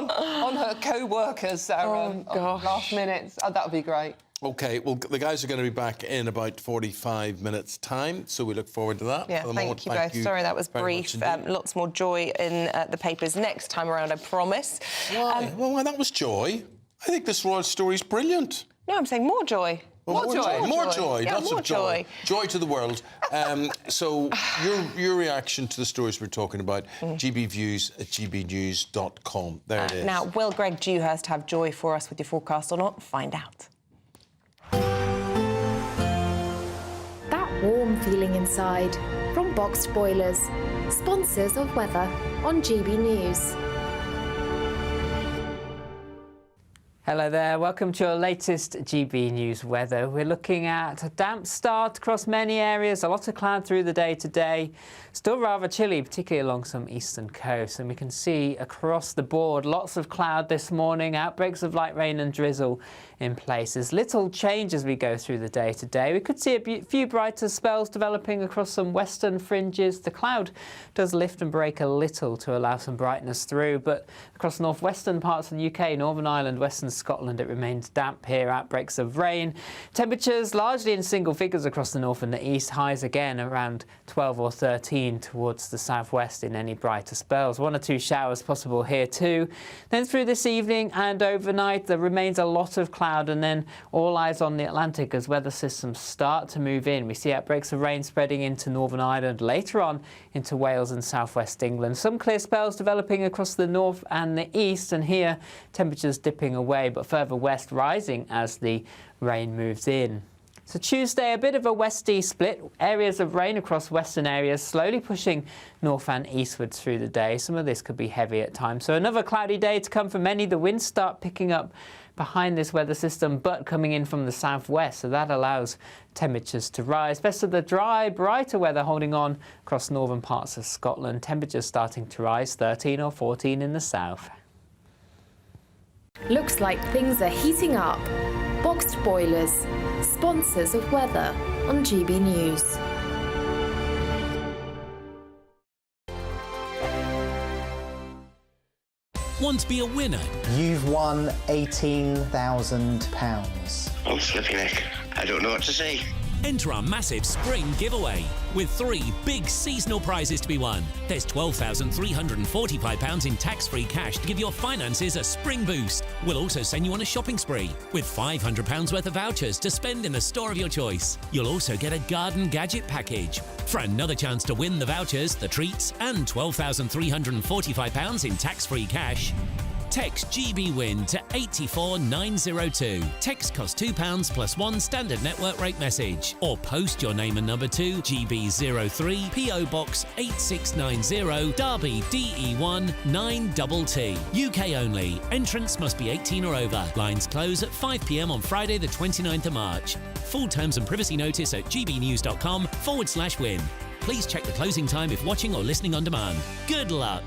on her co-workers last minute. That would be great. OK, well, the guys are going to be back in about 45 minutes' time, so we look forward to that. Yeah, thank you both. Sorry that was brief. Lots more joy in the papers next time around, I promise. Why? Well, that was joy. I think this royal story is brilliant. No, I'm saying more joy. More joy, yeah, lots more of joy. Joy to the world. So your reaction to the stories we're talking about, gbviews@gbnews.com. There it is. Now, will Greg Dewhurst have joy for us with your forecast or not? Find out. That warm feeling inside from Boxed Boilers, sponsors of weather on GB News. Hello there, welcome to your latest GB News weather. We're looking at a damp start across many areas, a lot of cloud through the day today. Still rather chilly, particularly along some eastern coasts. And we can see across the board lots of cloud this morning, outbreaks of light rain and drizzle in places. Little change as we go through the day today. We could see a few brighter spells developing across some western fringes. The cloud does lift and break a little to allow some brightness through, but across northwestern parts of the UK, Northern Ireland, western Scotland, it remains damp here, outbreaks of rain. Temperatures largely in single figures across the north and the east, highs again around 12 or 13 towards the southwest in any brighter spells. 1 or 2 showers possible here too. Then through this evening and overnight there remains a lot of cloud, and then all eyes on the Atlantic as weather systems start to move in. We see outbreaks of rain spreading into Northern Ireland, later on into Wales and southwest England. Some clear spells developing across the north and the east, and here temperatures dipping away but further west rising as the rain moves in. So Tuesday, a bit of a west-east split. Areas of rain across western areas, slowly pushing north and eastwards through the day. Some of this could be heavy at times. So another cloudy day to come for many. The winds start picking up behind this weather system, but coming in from the southwest. So that allows temperatures to rise. Best of the dry, brighter weather holding on across northern parts of Scotland. Temperatures starting to rise, 13 or 14 in the south. Looks like things are heating up. Boxed Boilers, sponsors of weather on GB News. Want to be a winner? You've won £18,000. Oh, flipping heck. I don't know what to say. Enter our massive spring giveaway with 3 big seasonal prizes to be won. There's £12,345 in tax-free cash to give your finances a spring boost. We'll also send you on a shopping spree with £500 worth of vouchers to spend in the store of your choice. You'll also get a garden gadget package. For another chance to win the vouchers, the treats and £12,345 in tax-free cash, text GBWIN to 84902. Text costs £2 plus 1 standard network rate message. Or post your name and number to GB03 PO Box 8690 Derby DE1 9TT. UK only. Entrance must be 18 or over. Lines close at 5 p.m. on Friday the 29th of March. Full terms and privacy notice at gbnews.com/win. Please check the closing time if watching or listening on demand. Good luck.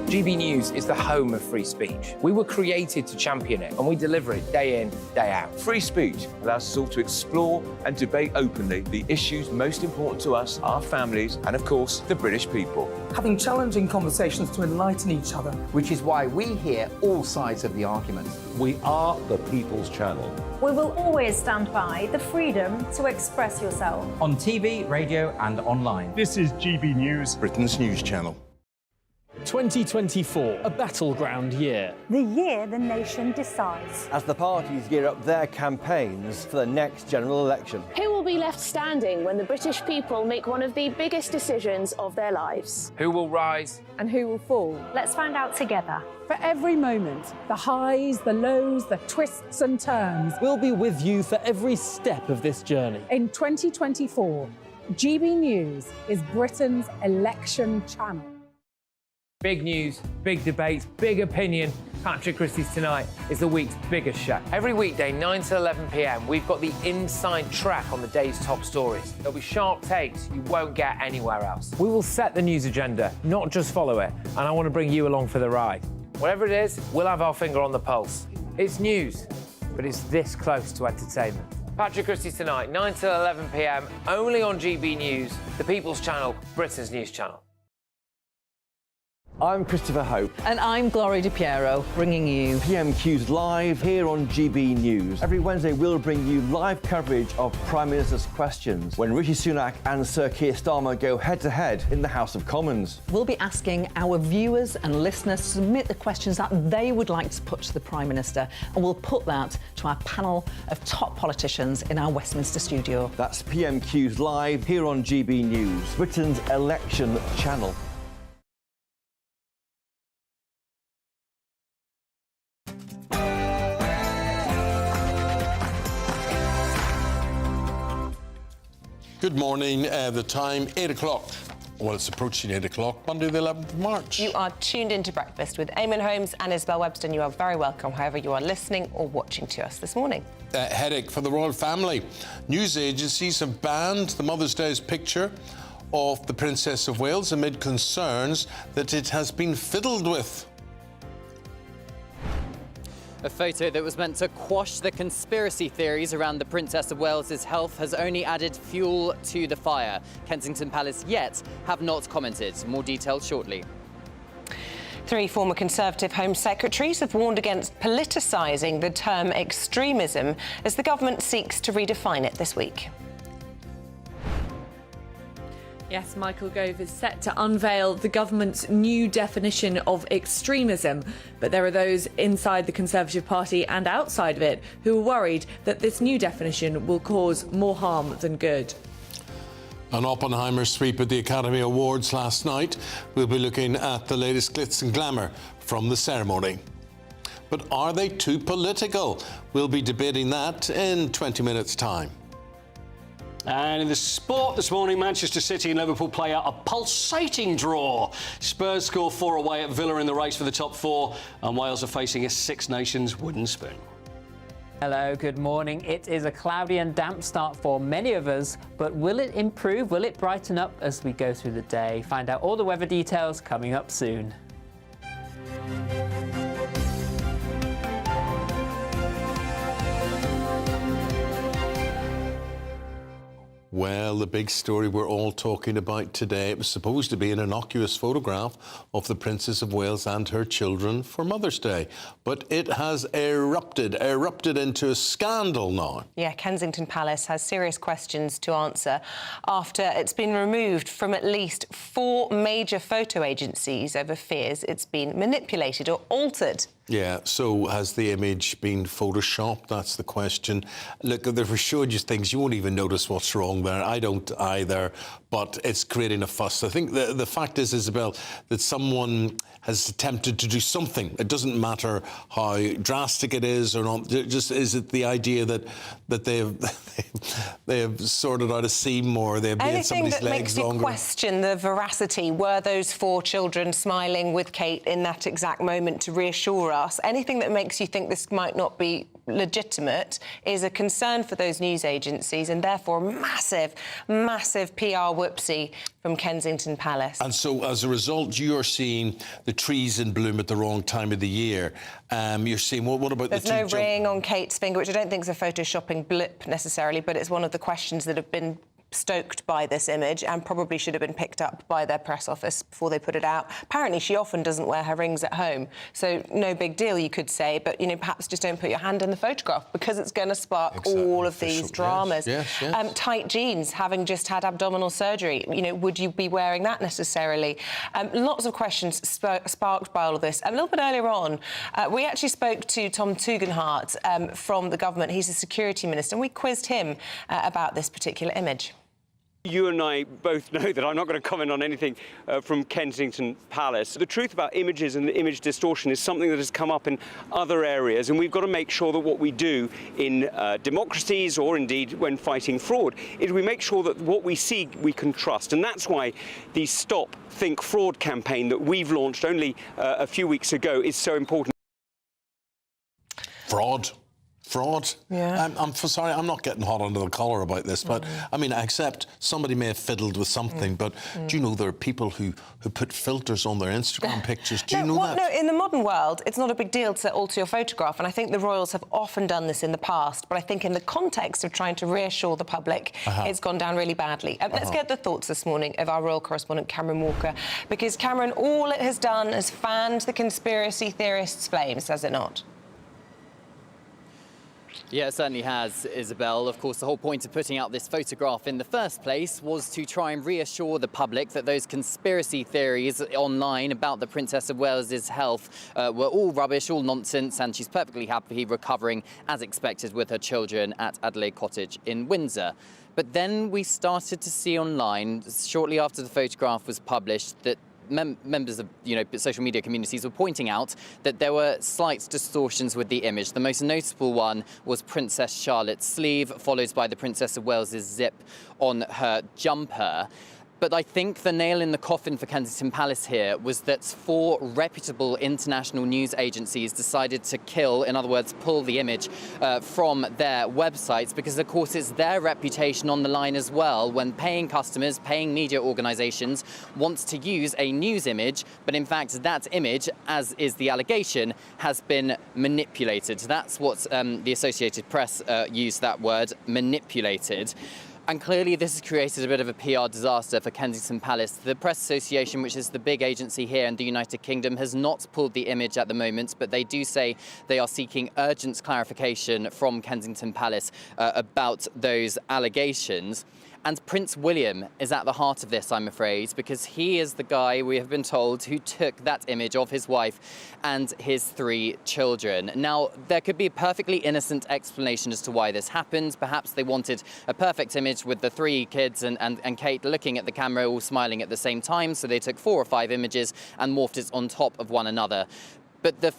GB News is the home of free speech. We were created to champion it, and we deliver it day in, day out. Free speech allows us all to explore and debate openly the issues most important to us, our families, and of course, the British people. Having challenging conversations to enlighten each other. Which is why we hear all sides of the argument. We are the People's Channel. We will always stand by the freedom to express yourself. On TV, radio, and online. This is GB News, Britain's news channel. 2024, a battleground year. The year the nation decides. As the parties gear up their campaigns for the next general election. Who will be left standing when the British people make one of the biggest decisions of their lives? Who will rise? And who will fall? Let's find out together. For every moment, the highs, the lows, the twists and turns. We'll be with you for every step of this journey. In 2024, GB News is Britain's election channel. Big news, big debates, big opinion. Patrick Christys Tonight is the week's biggest show. Every weekday, 9 to 11 p.m, we've got the inside track on the day's top stories. There'll be sharp takes you won't get anywhere else. We will set the news agenda, not just follow it, and I want to bring you along for the ride. Whatever it is, we'll have our finger on the pulse. It's news, but it's this close to entertainment. Patrick Christys Tonight, 9 to 11 p.m, only on GB News, the People's Channel, Britain's news channel. I'm Christopher Hope. And I'm Gloria Di Piero, bringing you PmQs live here on GB News. Every Wednesday, we'll bring you live coverage of Prime Minister's questions when Rishi Sunak and Sir Keir Starmer go head-to-head in the House of Commons. We'll be asking our viewers and listeners to submit the questions that they would like to put to the Prime Minister, and we'll put that to our panel of top politicians in our Westminster studio. That's PmQs live here on GB News, Britain's election channel. Good morning. The time, 8 o'clock. Well, it's approaching 8 o'clock, Monday the 11th of March. You are tuned into Breakfast with Eamonn Holmes and Isabel Webster, and you are very welcome, however you are listening or watching to us this morning. Headache for the royal family. News agencies have banned the Mother's Day's picture of the Princess of Wales amid concerns that it has been fiddled with. A photo that was meant to quash the conspiracy theories around the Princess of Wales's health has only added fuel to the fire. Kensington Palace yet have not commented. More details shortly. 3 former Conservative Home Secretaries have warned against politicising the term extremism as the government seeks to redefine it this week. Yes, Michael Gove is set to unveil the government's new definition of extremism. But there are those inside the Conservative Party and outside of it who are worried that this new definition will cause more harm than good. An Oppenheimer sweep at the Academy Awards last night. We'll be looking at the latest glitz and glamour from the ceremony. But are they too political? We'll be debating that in 20 minutes' time. And in the sport this morning, Manchester City and Liverpool play out a pulsating draw. Spurs score 4 away at Villa in the race for the top 4, and Wales are facing a Six Nations wooden spoon. Hello, good morning. It is a cloudy and damp start for many of us, but will it improve? Will it brighten up as we go through the day? Find out all the weather details coming up soon. Well, the big story we're all talking about today, it was supposed to be an innocuous photograph of the Princess of Wales and her children for Mother's Day, but it has erupted into a scandal now. Yeah, Kensington Palace has serious questions to answer after it's been removed from at least 4 major photo agencies over fears it's been manipulated or altered. Yeah, so has the image been photoshopped? That's the question. Look, they've showed you things, you won't even notice what's wrong there. I don't either, but it's creating a fuss. I think the fact is, Isabel, that someone has attempted to do something. It doesn't matter how drastic it is or not. Just is it the idea that they have sorted out a seam or they have made somebody's legs longer? Anything that makes you question the veracity. Were those 4 children smiling with Kate in that exact moment to reassure us? Anything that makes you think this might not be legitimate is a concern for those news agencies and therefore a massive, massive PR whoopsie from Kensington Palace. And so, as a result, you're seeing the trees in bloom at the wrong time of the year. You're seeing, what about There's the two... no ring on Kate's finger, which I don't think is a photoshopping blip necessarily, but it's one of the questions that have been stoked by this image and probably should have been picked up by their press office before they put it out. Apparently, she often doesn't wear her rings at home, so no big deal, you could say, but, you know, perhaps just don't put your hand in the photograph because it's going to spark all of these dramas. Yes. Tight jeans, having just had abdominal surgery, you know, would you be wearing that necessarily? Lots of questions sparked by all of this. A little bit earlier on, we actually spoke to Tom Tugendhat from the government. He's a security minister, and we quizzed him about this particular image. You and I both know that I'm not going to comment on anything from Kensington Palace. The truth about images and the image distortion is something that has come up in other areas, and we've got to make sure that what we do in democracies or indeed when fighting fraud is we make sure that what we see we can trust. And that's why the Stop Think Fraud campaign that we've launched only a few weeks ago is so important. Fraud. Yeah. I'm sorry, I'm not getting hot under the collar about this, but I mean, I accept somebody may have fiddled with something, but do you know there are people who put filters on their Instagram pictures? Do you know that? No, in the modern world, it's not a big deal to alter your photograph, and I think the royals have often done this in the past, but I think in the context of trying to reassure the public, it's gone down really badly. Let's get the thoughts this morning of our royal correspondent, Cameron Walker, because, Cameron, all it has done is fanned the conspiracy theorists' flames, has it not? Yeah, it certainly has, Isabel. Of course, the whole point of putting out this photograph in the first place was to try and reassure the public that those conspiracy theories online about the Princess of Wales's health were all rubbish, all nonsense, and she's perfectly happy recovering as expected with her children at Adelaide Cottage in Windsor. But then we started to see online, shortly after the photograph was published, that members of social media communities were pointing out that there were slight distortions with the image. The most noticeable one was Princess Charlotte's sleeve, followed by the Princess of Wales's zip on her jumper. But I think the nail in the coffin for Kensington Palace here was that 4 reputable international news agencies decided to kill, in other words, pull the image from their websites, because, of course, it's their reputation on the line as well when paying customers, paying media organisations want to use a news image, but in fact that image, as is the allegation, has been manipulated. That's what the Associated Press used that word, manipulated. And clearly this has created a bit of a PR disaster for Kensington Palace. The Press Association, which is the big agency here in the United Kingdom, has not pulled the image at the moment, but they do say they are seeking urgent clarification from Kensington Palace about those allegations. And Prince William is at the heart of this, I'm afraid, because he is the guy, we have been told, who took that image of his wife and his 3 children. Now, there could be a perfectly innocent explanation as to why this happened. Perhaps they wanted a perfect image with the 3 kids and Kate looking at the camera, all smiling at the same time, so they took 4 or 5 images and morphed it on top of one another. But the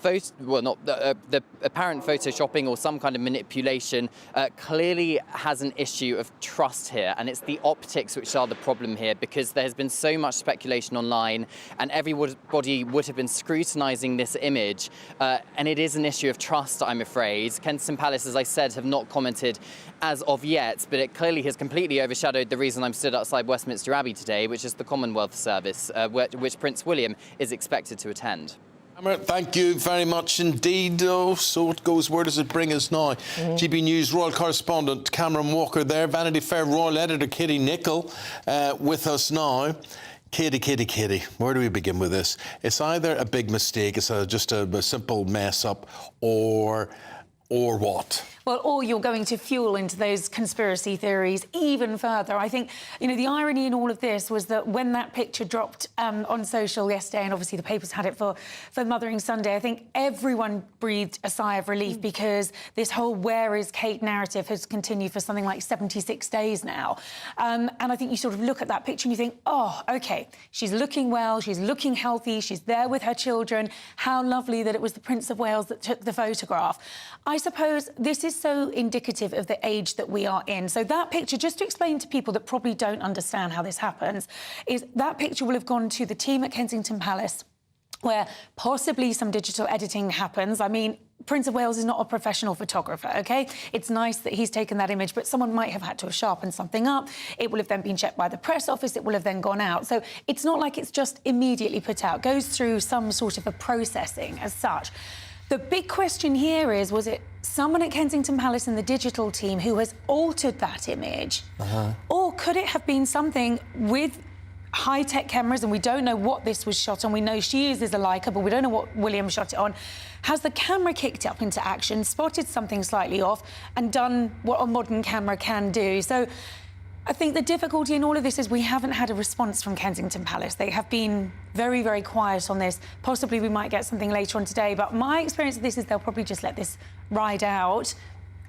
apparent photoshopping or some kind of manipulation clearly has an issue of trust here, and it's the optics which are the problem here, because there has been so much speculation online and everybody would have been scrutinising this image, and it is an issue of trust, I'm afraid. Kensington Palace, as I said, have not commented as of yet, but it clearly has completely overshadowed the reason I'm stood outside Westminster Abbey today, which is the Commonwealth service, which Prince William is expected to attend. Thank you very much indeed. Oh, so it goes. Where does it bring us now? GB News royal correspondent Cameron Walker there, Vanity Fair royal editor Katie Nicholl with us now. Katie, where do we begin with this? It's either a big mistake, it's just a simple mess up, or what? Well, or you're going to fuel into those conspiracy theories even further. I think, you know, the irony in all of this was that when that picture dropped on social yesterday, and obviously the papers had it for Mothering Sunday, I think everyone breathed a sigh of relief because this whole "where is Kate" narrative has continued for something like 76 days now. And I think you sort of look at that picture and you think, oh, OK, she's looking well, she's looking healthy, she's there with her children. How lovely that it was the Prince of Wales that took the photograph. I suppose this is so indicative of the age that we are in. So that picture, just to explain to people that probably don't understand how this happens, is that picture will have gone to the team at Kensington Palace, where possibly some digital editing happens. I mean, Prince of Wales is not a professional photographer, OK? It's nice that he's taken that image, but someone might have had to have sharpened something up. It will have then been checked by the press office. It will have then gone out. So it's not like it's just immediately put out. It goes through some sort of a processing as such. The big question here is, was it someone at Kensington Palace in the digital team who has altered that image? Or could it have been something with high-tech cameras, and we don't know what this was shot on. We know she uses a Leica, but we don't know what William shot it on. Has the camera kicked up into action, spotted something slightly off, and done what a modern camera can do? So I think the difficulty in all of this is we haven't had a response from Kensington Palace. They have been very, very quiet on this. Possibly we might get something later on today, but my experience of this is they'll probably just let this ride out,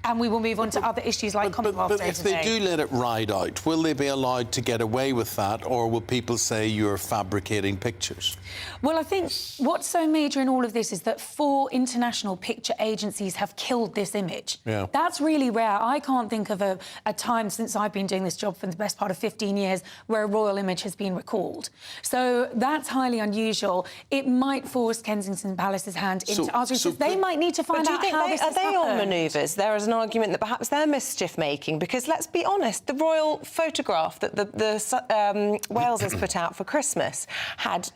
and we will move on to other issues like Commonwealth Day But if they do let it ride out, will they be allowed to get away with that, or will people say you're fabricating pictures? Well, I think what's so major in all of this is that 4 international picture agencies have killed this image. Yeah. That's really rare. I can't think of a time since I've been doing this job for the best part of 15 years where a royal image has been recalled. So that's highly unusual. It might force Kensington Palace's hand into answering. They might need to find out how this has happened. Are they on manoeuvres? There is an argument that perhaps they're mischief-making, because let's be honest, the royal photograph that the Wales has put out for Christmas had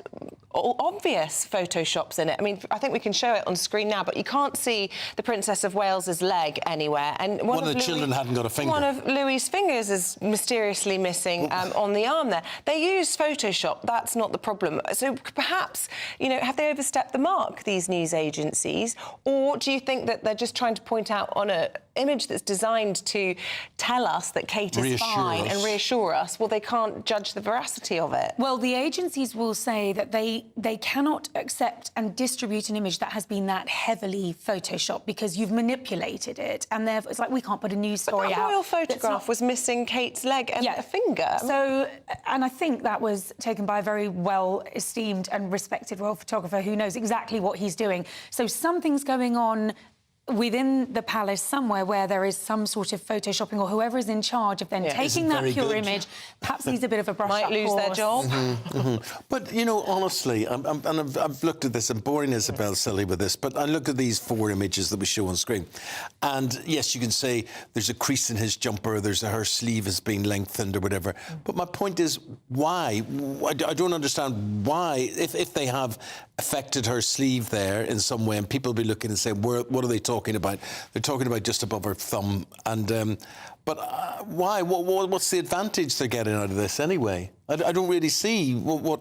obvious photoshops in it. I mean, I think we can show it on screen now, but you can't see the Princess of Wales's leg anywhere. And one of the children hadn't got a finger. One of Louis's fingers is mysteriously missing on the arm there. They use Photoshop. That's not the problem. So perhaps, you know, have they overstepped the mark, these news agencies? Or do you think that they're just trying to point out on an image that's designed to tell us that Kate is fine and reassure us? Well, they can't judge the veracity of it. Well, the agencies will say that they cannot accept and distribute an image that has been that heavily photoshopped because you've manipulated it, and it's like we can't put a news story out. The royal photograph was missing Kate's leg and a finger. So, and I think that was taken by a very well-esteemed and respected royal photographer who knows exactly what he's doing. So something's going on within the palace somewhere where there is some sort of photoshopping, or whoever is in charge of then taking that pure image perhaps needs a bit of a brush up. Might lose their job. But, you know, honestly, I've looked at this. I'm boring Isabel silly with this, but I look at these 4 images that we show on screen. And, yes, you can say there's a crease in his jumper, her sleeve has been lengthened or whatever. But my point is, why? I don't understand why, if they have affected her sleeve there in some way, and people will be looking and saying, what are they talking about? They're talking about just above her thumb. And but why? What's the advantage they're getting out of this anyway? I don't really see what.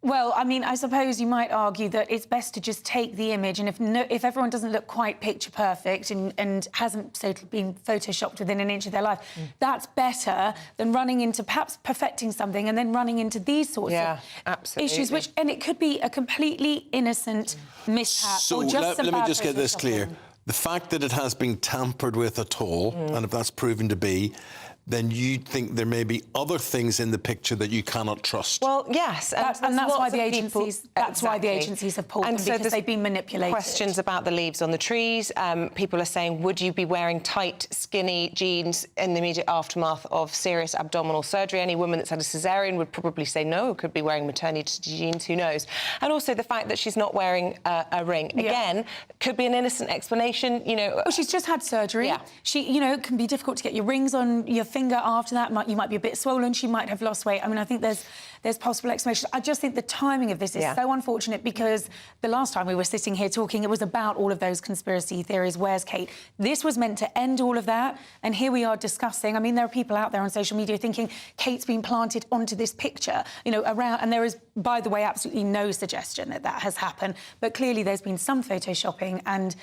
Well, I mean, I suppose you might argue that it's best to just take the image, and if everyone doesn't look quite picture perfect and hasn't been photoshopped within an inch of their life, that's better than running into perhaps perfecting something and then running into these sorts of issues, and it could be a completely innocent mishap. So or just let me just get this clear. The fact that it has been tampered with at all, and if that's proven to be, then you think there may be other things in the picture that you cannot trust. Well, yes, and that's why the agencies. That's why the agencies have pulled them, because they've been manipulated. Questions about the leaves on the trees. People are saying, would you be wearing tight, skinny jeans in the immediate aftermath of serious abdominal surgery? Any woman that's had a cesarean would probably say no. Could be wearing maternity jeans. Who knows? And also the fact that she's not wearing a ring again could be an innocent explanation. You know, well, she's just had surgery. She, you know, it can be difficult to get your rings on your finger after that. You might be a bit swollen. She might have lost weight. I mean, I think there's possible explanations. I just think the timing of this is so unfortunate because the last time we were sitting here talking, it was about all of those conspiracy theories. Where's Kate? This was meant to end all of that, and here we are discussing. I mean, there are people out there on social media thinking Kate's been planted onto this picture, you know, around, and there is, by the way, absolutely no suggestion that that has happened. But clearly, there's been some photoshopping, and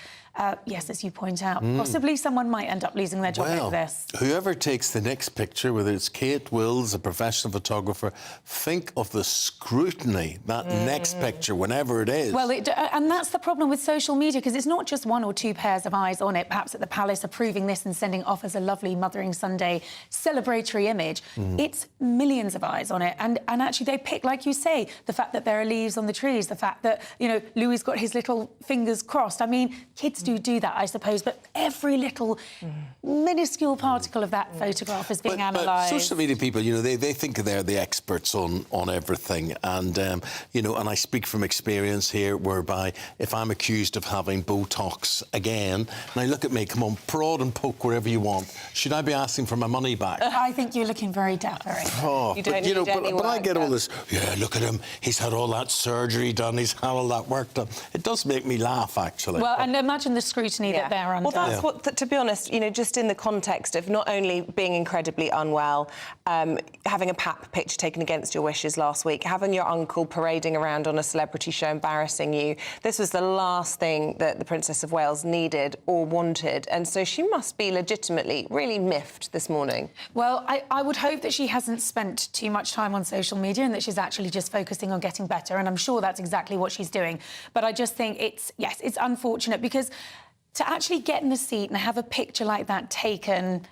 yes, as you point out, possibly someone might end up losing their job over this. Whoever takes the next picture, whether it's Kate Wills, a professional photographer, think of the scrutiny that next picture, whenever it is. Well, and that's the problem with social media, because it's not just one or two pairs of eyes on it, perhaps at the palace approving this and sending it off as a lovely Mothering Sunday celebratory image. It's millions of eyes on it. And actually they pick, like you say, the fact that there are leaves on the trees, the fact that, you know, Louis got his little fingers crossed. I mean, kids do that, I suppose, but every little minuscule particle of that photograph is being analysed. But social media people, you know, they think they're the experts on everything, and you know, and I speak from experience here, whereby if I'm accused of having Botox again, and I look at me, come on, prod and poke wherever you want, should I be asking for my money back? I think you're looking very dapper. Oh, but you know, but I get all this. Yeah, look at him. He's had all that surgery done. He's had all that work done. It does make me laugh, actually. Well, and imagine the scrutiny that they're under. Well, that's what, to be honest, you know, just in the context of not only being incredibly unwell, having a pap picture taken against your wishes last week, having your uncle parading around on a celebrity show embarrassing you. This was the last thing that the Princess of Wales needed or wanted, and so she must be legitimately really miffed this morning. Well, I would hope that she hasn't spent too much time on social media and that she's actually just focusing on getting better, and I'm sure that's exactly what she's doing. But I just think it's unfortunate, because to actually get in the seat and have a picture like that taken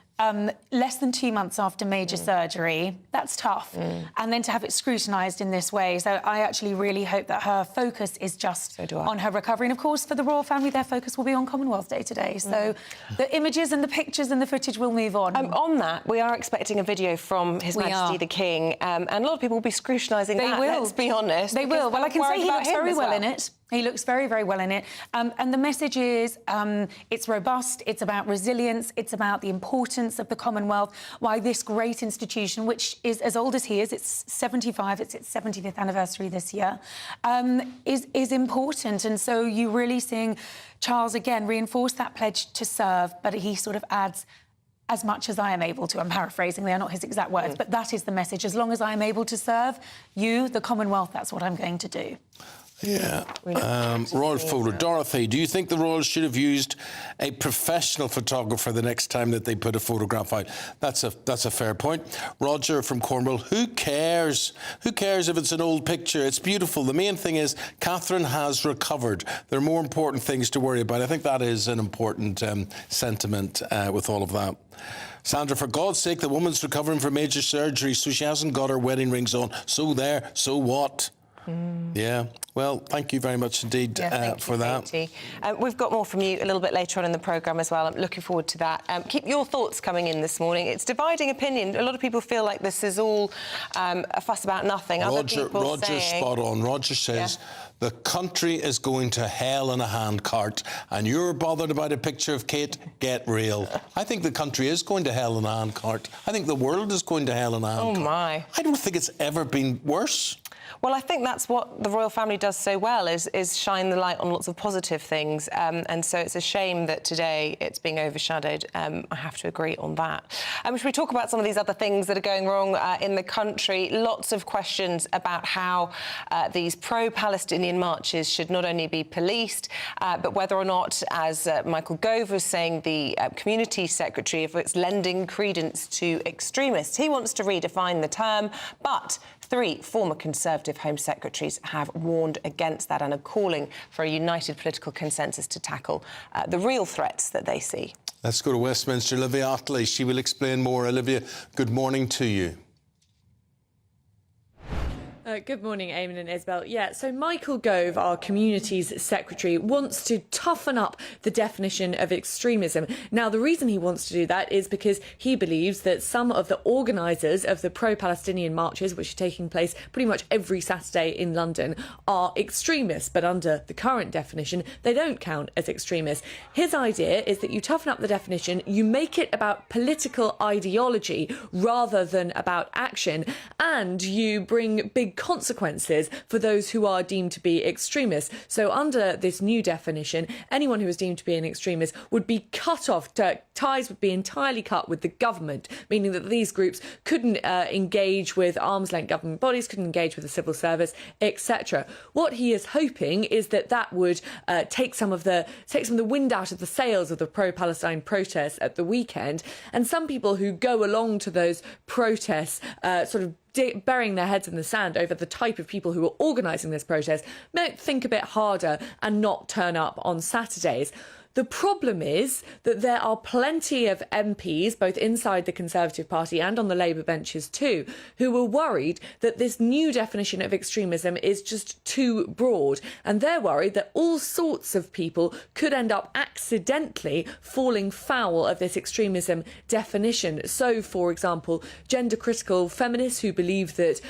less than 2 months after major surgery, that's tough. And then to have it scrutinised in this way. So I actually really hope that her focus is just on her recovery. And, of course, for the royal family, their focus will be on Commonwealth Day today. So the images and the pictures and the footage will move on. On that, we are expecting a video from His Majesty the King, and a lot of people will be scrutinising that, let's be honest. They will. Well, I can say he looks very well in it. He looks very, very well in it. And the message is it's robust, it's about resilience, it's about the importance of the Commonwealth, why this great institution, which is as old as he is, it's 75, it's its 75th anniversary this year, is important. And so you're really seeing Charles, again, reinforce that pledge to serve, but he sort of adds, as much as I am able to. I'm paraphrasing, they are not his exact words, but that is the message. As long as I am able to serve you, the Commonwealth, that's what I'm going to do. Yeah. Royal photo. Dorothy, do you think the Royals should have used a professional photographer the next time that they put a photograph out? That's a fair point. Roger from Cornwall, who cares? Who cares if it's an old picture? It's beautiful. The main thing is Catherine has recovered. There are more important things to worry about. I think that is an important sentiment with all of that. Sandra, for God's sake, the woman's recovering from major surgery, so she hasn't got her wedding rings on. So there, so what? Yeah, well, thank you very much indeed for that. Katie. We've got more from you a little bit later on in the programme as well. I'm looking forward to that. Keep your thoughts coming in this morning. It's dividing opinion. A lot of people feel like this is all a fuss about nothing. Roger's spot on. Roger says the country is going to hell in a handcart, and you're bothered about a picture of Kate? Get real. I think the country is going to hell in a handcart. I think the world is going to hell in a handcart. Oh, my. I don't think it's ever been worse. Well, I think that's what the royal family does so well, is shine the light on lots of positive things. And so it's a shame that today it's being overshadowed. I have to agree on that. Should we talk about some of these other things that are going wrong in the country? Lots of questions about how these pro-Palestinian marches should not only be policed, but whether or not, as Michael Gove was saying, the community secretary, if it's lending credence to extremists. He wants to redefine the term, but 3 former Conservative Home Secretaries have warned against that and are calling for a united political consensus to tackle the real threats that they see. Let's go to Westminster. Olivia Otley, she will explain more. Olivia, good morning to you. Good morning, Eamonn and Isabel. Yeah, so Michael Gove, our Communities Secretary, wants to toughen up the definition of extremism. Now, the reason he wants to do that is because he believes that some of the organisers of the pro-Palestinian marches, which are taking place pretty much every Saturday in London, are extremists, but under the current definition, they don't count as extremists. His idea is that you toughen up the definition, you make it about political ideology rather than about action, and you bring big consequences for those who are deemed to be extremists. So under this new definition, anyone who is deemed to be an extremist would be cut off, ties would be entirely cut with the government, meaning that these groups couldn't engage with arm's-length government bodies, couldn't engage with the civil service, etc. What he is hoping is that that would take some of the wind out of the sails of the pro-Palestine protests at the weekend, and some people who go along to those protests sort of burying their heads in the sand over the type of people who are organising this protest might think a bit harder and not turn up on Saturdays. The problem is that there are plenty of MPs, both inside the Conservative Party and on the Labour benches too, who were worried that this new definition of extremism is just too broad. And they're worried that all sorts of people could end up accidentally falling foul of this extremism definition. So, for example, gender-critical feminists who believe that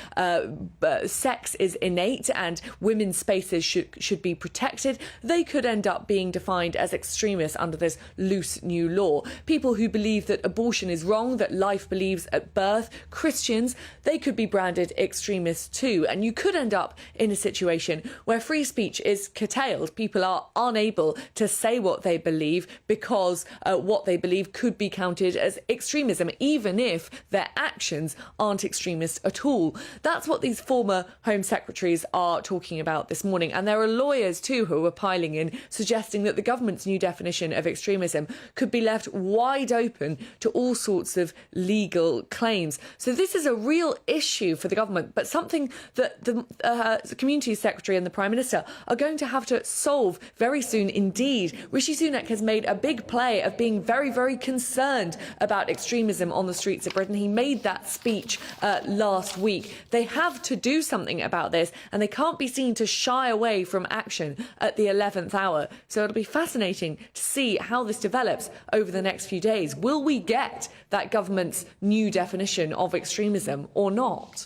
sex is innate and women's spaces should be protected, they could end up being defined as extremists under this loose new law. People who believe that abortion is wrong, that life believes at birth, Christians, they could be branded extremists too. And you could end up in a situation where free speech is curtailed. People are unable to say what they believe because what they believe could be counted as extremism, even if their actions aren't extremist at all. That's what these former Home Secretaries are talking about this morning. And there are lawyers too who are piling in, suggesting that the government's new definition of extremism could be left wide open to all sorts of legal claims. So this is a real issue for the government, but something that the Communities Secretary and the Prime Minister are going to have to solve very soon indeed. Rishi Sunak has made a big play of being very, very concerned about extremism on the streets of Britain. He made that speech last week. They have to do something about this, and they can't be seen to shy away from action at the 11th hour. So it'll be fascinating to see how this develops over the next few days. Will we get that government's new definition of extremism or not?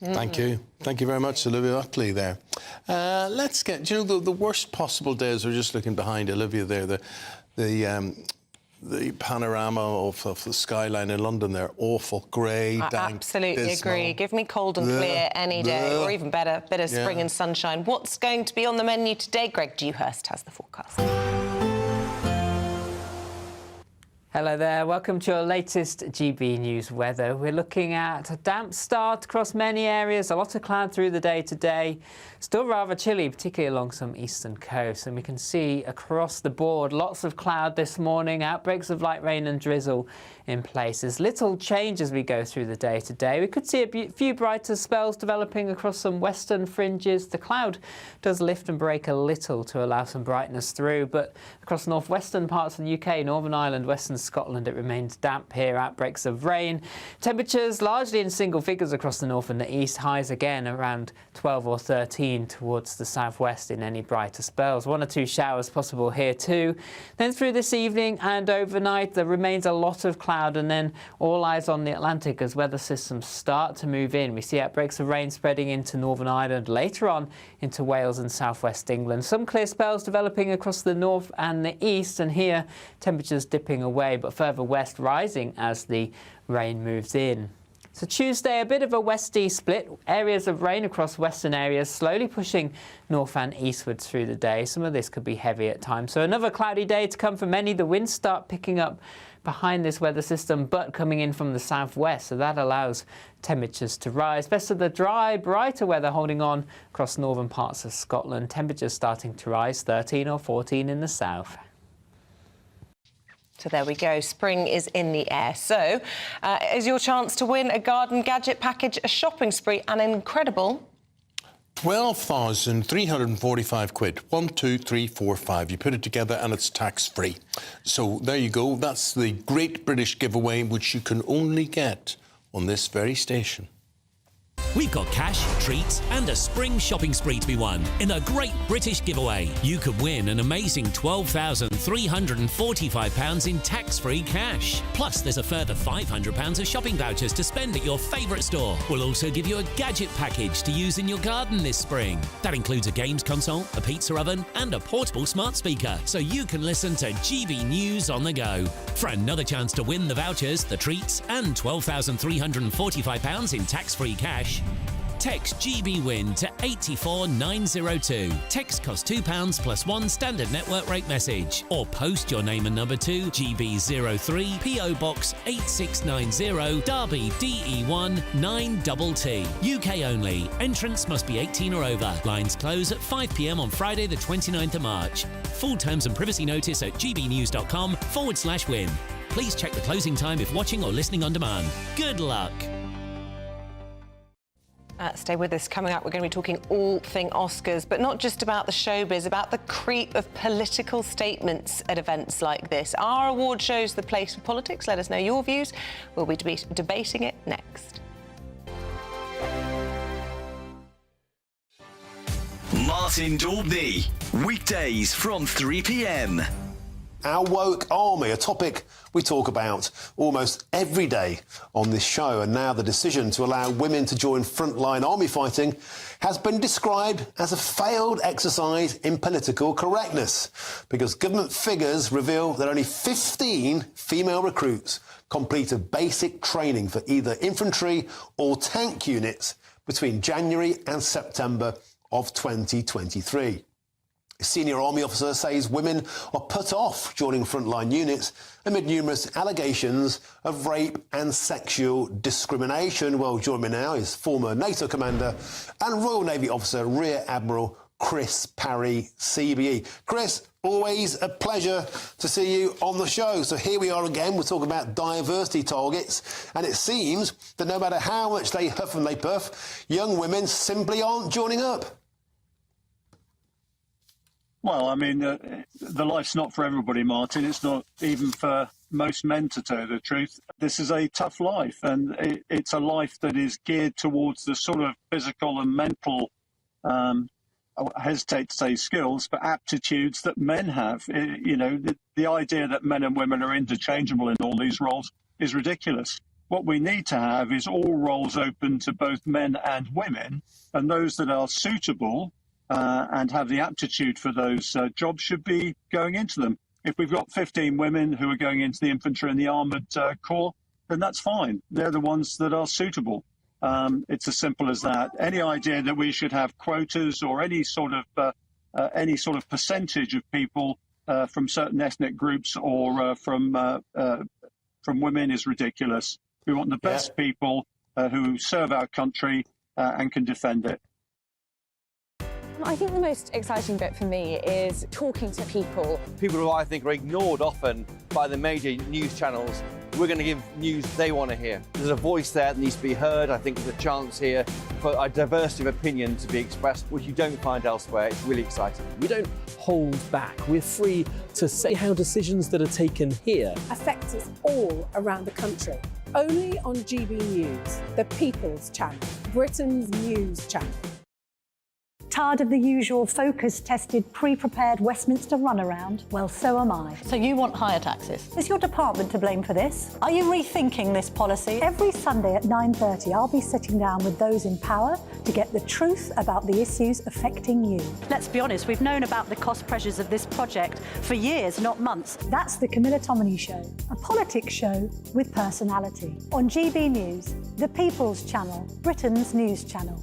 Thank you. Thank you very much, Olivia Utley there. Let's get, the worst possible days, we're just looking behind Olivia there, the panorama of the skyline in London there, awful, grey, dank, absolutely dismal. agree. Give me cold and clear any day, or even better, bit of spring and sunshine. What's going to be on the menu today? Greg Dewhurst has the forecast. Hello there, welcome to your latest GB News weather. We're looking at a damp start across many areas, a lot of cloud through the day today. Still rather chilly, particularly along some eastern coasts, and we can see across the board lots of cloud this morning, outbreaks of light rain and drizzle in places. Little change as we go through the day today. We could see a few brighter spells developing across some western fringes. The cloud does lift and break a little to allow some brightness through, but across northwestern parts of the UK, Northern Ireland, western Scotland, it remains damp here, outbreaks of rain. Temperatures largely in single figures across the north and the east, highs again around 12 or 13 towards the southwest in any brighter spells. 1 or 2 showers possible here too. Then through this evening and overnight there remains a lot of cloud, and then all eyes on the Atlantic as weather systems start to move in. We see outbreaks of rain spreading into Northern Ireland, later on into Wales and southwest England. Some clear spells developing across the north and the east, and here temperatures dipping away but further west rising as the rain moves in. So Tuesday, a bit of a west-east split. Areas of rain across western areas, slowly pushing north and eastwards through the day. Some of this could be heavy at times. So another cloudy day to come for many. The winds start picking up behind this weather system, but coming in from the southwest. So that allows temperatures to rise. Best of the dry, brighter weather holding on across northern parts of Scotland. Temperatures starting to rise, 13 or 14 in the south. So there we go, spring is in the air. So, is your chance to win a garden gadget package, a shopping spree, and an incredible 12,345 quid. 1, 2, 3, 4, 5. You put it together and it's tax-free. So there you go. That's the Great British Giveaway, which you can only get on this very station. We've got cash, treats and a spring shopping spree to be won in a great British giveaway. You could win an amazing £12,345 in tax-free cash. Plus, there's a further £500 of shopping vouchers to spend at your favourite store. We'll also give you a gadget package to use in your garden this spring. That includes a games console, a pizza oven and a portable smart speaker, so you can listen to GB News on the go. For another chance to win the vouchers, the treats and £12,345 in tax-free cash, text GB WIN to 84902. Text costs £2 plus one standard network rate message. Or post your name and number to GB03 PO Box 8690 Derby DE1 9TT. UK only. Entrance must be 18 or over. Lines close at 5 p.m. on Friday the 29th of March. Full terms and privacy notice at gbnews.com/win. Please check the closing time if watching or listening on demand. Good luck. Stay with us. Coming up, we're going to be talking all thing Oscars, but not just about the showbiz, about the creep of political statements at events like this. Are award shows the place for politics? Let us know your views. We'll be debating it next. Martin Daubney, weekdays from 3 p.m. Our woke army, a topic we talk about almost every day on this show. And now the decision to allow women to join frontline army fighting has been described as a failed exercise in political correctness, because government figures reveal that only 15 female recruits completed basic training for either infantry or tank units between January and September of 2023. A senior army officer says women are put off joining frontline units amid numerous allegations of rape and sexual discrimination. Well, joining me now is former NATO commander and Royal Navy officer Rear Admiral Chris Parry, CBE. Chris, always a pleasure to see you on the show. So here we are again, we're talking about diversity targets, and it seems that no matter how much they huff and they puff, young women simply aren't joining up. Well, I mean, the life's not for everybody, Martin. It's not even for most men, to tell you the truth. This is a tough life, and it's a life that is geared towards the sort of physical and mental, I hesitate to say skills, but aptitudes that men have. The idea that men and women are interchangeable in all these roles is ridiculous. What we need to have is all roles open to both men and women, and those that are suitable and have the aptitude for those jobs should be going into them. If we've got 15 women who are going into the infantry and the armoured corps, then that's fine. They're the ones that are suitable. It's as simple as that. Any idea that we should have quotas or any sort of percentage of people from certain ethnic groups or from women is ridiculous. We want the best people who serve our country and can defend it. I think the most exciting bit for me is talking to people. People who I think are ignored often by the major news channels. We're going to give news they want to hear. There's a voice there that needs to be heard. I think there's a chance here for a diversity of opinion to be expressed, which you don't find elsewhere. It's really exciting. We don't hold back. We're free to say how decisions that are taken here affect us all around the country. Only on GB News, the People's Channel, Britain's news channel. Tired of the usual focus-tested, pre-prepared Westminster runaround? Well, so am I. So you want higher taxes? Is your department to blame for this? Are you rethinking this policy? Every Sunday at 9:30, I'll be sitting down with those in power to get the truth about the issues affecting you. Let's be honest, we've known about the cost pressures of this project for years, not months. That's the Camilla Tominey Show, a politics show with personality. On GB News, the People's Channel, Britain's news channel.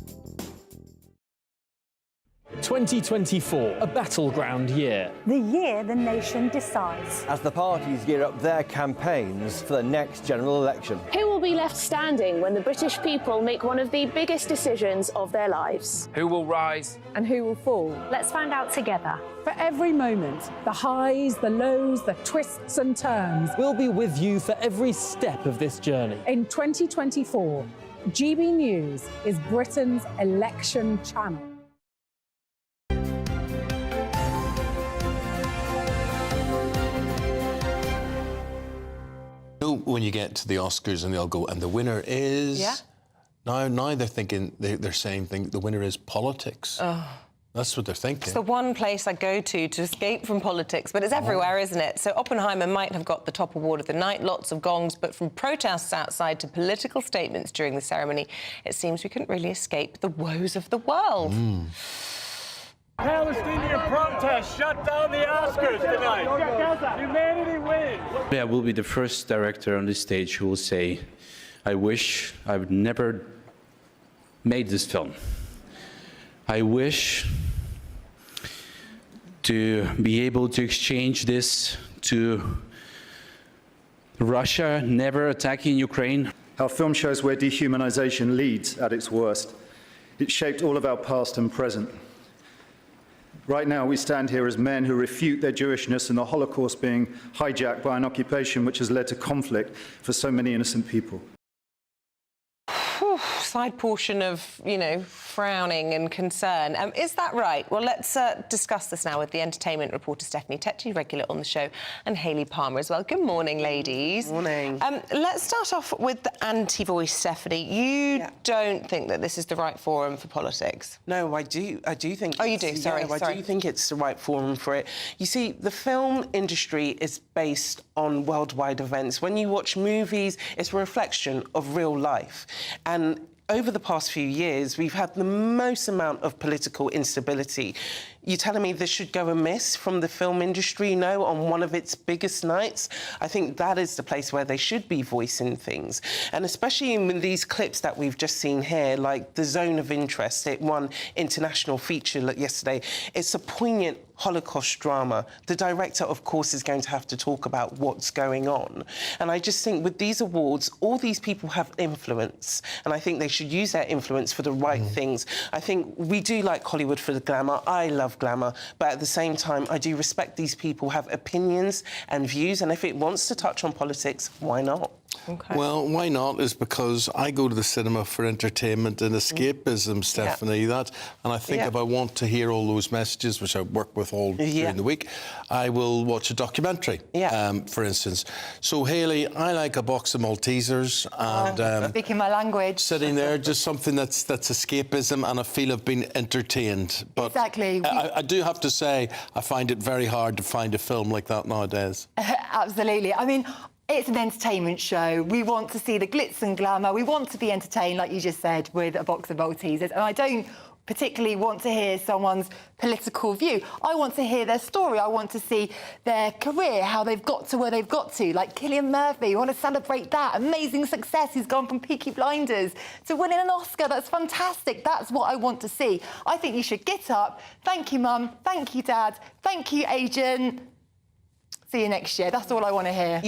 2024, a battleground year. The year the nation decides. As the parties gear up their campaigns for the next general election. Who will be left standing when the British people make one of the biggest decisions of their lives? Who will rise? And who will fall? Let's find out together. For every moment, the highs, the lows, the twists and turns. We'll be with you for every step of this journey. In 2024, GB News is Britain's election channel. When you get to the Oscars and they'll go, and the winner is... Yeah. Now they're thinking, they're saying the winner is politics. Oh. That's what they're thinking. It's the one place I go to escape from politics, but it's everywhere, isn't it? So Oppenheimer might have got the top award of the night, lots of gongs, but from protests outside to political statements during the ceremony, it seems we couldn't really escape the woes of the world. Palestinian protests shut down the Oscars tonight. Humanity wins. I will be the first director on this stage who will say, I wish I would never made this film. I wish to be able to exchange this to Russia never attacking Ukraine. Our film shows where dehumanization leads at its worst. It shaped all of our past and present. Right now, we stand here as men who refute their Jewishness and the Holocaust being hijacked by an occupation which has led to conflict for so many innocent people. Side portion of, you know, frowning and concern. Is that right? Well, let's discuss this now with the entertainment reporter Stephanie Tetchy, regular on the show, and Hayley Palmer as well. Good morning, ladies. Morning. Let's start off with the anti-voice, Stephanie. You don't think that this is the right forum for politics? No, I do think... Oh, you do? Sorry. I do think it's the right forum for it. You see, the film industry is based on worldwide events. When you watch movies, it's a reflection of real life. And over the past few years, we've had the most amount of political instability. You're telling me this should go amiss from the film industry, you know, on one of its biggest nights? I think that is the place where they should be voicing things. And especially in these clips that we've just seen here, like The Zone of Interest, it won international feature yesterday. It's a poignant Holocaust drama. The director, of course, is going to have to talk about what's going on. And I just think with these awards, all these people have influence, and I think they should use their influence for the right things. I think we do like Hollywood for the glamour. I love glamour, but at the same time, I do respect these people have opinions and views, and if it wants to touch on politics, why not? Okay. Well, why not is because I go to the cinema for entertainment and escapism, Stephanie. And I think if I want to hear all those messages, which I work with all during the week, I will watch a documentary, for instance. So, Hayley, I like a box of Maltesers and... speaking my language. Sitting there, just something that's escapism, and I feel I've been entertained. But exactly. I do have to say, I find it very hard to find a film like that nowadays. Absolutely. I mean, it's an entertainment show. We want to see the glitz and glamour. We want to be entertained, like you just said, with a box of Maltesers. And I don't particularly want to hear someone's political view. I want to hear their story. I want to see their career, how they've got to where they've got to. Like Cillian Murphy, you want to celebrate that. Amazing success. He's gone from Peaky Blinders to winning an Oscar. That's fantastic. That's what I want to see. I think you should get up. Thank you, Mum. Thank you, Dad. Thank you, agent. See you next year. That's all I want to hear.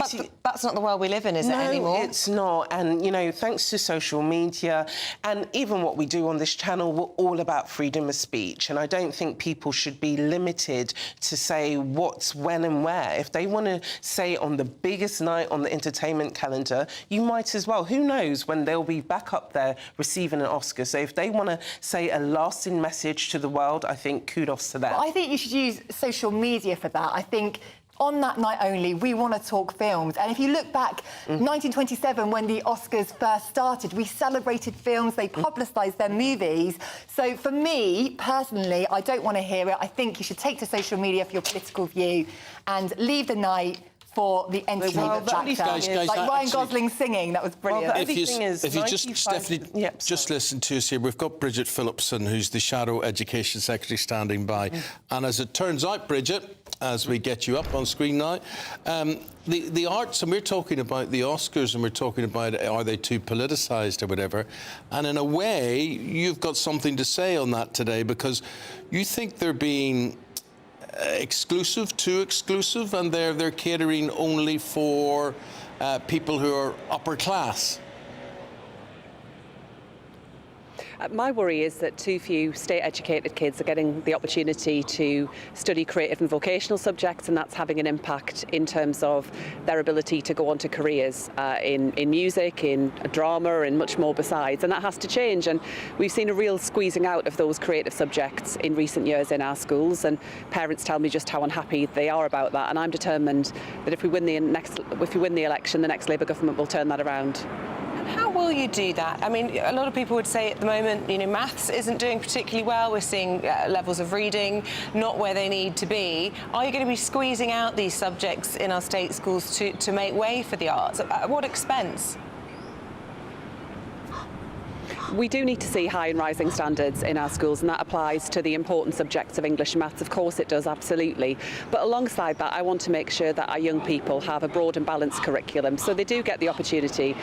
That's not the world we live in, is it, anymore? No, it's not. And, you know, thanks to social media and even what we do on this channel, we're all about freedom of speech. And I don't think people should be limited to say what's, when and where. If they want to say on the biggest night on the entertainment calendar, you might as well. Who knows when they'll be back up there receiving an Oscar. So if they want to say a lasting message to the world, I think kudos to them. Well, I think you should use social media for that. I think on that night only, we want to talk films. And if you look back, 1927, when the Oscars first started, we celebrated films, they publicised their movies. So for me, personally, I don't want to hear it. I think you should take to social media for your political view and leave the night for the entertainment factor. Like Ryan Gosling singing, that was brilliant. If you just, Stephanie, just listen to us here. We've got Bridget Phillipson, who's the Shadow Education Secretary, standing by. And as it turns out, Bridget, as we get you up on screen now, the arts, and we're talking about the Oscars, and we're talking about are they too politicised or whatever, and in a way, you've got something to say on that today, because you think they're being too exclusive, and they're catering only for people who are upper class. My worry is that too few state-educated kids are getting the opportunity to study creative and vocational subjects, and that's having an impact in terms of their ability to go on to careers in music, in drama, and much more besides. And that has to change. And we've seen a real squeezing out of those creative subjects in recent years in our schools, and parents tell me just how unhappy they are about that. And I'm determined that if we win the election, the next Labour government will turn that around. And how will you do that? I mean, a lot of people would say at the moment, you know, maths isn't doing particularly well. We're seeing levels of reading not where they need to be. Are you going to be squeezing out these subjects in our state schools to make way for the arts? At what expense? We do need to see high and rising standards in our schools, and that applies to the important subjects of English and maths. Of course it does, absolutely. But alongside that, I want to make sure that our young people have a broad and balanced curriculum, so they do get the opportunity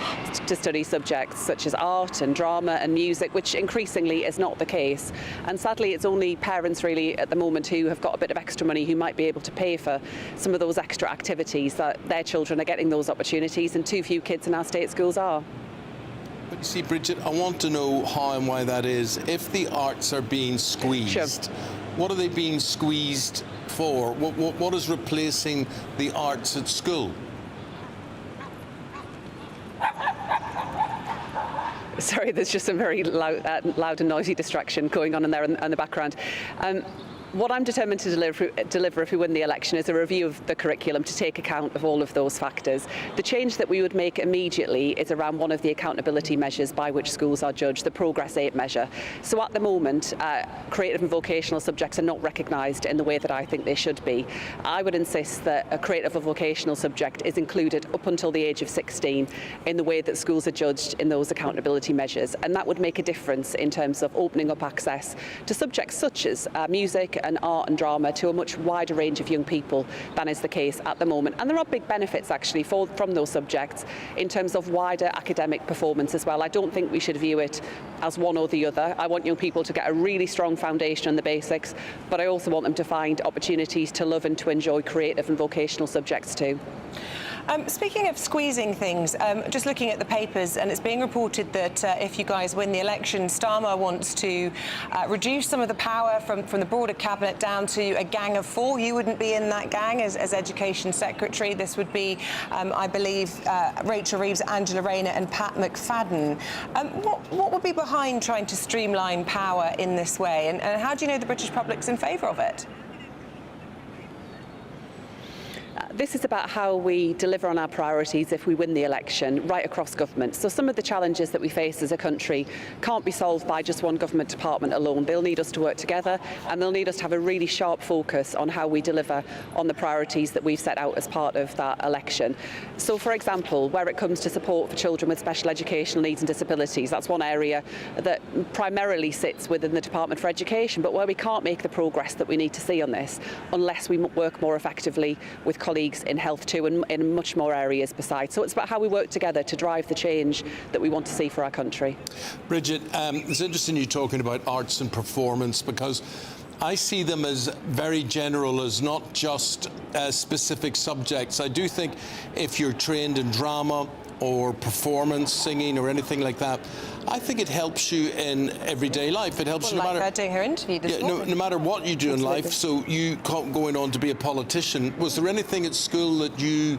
to study subjects such as art and drama and music, which increasingly is not the case. And sadly, it's only parents really at the moment who have got a bit of extra money who might be able to pay for some of those extra activities that their children are getting those opportunities, and too few kids in our state schools are. But you see, Bridget, I want to know how and why that is. If the arts are being squeezed, what are they being squeezed for? What is replacing the arts at school? Sorry, there's just some very loud and noisy distraction going on in there in the background. What I'm determined to deliver if we win the election is a review of the curriculum to take account of all of those factors. The change that we would make immediately is around one of the accountability measures by which schools are judged, the Progress 8 measure. So at the moment, creative and vocational subjects are not recognised in the way that I think they should be. I would insist that a creative or vocational subject is included up until the age of 16 in the way that schools are judged in those accountability measures. And that would make a difference in terms of opening up access to subjects such as music and art and drama to a much wider range of young people than is the case at the moment. And there are big benefits actually from those subjects in terms of wider academic performance as well. I don't think we should view it as one or the other. I want young people to get a really strong foundation on the basics, but I also want them to find opportunities to love and to enjoy creative and vocational subjects too. Speaking of squeezing things, just looking at the papers, and it's being reported that if you guys win the election, Starmer wants to reduce some of the power from the broader cabinet down to a gang of 4. You wouldn't be in that gang as Education Secretary. This would be, I believe, Rachel Reeves, Angela Rayner and Pat McFadden. What would be behind trying to streamline power in this way, and how do you know the British public's in favour of it? This is about how we deliver on our priorities if we win the election right across government. So some of the challenges that we face as a country can't be solved by just one government department alone. They'll need us to work together, and they'll need us to have a really sharp focus on how we deliver on the priorities that we've set out as part of that election. So, for example, where it comes to support for children with special educational needs and disabilities, that's one area that primarily sits within the Department for Education, but where we can't make the progress that we need to see on this unless we work more effectively with colleagues in health too, and in much more areas besides. So it's about how we work together to drive the change that we want to see for our country. Bridget, it's interesting you talking about arts and performance, because I see them as very general, as not just specific subjects. I do think if you're trained in drama or performance, singing or anything like that, I think it helps you in everyday life. It helps you no matter doing her interview this morning. No matter what you do in life. So you going on to be a politician, was there anything at school that you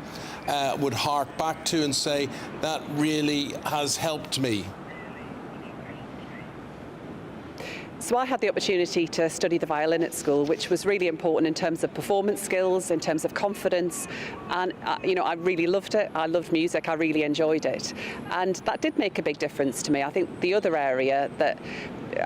would hark back to and say that really has helped me? So I had the opportunity to study the violin at school, which was really important in terms of performance skills, in terms of confidence, and you know, I really loved it. I loved music. I really enjoyed it, and that did make a big difference to me. I think the other area that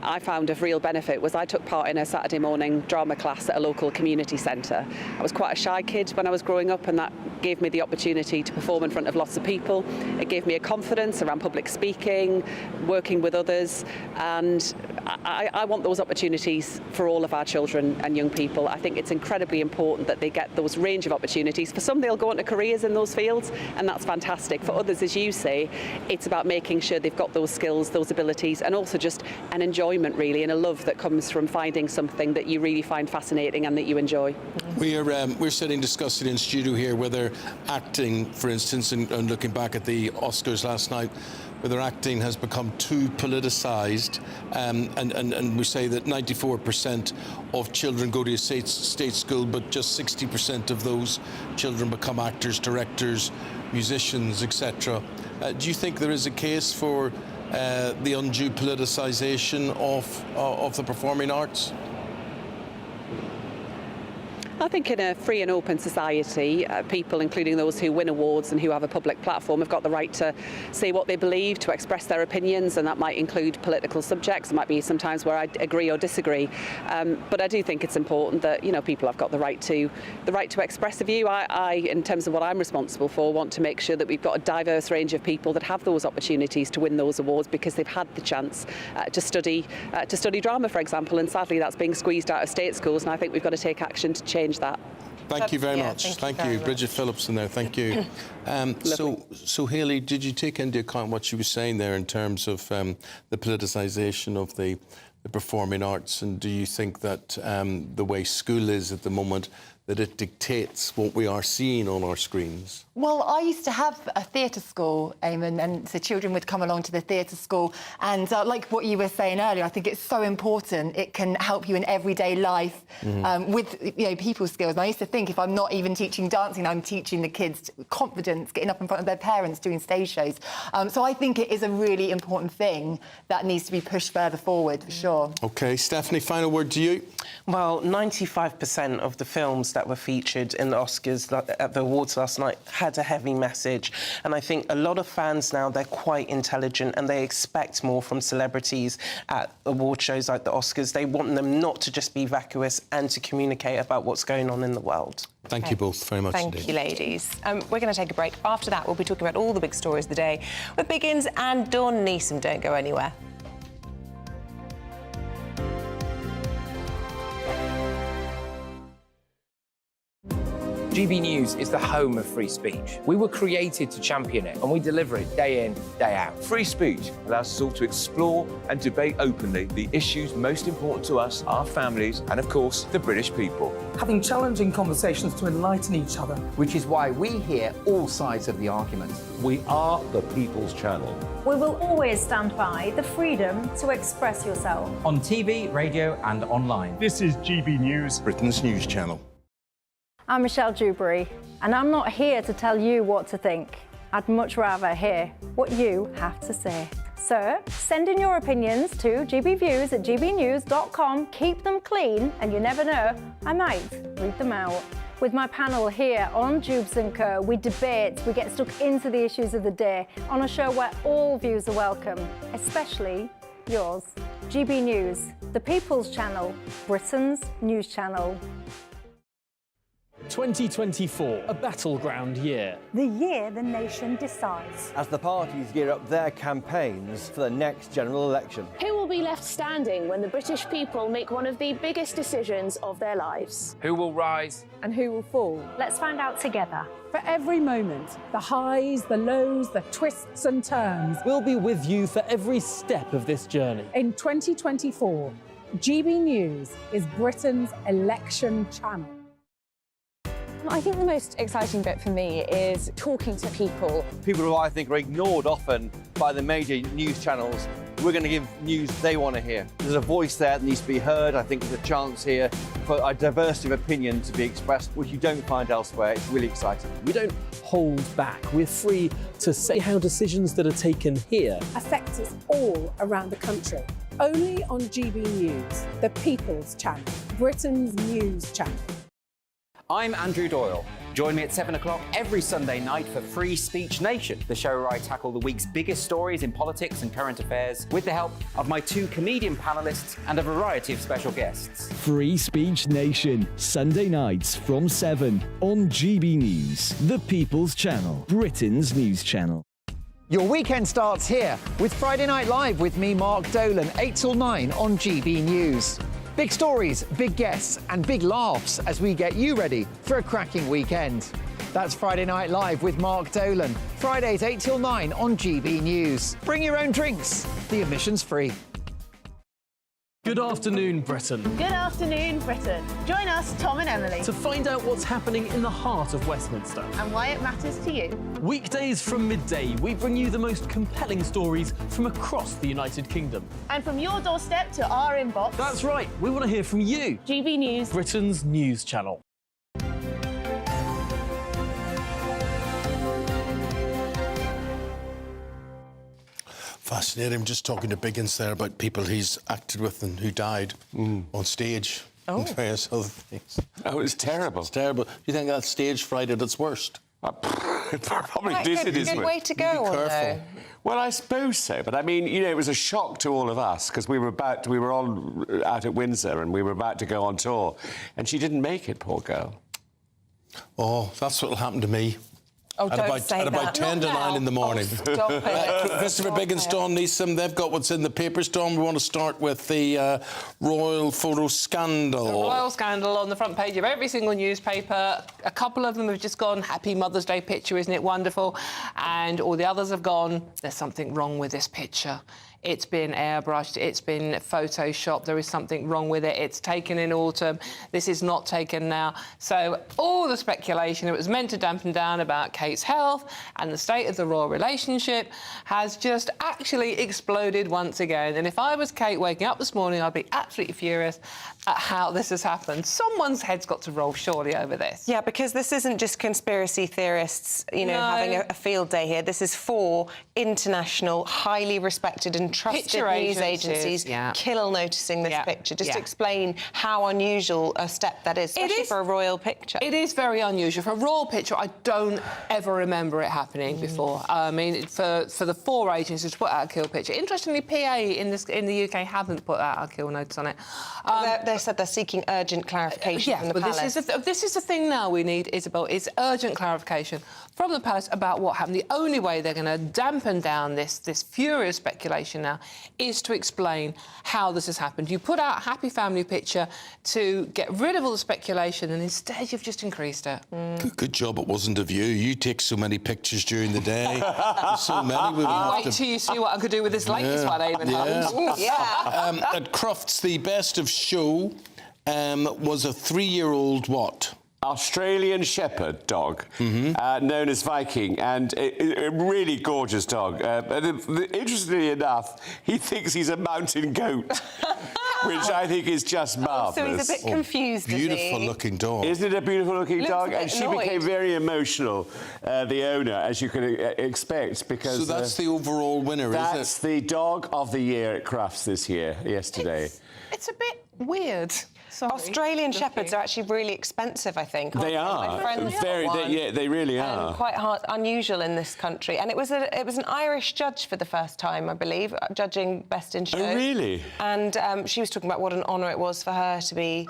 I found of real benefit was I took part in a Saturday morning drama class at a local community centre. I was quite a shy kid when I was growing up, and that gave me the opportunity to perform in front of lots of people. It gave me a confidence around public speaking, working with others, and I want those opportunities for all of our children and young people. I think it's incredibly important that they get those range of opportunities. For some, they'll go into careers in those fields, and that's fantastic. For others, as you say, it's about making sure they've got those skills, those abilities, and also just an enjoyment, really, and a love that comes from finding something that you really find fascinating and that you enjoy. We're sitting discussing in studio here whether acting, for instance, and looking back at the Oscars last night, whether acting has become too politicised, and we say that 94% of children go to a state school, but just 60% of those children become actors, directors, musicians, etc. Do you think there is a case for the undue politicisation of the performing arts? I think in a free and open society, people, including those who win awards and who have a public platform, have got the right to say what they believe, to express their opinions, and that might include political subjects. It might be sometimes where I agree or disagree. But I do think it's important that, you know, people have got the right to express a view. I, in terms of what I'm responsible for, want to make sure that we've got a diverse range of people that have those opportunities to win those awards because they've had the chance to study drama, for example, and sadly that's being squeezed out of state schools, and I think we've got to take action to change that. Thank you very much. Thank you. Bridget Phillips in there. Thank you. So Hayley, did you take into account what she was saying there in terms of the politicisation of the performing arts, and do you think that the way school is at the moment, that it dictates what we are seeing on our screens? Well, I used to have a theatre school, Eamonn, and so children would come along to the theatre school. And like what you were saying earlier, I think it's so important. It can help you in everyday life with, you know, people skills. And I used to think if I'm not even teaching dancing, I'm teaching the kids confidence, getting up in front of their parents, doing stage shows. So I think it is a really important thing that needs to be pushed further forward, for sure. OK, Stephanie, final word to you. Well, 95% of the films that were featured in the Oscars at the awards last night had a heavy message, and I think a lot of fans now, they're quite intelligent and they expect more from celebrities at award shows like the Oscars. They want them not to just be vacuous and to communicate about what's going on in the world. Thank you both very much indeed. Thank you, ladies. We're going to take a break. After that, we'll be talking about all the big stories of the day with Biggins and Dawn Neeson. Don't go anywhere. GB News is the home of free speech. We were created to champion it, and we deliver it day in, day out. Free speech allows us all to explore and debate openly the issues most important to us, our families, and of course, the British people. Having challenging conversations to enlighten each other. Which is why we hear all sides of the argument. We are the People's Channel. We will always stand by the freedom to express yourself. On TV, radio and online. This is GB News, Britain's news channel. I'm Michelle Dewberry, and I'm not here to tell you what to think. I'd much rather hear what you have to say. So, send in your opinions to gbviews@gbnews.com. Keep them clean, and you never know, I might read them out. With my panel here on Jubes & Co, we debate, we get stuck into the issues of the day on a show where all views are welcome, especially yours. GB News, the People's Channel, Britain's news channel. 2024, a battleground year. The year the nation decides. As the parties gear up their campaigns for the next general election. Who will be left standing when the British people make one of the biggest decisions of their lives? Who will rise? And who will fall? Let's find out together. For every moment, the highs, the lows, the twists and turns. We'll be with you for every step of this journey. In 2024, GB News is Britain's election channel. I think the most exciting bit for me is talking to people. People who I think are ignored often by the major news channels. We're going to give news they want to hear. There's a voice there that needs to be heard. I think there's a chance here for a diversity of opinion to be expressed, which you don't find elsewhere. It's really exciting. We don't hold back. We're free to say how decisions that are taken here affect us all around the country. Only on GB News, the People's Channel, Britain's news channel. I'm Andrew Doyle. Join me at 7 o'clock every Sunday night for Free Speech Nation, the show where I tackle the week's biggest stories in politics and current affairs with the help of my two comedian panellists and a variety of special guests. Free Speech Nation, Sunday nights from 7 on GB News, the People's Channel, Britain's news channel. Your weekend starts here with Friday Night Live with me, Mark Dolan, 8 till 9 on GB News. Big stories, big guests and big laughs as we get you ready for a cracking weekend. That's Friday Night Live with Mark Dolan. Fridays 8 till 9 on GB News. Bring your own drinks. The admission's free. Good afternoon, Britain. Good afternoon, Britain. Join us, Tom and Emily, To find out what's happening in the heart of Westminster. and why it matters to you. Weekdays from midday, we bring you the most compelling stories from across the United Kingdom. And from your doorstep to our inbox. That's right, we want to hear from you. GB News, Britain's news channel. Fascinating. I'm just talking to Biggins there about people he's acted with and who died on stage. and various other things. Oh, it's terrible. It's terrible. Do you think that's stage fright at its worst? Probably Right, did good way to go on, though. Well, I suppose so, but I mean, you know, it was a shock to all of us because we were all out at Windsor and we were about to go on tour, and she didn't make it, poor girl. Oh, that's what'll happen to me. Oh, don't say at about that. 10 to 9 in the morning. Oh, stop it. Christopher Big and Storm Neeson, they've got what's in the paper, Storm. We want to start with the royal photo scandal. The royal scandal on the front page of every single newspaper. A couple of them have just gone, happy Mother's Day picture, isn't it wonderful? And all the others have gone, there's something wrong with this picture. It's been airbrushed, it's been photoshopped, there is something wrong with it, it's taken in autumn, this is not taken now. So all the speculation, it was meant to dampen down about Kate's health and the state of the royal relationship has just actually exploded once again. And if I was Kate waking up this morning, I'd be absolutely furious at how this has happened. Someone's head's got to roll surely over this. Yeah, because this isn't just conspiracy theorists, you know, having a field day here. This is 4 international, highly respected and trusted Picture news agencies kill noticing this picture. Just to explain how unusual a step that is, especially for a royal picture. It is very unusual. For a royal picture, I don't ever remember it happening before. I mean, for the 4 agencies to put out a kill picture. Interestingly, PA in the UK haven't put out a kill notice on it. They said they're seeking urgent clarification from the but palace. this is the thing now we need, Isabel, is urgent clarification from the palace about what happened. The only way they're going to dampen down this furious speculation now is to explain how this has happened. You put out a happy family picture to get rid of all the speculation, and instead you've just increased it. Good job it wasn't of you. You take so many pictures during the day. There's so many. We Wait till you see what I could do with this latest one, Eamonn. At Crufts, the best of show was a 3-year-old what? Australian Shepherd dog, known as Viking, and a really gorgeous dog. Interestingly enough, he thinks he's a mountain goat, which I think is just marvellous. So he's a bit confused, Beautiful-looking dog. Isn't it a beautiful-looking dog? And she annoyed. became very emotional, the owner, as you can expect, because... So that's the overall winner, is it? That's the dog of the year at Crufts this year, yesterday. It's a bit weird. Sorry. Australian Shepherds are actually really expensive, I think. They are. They really are. Quite unusual in this country. And it was an Irish judge for the first time, I believe, judging Best in Show. Oh, really? And she was talking about what an honour it was for her to be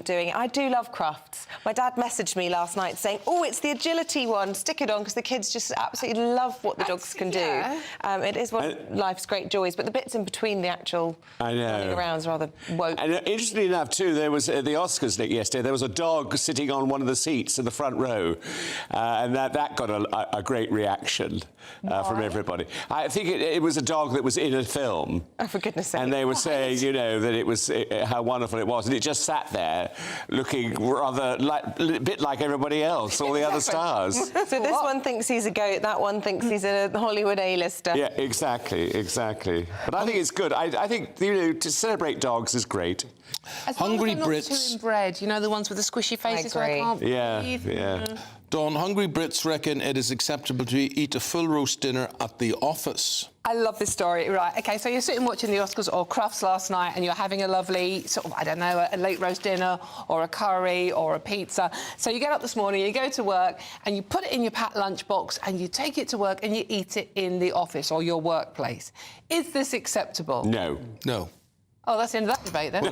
doing it. I do love Crufts. My dad messaged me last night saying, oh, it's the agility one, stick it on, because the kids just absolutely love what the dogs can do. It is one of life's great joys, but the bits in between the actual running around is rather woke. And interestingly enough, too, there was the Oscars yesterday. There was a dog sitting on one of the seats in the front row, and that got a great reaction from everybody. I think it was a dog that was in a film. Oh, for goodness' sake! And they were saying, you know, that it was how wonderful it was, and it just sat there looking rather a bit like everybody else, all the other stars. So this one thinks he's a goat, that one thinks he's a Hollywood A-lister. Yeah, exactly. But I think it's good. I think, you know, to celebrate dogs is great. Hungry Not Brits. too inbred, you know, the ones with the squishy faces where I can't breathe. Dawn, hungry Brits reckon it is acceptable to eat a full roast dinner at the office. I love this story. Right, OK, so you're sitting watching the Oscars or Crufts last night and you're having a lovely, sort of, I don't know, a late roast dinner or a curry or a pizza. So you get up this morning, you go to work and you put it in your packed lunchbox and you take it to work and you eat it in the office or your workplace. Is this acceptable? No. No. Oh, that's the end of that debate, then.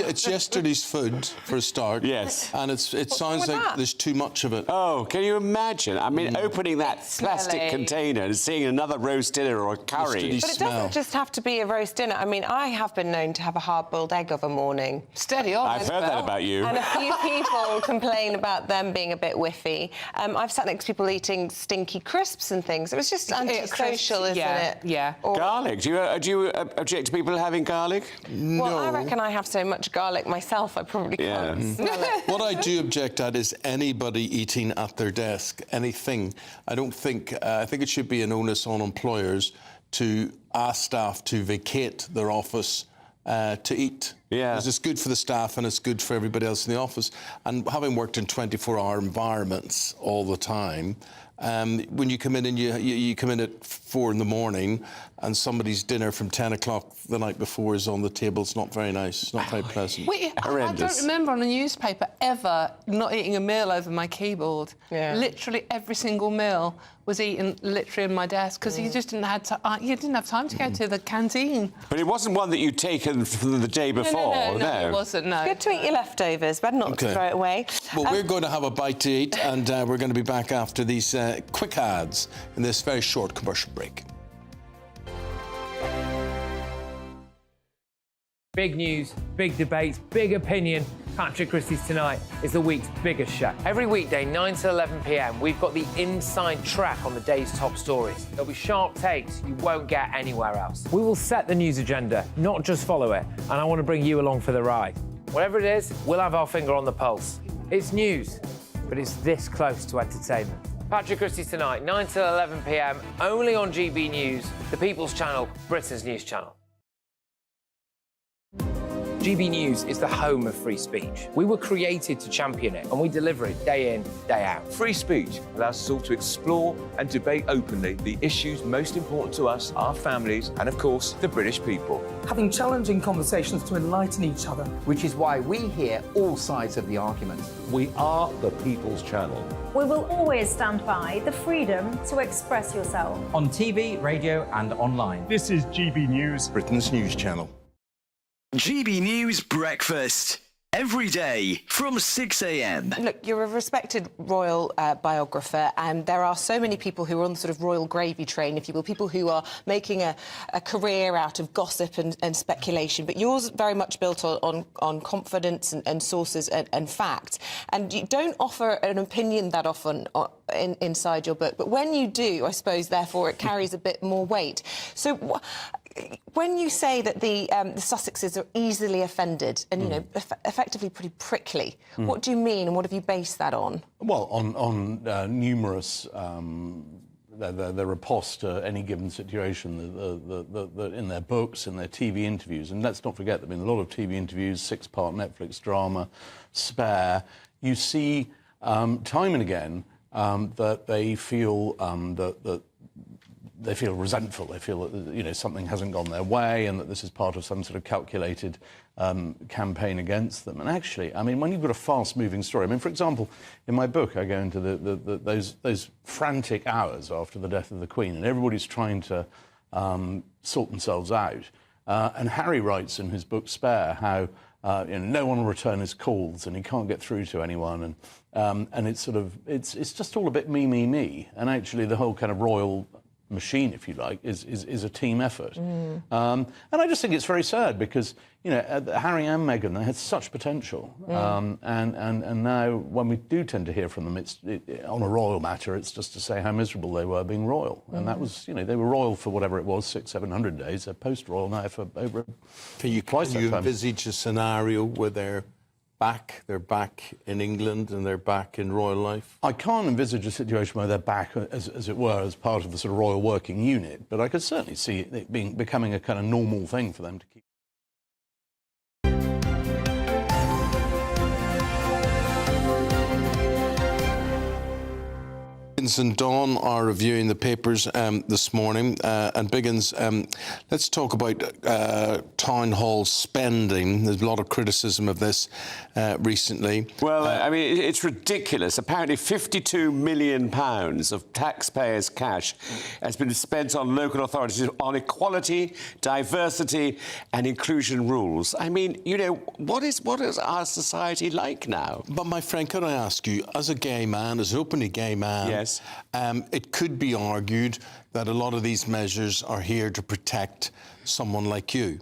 It's yesterday's food, for a start. Yes. And it sounds like there's too much of it. Oh, can you imagine? I mean, opening that plastic container and seeing another roast dinner or a curry. But it doesn't just have to be a roast dinner. I mean, I have been known to have a hard-boiled egg of a morning. Steady on. I've heard that about you. And a few people complain about them being a bit whiffy. I've sat next to people eating stinky crisps and things. It was just antisocial, isn't it? Yeah. Garlic. Do you object to people having garlic? No. Well, I reckon I have so much garlic myself, I probably can't smell it. What I do object at is anybody eating at their desk, anything. I think it should be an onus on employers to ask staff to vacate their office to eat. Yeah. Because it's good for the staff and it's good for everybody else in the office. And having worked in 24-hour environments all the time, when you come in and you come in at 4 in the morning and somebody's dinner from 10 o'clock the night before is on the table, it's not very nice, it's not very pleasant. I don't remember on a newspaper ever not eating a meal over my keyboard. Yeah. Literally every single meal was eaten literally on my desk because you just didn't have you didn't have time to go to the canteen. But it wasn't one that you'd taken from the day before, No, it wasn't, no. Good to eat your leftovers, better not to throw it away. Well, we're going to have a bite to eat, and we're going to be back after these quick ads in this very short commercial break. Big news, big debates, big opinion. Patrick Christys Tonight is the week's biggest show. Every weekday, 9 to 11 p.m, we've got the inside track on the day's top stories. There'll be sharp takes you won't get anywhere else. We will set the news agenda, not just follow it, and I want to bring you along for the ride. Whatever it is, we'll have our finger on the pulse. It's news, but it's this close to entertainment. Patrick Christys Tonight, 9 to 11 p.m, only on GB News, the People's Channel, Britain's news channel. GB News is the home of free speech. We were created to champion it, and we deliver it day in, day out. Free speech allows us all to explore and debate openly the issues most important to us, our families, and of course, the British people. Having challenging conversations to enlighten each other. Which is why we hear all sides of the argument. We are the People's Channel. We will always stand by the freedom to express yourself. On TV, radio and online. This is GB News, Britain's news channel. GB News Breakfast. Every day from 6 a.m. Look, you're a respected royal biographer, and there are so many people who are on the sort of royal gravy train, if you will, people who are making a career out of gossip and speculation. But yours very much built on confidence and sources and facts. And you don't offer an opinion that often inside your book. But when you do, I suppose, therefore, it carries a bit more weight. So when you say that the Sussexes are easily offended and, you know, effectively pretty prickly, what do you mean and what have you based that on? Well, on numerous their riposte to any given situation in their books, in their TV interviews. And let's not forget, there have been a lot of TV interviews, 6-part Netflix drama, Spare. You see time and again that they feel that they feel resentful. They feel that, you know, something hasn't gone their way and that this is part of some sort of calculated campaign against them. And actually, I mean, when you've got a fast-moving story, I mean, for example, in my book, I go into those frantic hours after the death of the Queen, and everybody's trying to sort themselves out. And Harry writes in his book Spare how you know, no one will return his calls and he can't get through to anyone, and it's sort of it's just all a bit me. And actually, the whole kind of royal machine, if you like, is a team effort. And I just think it's very sad because, you know, Harry and Meghan, they had such potential. And now when we do tend to hear from them, on a royal matter, it's just to say how miserable they were being royal. And that was, you know, they were royal for whatever it was, 600-700 days. They're post-royal now for over Can you envisage a scenario where they're back in England and they're back in royal life? I can't envisage a situation where they're back, as it were, as part of the sort of royal working unit, but I could certainly see it becoming a kind of normal thing for them to keep. Biggins and Dawn are reviewing the papers this morning. And Biggins, let's talk about town hall spending. There's a lot of criticism of this recently. Well, I mean, it's ridiculous. Apparently £52 million of taxpayers' cash has been spent on local authorities on equality, diversity and inclusion rules. I mean, you know, what is our society like now? But, my friend, could I ask you, as a gay man, as an openly gay man, yes. It could be argued that a lot of these measures are here to protect someone like you.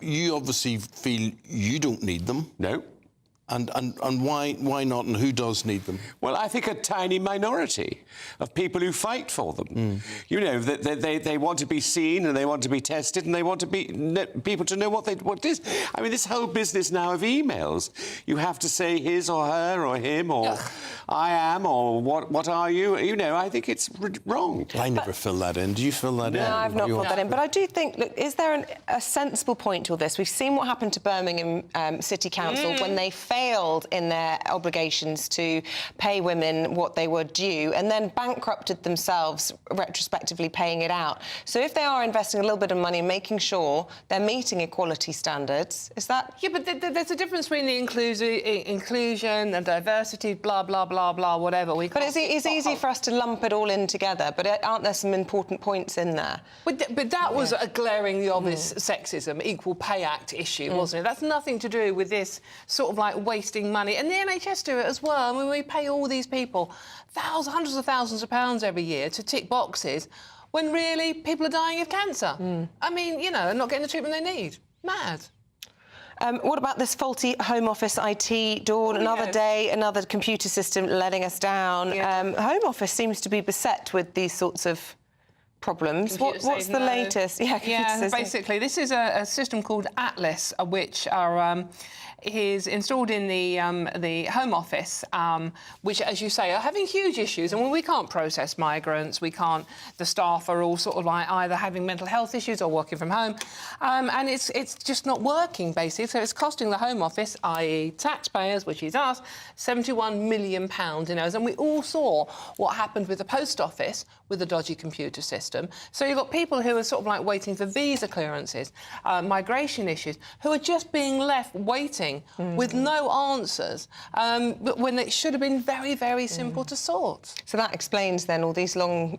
You obviously feel you don't need them. No. And why not, and who does need them? Well, I think a tiny minority of people who fight for them. You know, they want to be seen and they want to be tested and they want to be people to know what it is. I mean, this whole business now of emails, you have to say his or her or him or I am or what are you? You know, I think it's wrong. I never fill that in. Do you fill that in? No, I've not filled that in. But I do think, look, is there a sensible point to all this? We've seen what happened to Birmingham City Council when they failed failed in their obligations to pay women what they were due and then bankrupted themselves, retrospectively paying it out. So if they are investing a little bit of money, making sure they're meeting equality standards, is that... Yeah, but there's a difference between the inclusion and diversity, blah, blah, blah, blah, whatever. But it's easy for us to lump it all in together, but aren't there some important points in there? But that was a glaringly obvious sexism, Equal Pay Act issue, wasn't it? That's nothing to do with this sort of like wasting money. And the NHS do it as well. I mean, we pay all these people hundreds of thousands of pounds every year to tick boxes when really people are dying of cancer. I mean, you know, and not getting the treatment they need. Mad. What about this faulty Home Office IT, Dawn? Another day, another computer system letting us down. Home Office seems to be beset with these sorts of problems. What's the latest? Yeah, basically, this is a system called Atlas, which is installed in the Home Office, which, as you say, are having huge issues. And we can't process migrants, the staff are all sort of like either having mental health issues or working from home. And it's just not working, basically. So it's costing the Home Office, i.e. taxpayers, which is us, £71 million in errors. And we all saw what happened with the Post Office with the dodgy computer system. So you've got people who are sort of like waiting for visa clearances, migration issues, who are just being left waiting with no answers, but when it should have been very, very simple to sort. So that explains then all these long,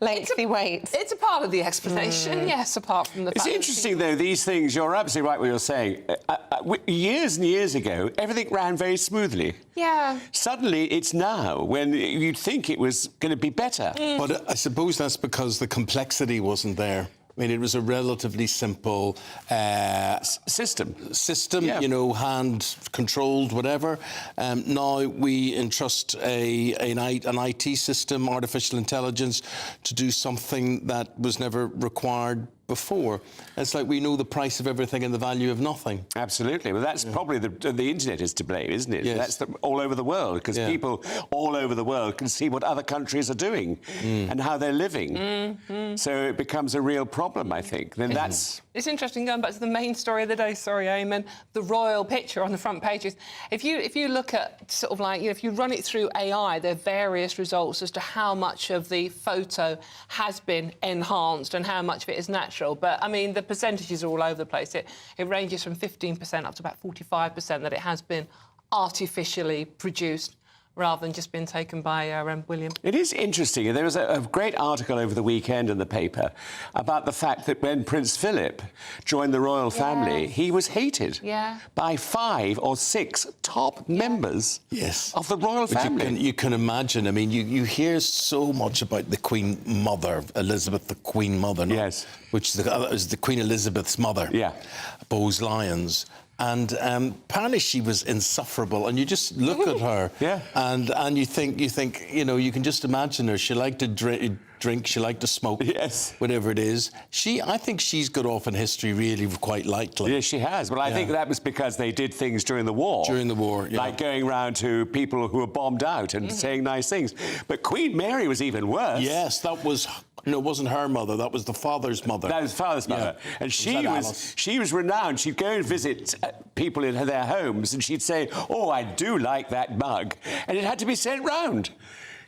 lengthy waits. It's a part of the explanation, yes, apart from the fact... It's interesting, though, these things, you're absolutely right what you're saying. Years and years ago, everything ran very smoothly. Yeah. Suddenly, it's now, when you'd think it was going to be better. But I suppose that's because the complexity wasn't there. I mean, it was a relatively simple system, you know, hand-controlled, whatever. Now we entrust an IT system, artificial intelligence, to do something that was never required before. It's like we know the price of everything and the value of nothing. Absolutely. Well, that's probably the internet is to blame, isn't it? Yes. That's all over the world, because people all over the world can see what other countries are doing and how they're living. So it becomes a real problem, I think. Then that's... It's interesting, going back to the main story of the day, sorry, Eamonn, the royal picture on the front pages. If you look at sort of like, you know, if you run it through AI, there are various results as to how much of the photo has been enhanced and how much of it is natural. But, I mean, the percentages are all over the place. It ranges from 15% up to about 45% that it has been artificially produced, rather than just being taken by William. It is interesting. There was a great article over the weekend in the paper about the fact that when Prince Philip joined the royal family, he was hated by 5 or 6 top members of the royal family. You can imagine. I mean, you hear so much about the Queen Mother, Elizabeth, the Queen Mother, which is the Queen Elizabeth's mother, Bose Lyons. And apparently she was insufferable, and you just look at her, and you think, you know, you can just imagine her. She liked to drink, she liked to smoke, whatever it is. I think she's got off in history really quite lightly. Yes, she has. Well, I think that was because they did things during the war. During the war, like going round to people who were bombed out and saying nice things. But Queen Mary was even worse. Yes, that was... No, it wasn't her mother. That was the father's mother. That was father's mother. And she was renowned. She'd go and visit people in their homes, and she'd say, "Oh, I do like that mug," and it had to be sent round.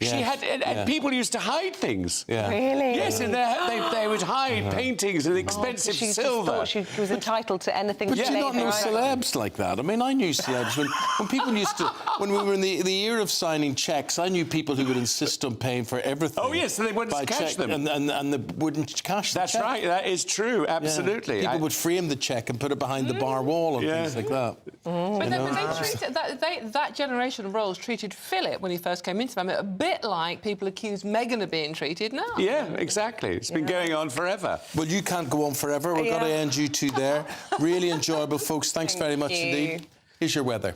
She had, and people used to hide things. Really? Yes, and they would hide paintings and expensive silver. Thought she was entitled to anything. But you not know celebs like that. I mean, I knew celebs when people used to. When we were in the year of signing cheques, I knew people who would insist on paying for everything. Oh yes, so they wouldn't cash them, and they wouldn't cash. That's right. That is true. Absolutely. People would frame the cheque and put it behind the bar wall and things like that. But that generation of royals treated Philip, when he first came into them, a bit like people accuse Meghan of being treated now. Yeah, exactly. It's been going on forever. Well, you can't go on forever. We've got to end you two there. Really enjoyable, folks. Thanks very much indeed. Here's your weather.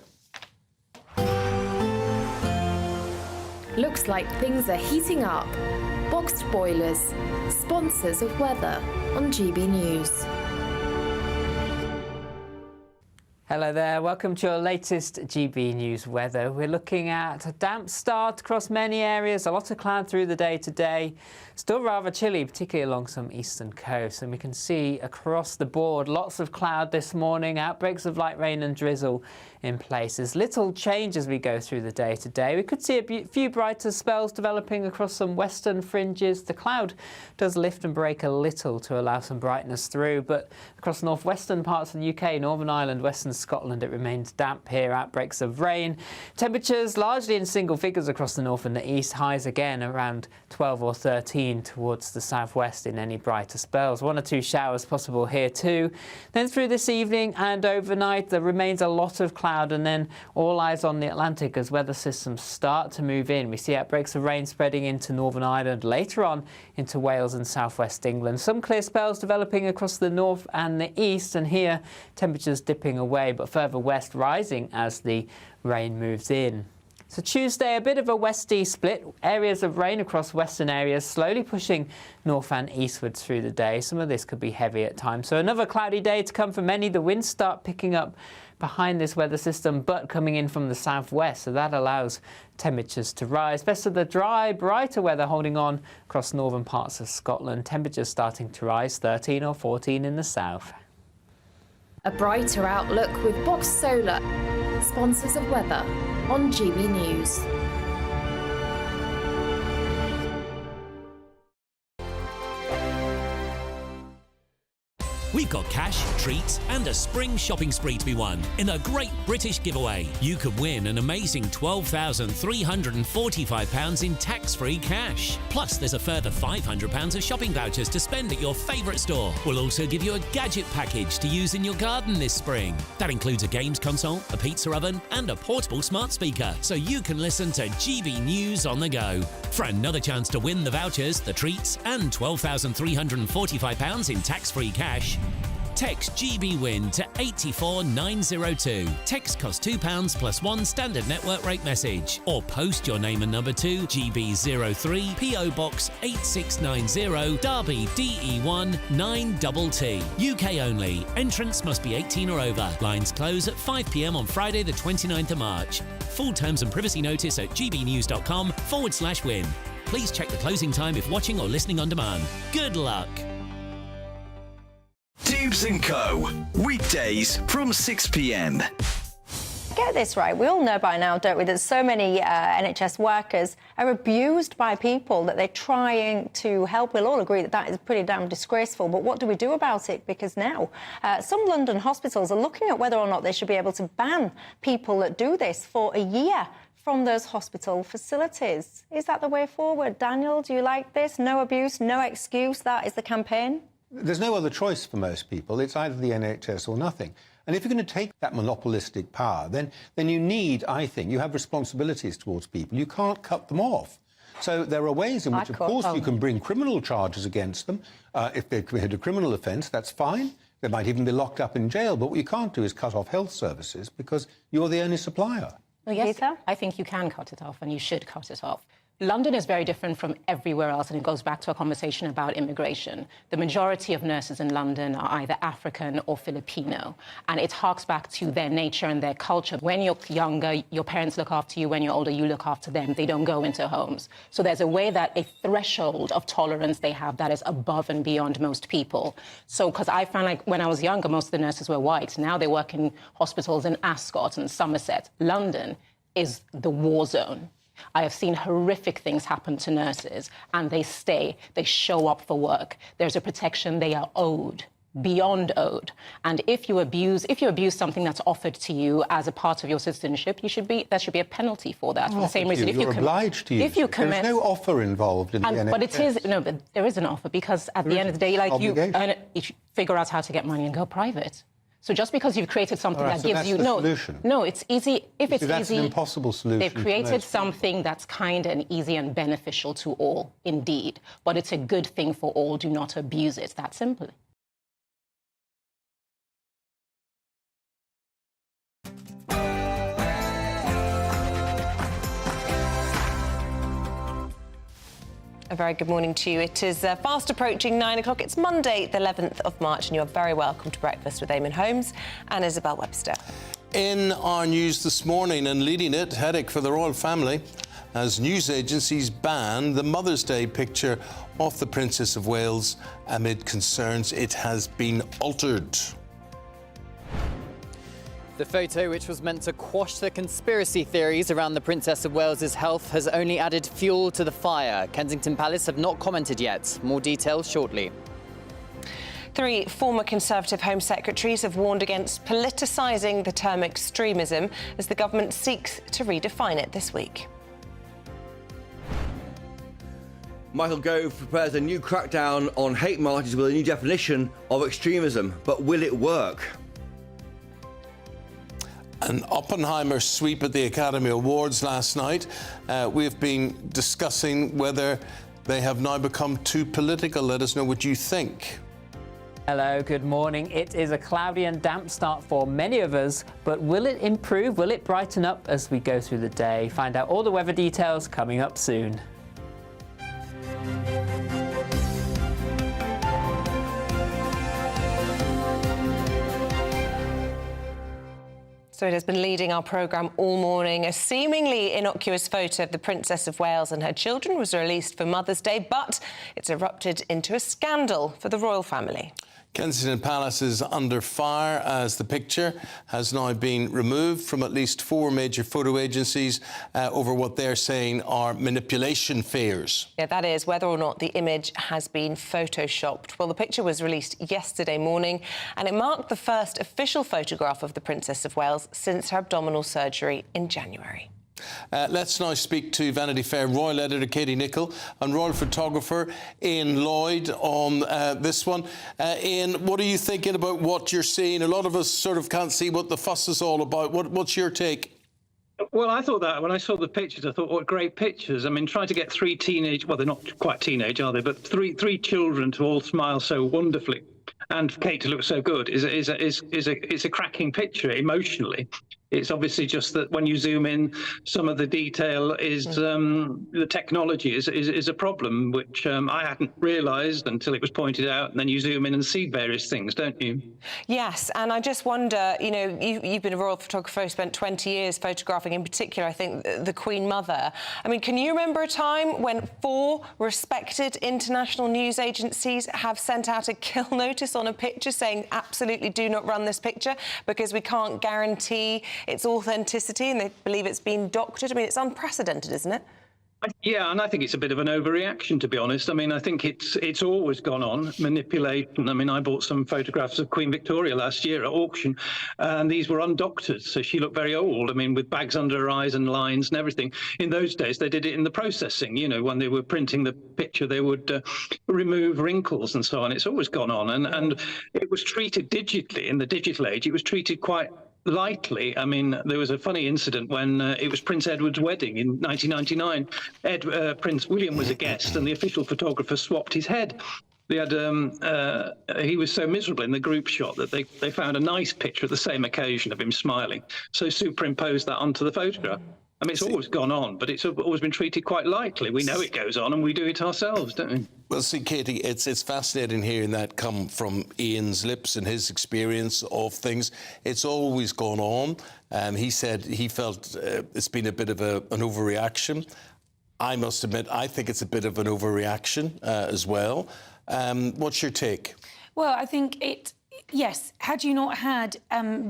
Looks like things are heating up. Boxed boilers, sponsors of weather on GB News. Hello there, welcome to your latest GB News weather. We're looking at a damp start across many areas, a lot of cloud through the day today. Still rather chilly, particularly along some eastern coasts, and we can see across the board lots of cloud this morning, outbreaks of light rain and drizzle in places. Little change as we go through the day today. We could see a few brighter spells developing across some western fringes. The cloud does lift and break a little to allow some brightness through, but across northwestern parts of the UK, Northern Ireland, western Scotland, it remains damp here. Outbreaks of rain. Temperatures largely in single figures across the north and the east. Highs again around 12 or 13 towards the southwest in any brighter spells. 1 or 2 showers possible here too. Then through this evening and overnight, there remains a lot of cloud, and then all eyes on the Atlantic as weather systems start to move in. We see outbreaks of rain spreading into Northern Ireland, later on into Wales and southwest England. Some clear spells developing across the north and the east, and here temperatures dipping away, but further west rising as the rain moves in. So Tuesday, a bit of a west-east split. Areas of rain across western areas, slowly pushing north and eastwards through the day. Some of this could be heavy at times. So another cloudy day to come for many. The winds start picking up behind this weather system, but coming in from the southwest. So that allows temperatures to rise. Best of the dry, brighter weather holding on across northern parts of Scotland. Temperatures starting to rise, 13 or 14 in the south. A brighter outlook with Box Solar, sponsors of weather on GB News. We've got cash, treats and a spring shopping spree to be won in a great British giveaway. You could win an amazing £12,345 in tax-free cash. Plus there's a further £500 of shopping vouchers to spend at your favourite store. We'll also give you a gadget package to use in your garden this spring. That includes a games console, a pizza oven and a portable smart speaker, so you can listen to GB News on the go. For another chance to win the vouchers, the treats and £12,345 in tax-free cash, text GBWIN to 84902. Text costs £2 plus 1 standard network rate message. Or post your name and number to GB03 PO Box 8690 Derby DE1 9TT. UK only. Entrance must be 18 or over. Lines close at 5 p.m. on Friday the 29th of March. Full terms and privacy notice at gbnews.com/win. Please check the closing time if watching or listening on demand. Good luck. Dubes & Co. Weekdays from 6 p.m. Get this right, we all know by now, don't we, that so many NHS workers are abused by people that they're trying to help. We'll all agree that that is pretty damn disgraceful, but what do we do about it? Because now some London hospitals are looking at whether or not they should be able to ban people that do this for a year from those hospital facilities. Is that the way forward? Daniel, do you like this? No abuse, no excuse, that is the campaign? There's no other choice for most people. It's either the NHS or nothing. And if you're going to take that monopolistic power, then you need, I think, you have responsibilities towards people. You can't cut them off. So there are ways in which, of course, you can bring criminal charges against them. If they committed a criminal offence, that's fine. They might even be locked up in jail. But what you can't do is cut off health services because you're the only supplier. Well, yes, I think you can cut it off and you should cut it off. London is very different from everywhere else, and it goes back to a conversation about immigration. The majority of nurses in London are either African or Filipino, and it harks back to their nature and their culture. When you're younger, your parents look after you. When you're older, you look after them. They don't go into homes. So there's a way that a threshold of tolerance they have that is above and beyond most people. So, because I found like when I was younger, most of the nurses were white. Now they work in hospitals in Ascot and Somerset. London is the war zone. I have seen horrific things happen to nurses, and they stay. They show up for work. There's a protection they are owed, beyond owed. And if you abuse something that's offered to you as a part of your citizenship, there should be a penalty for that. For the same reason, you're obliged to use it. There's no offer involved in the NHS. But there is an offer, because at the end of the day, like you figure out how to get money and go private. So just because you've created something that gives you no, it's easy. If it's that's easy, an impossible solution. They've created something that's kind and easy and beneficial to all, indeed. But it's a good thing for all. Do not abuse it. That simple. A very good morning to you. It is fast approaching 9 o'clock. It's Monday, the 11th of March, and you're very welcome to Breakfast with Eamonn Holmes and Isabel Webster. In our news this morning and leading it, headache for the royal family. as news agencies ban the Mother's Day picture of the Princess of Wales amid concerns it has been altered. The photo, which was meant to quash the conspiracy theories around the Princess of Wales's health, has only added fuel to the fire. Kensington Palace have not commented yet. More details shortly. 3 former Conservative Home Secretaries have warned against politicising the term extremism as the government seeks to redefine it this week. Michael Gove prepares a new crackdown on hate marches with a new definition of extremism, but will it work? An Oppenheimer sweep at the Academy Awards last night. We've been discussing whether they have now become too political. Let us know what you think. Hello, good morning. It is a cloudy and damp start for many of us, but will it improve? Will it brighten up as we go through the day? Find out all the weather details coming up soon. So it has been leading our programme all morning. A seemingly innocuous photo of the Princess of Wales and her children was released for Mother's Day, but it's erupted into a scandal for the royal family. Kensington Palace is under fire as the picture has now been removed from at least 4 major photo agencies over what they're saying are manipulation fears. Yeah, that is whether or not the image has been photoshopped. Well, the picture was released yesterday morning and it marked the first official photograph of the Princess of Wales since her abdominal surgery in January. Let's now speak to Vanity Fair royal editor Katie Nicholl and royal photographer Ian Lloyd on this one. Ian, what are you thinking about what you're seeing? A lot of us sort of can't see what the fuss is all about. What's your take? Well, I thought that when I saw the pictures, I thought, what great pictures. I mean, trying to get 3 teenage, well, they're not quite teenage, are they? But three children to all smile so wonderfully and Kate to look so good is a cracking picture emotionally. It's obviously just that when you zoom in, some of the detail is the technology is a problem, which I hadn't realised until it was pointed out. And then you zoom in and see various things, don't you? Yes, and I just wonder, you know, you've been a royal photographer who spent 20 years photographing, in particular, I think, the Queen Mother. I mean, can you remember a time when 4 respected international news agencies have sent out a kill notice on a picture saying absolutely do not run this picture because we can't guarantee its authenticity and they believe it's been doctored? I mean, it's unprecedented, isn't it? Yeah, and I think it's a bit of an overreaction, to be honest. I mean, I think it's always gone on, manipulation. I mean, I bought some photographs of Queen Victoria last year at auction, and these were undoctored, so she looked very old. I mean, with bags under her eyes and lines and everything. In those days, they did it in the processing. You know, when they were printing the picture, they would remove wrinkles and so on. It's always gone on, and it was treated digitally. In the digital age, it was treated quite lightly. I mean, there was a funny incident when it was Prince Edward's wedding in 1999. Prince William was a guest and the official photographer swapped his head. They had he was so miserable in the group shot that they found a nice picture at the same occasion of him smiling, so superimposed that onto the photograph. I mean, it's always gone on, but it's always been treated quite lightly. We know it goes on and we do it ourselves, don't we? Well, see, Katie, it's fascinating hearing that come from Ian's lips and his experience of things. It's always gone on. He said he felt it's been a bit of an overreaction. I must admit, I think it's a bit of an overreaction as well. What's your take? Well, I think yes, had you not had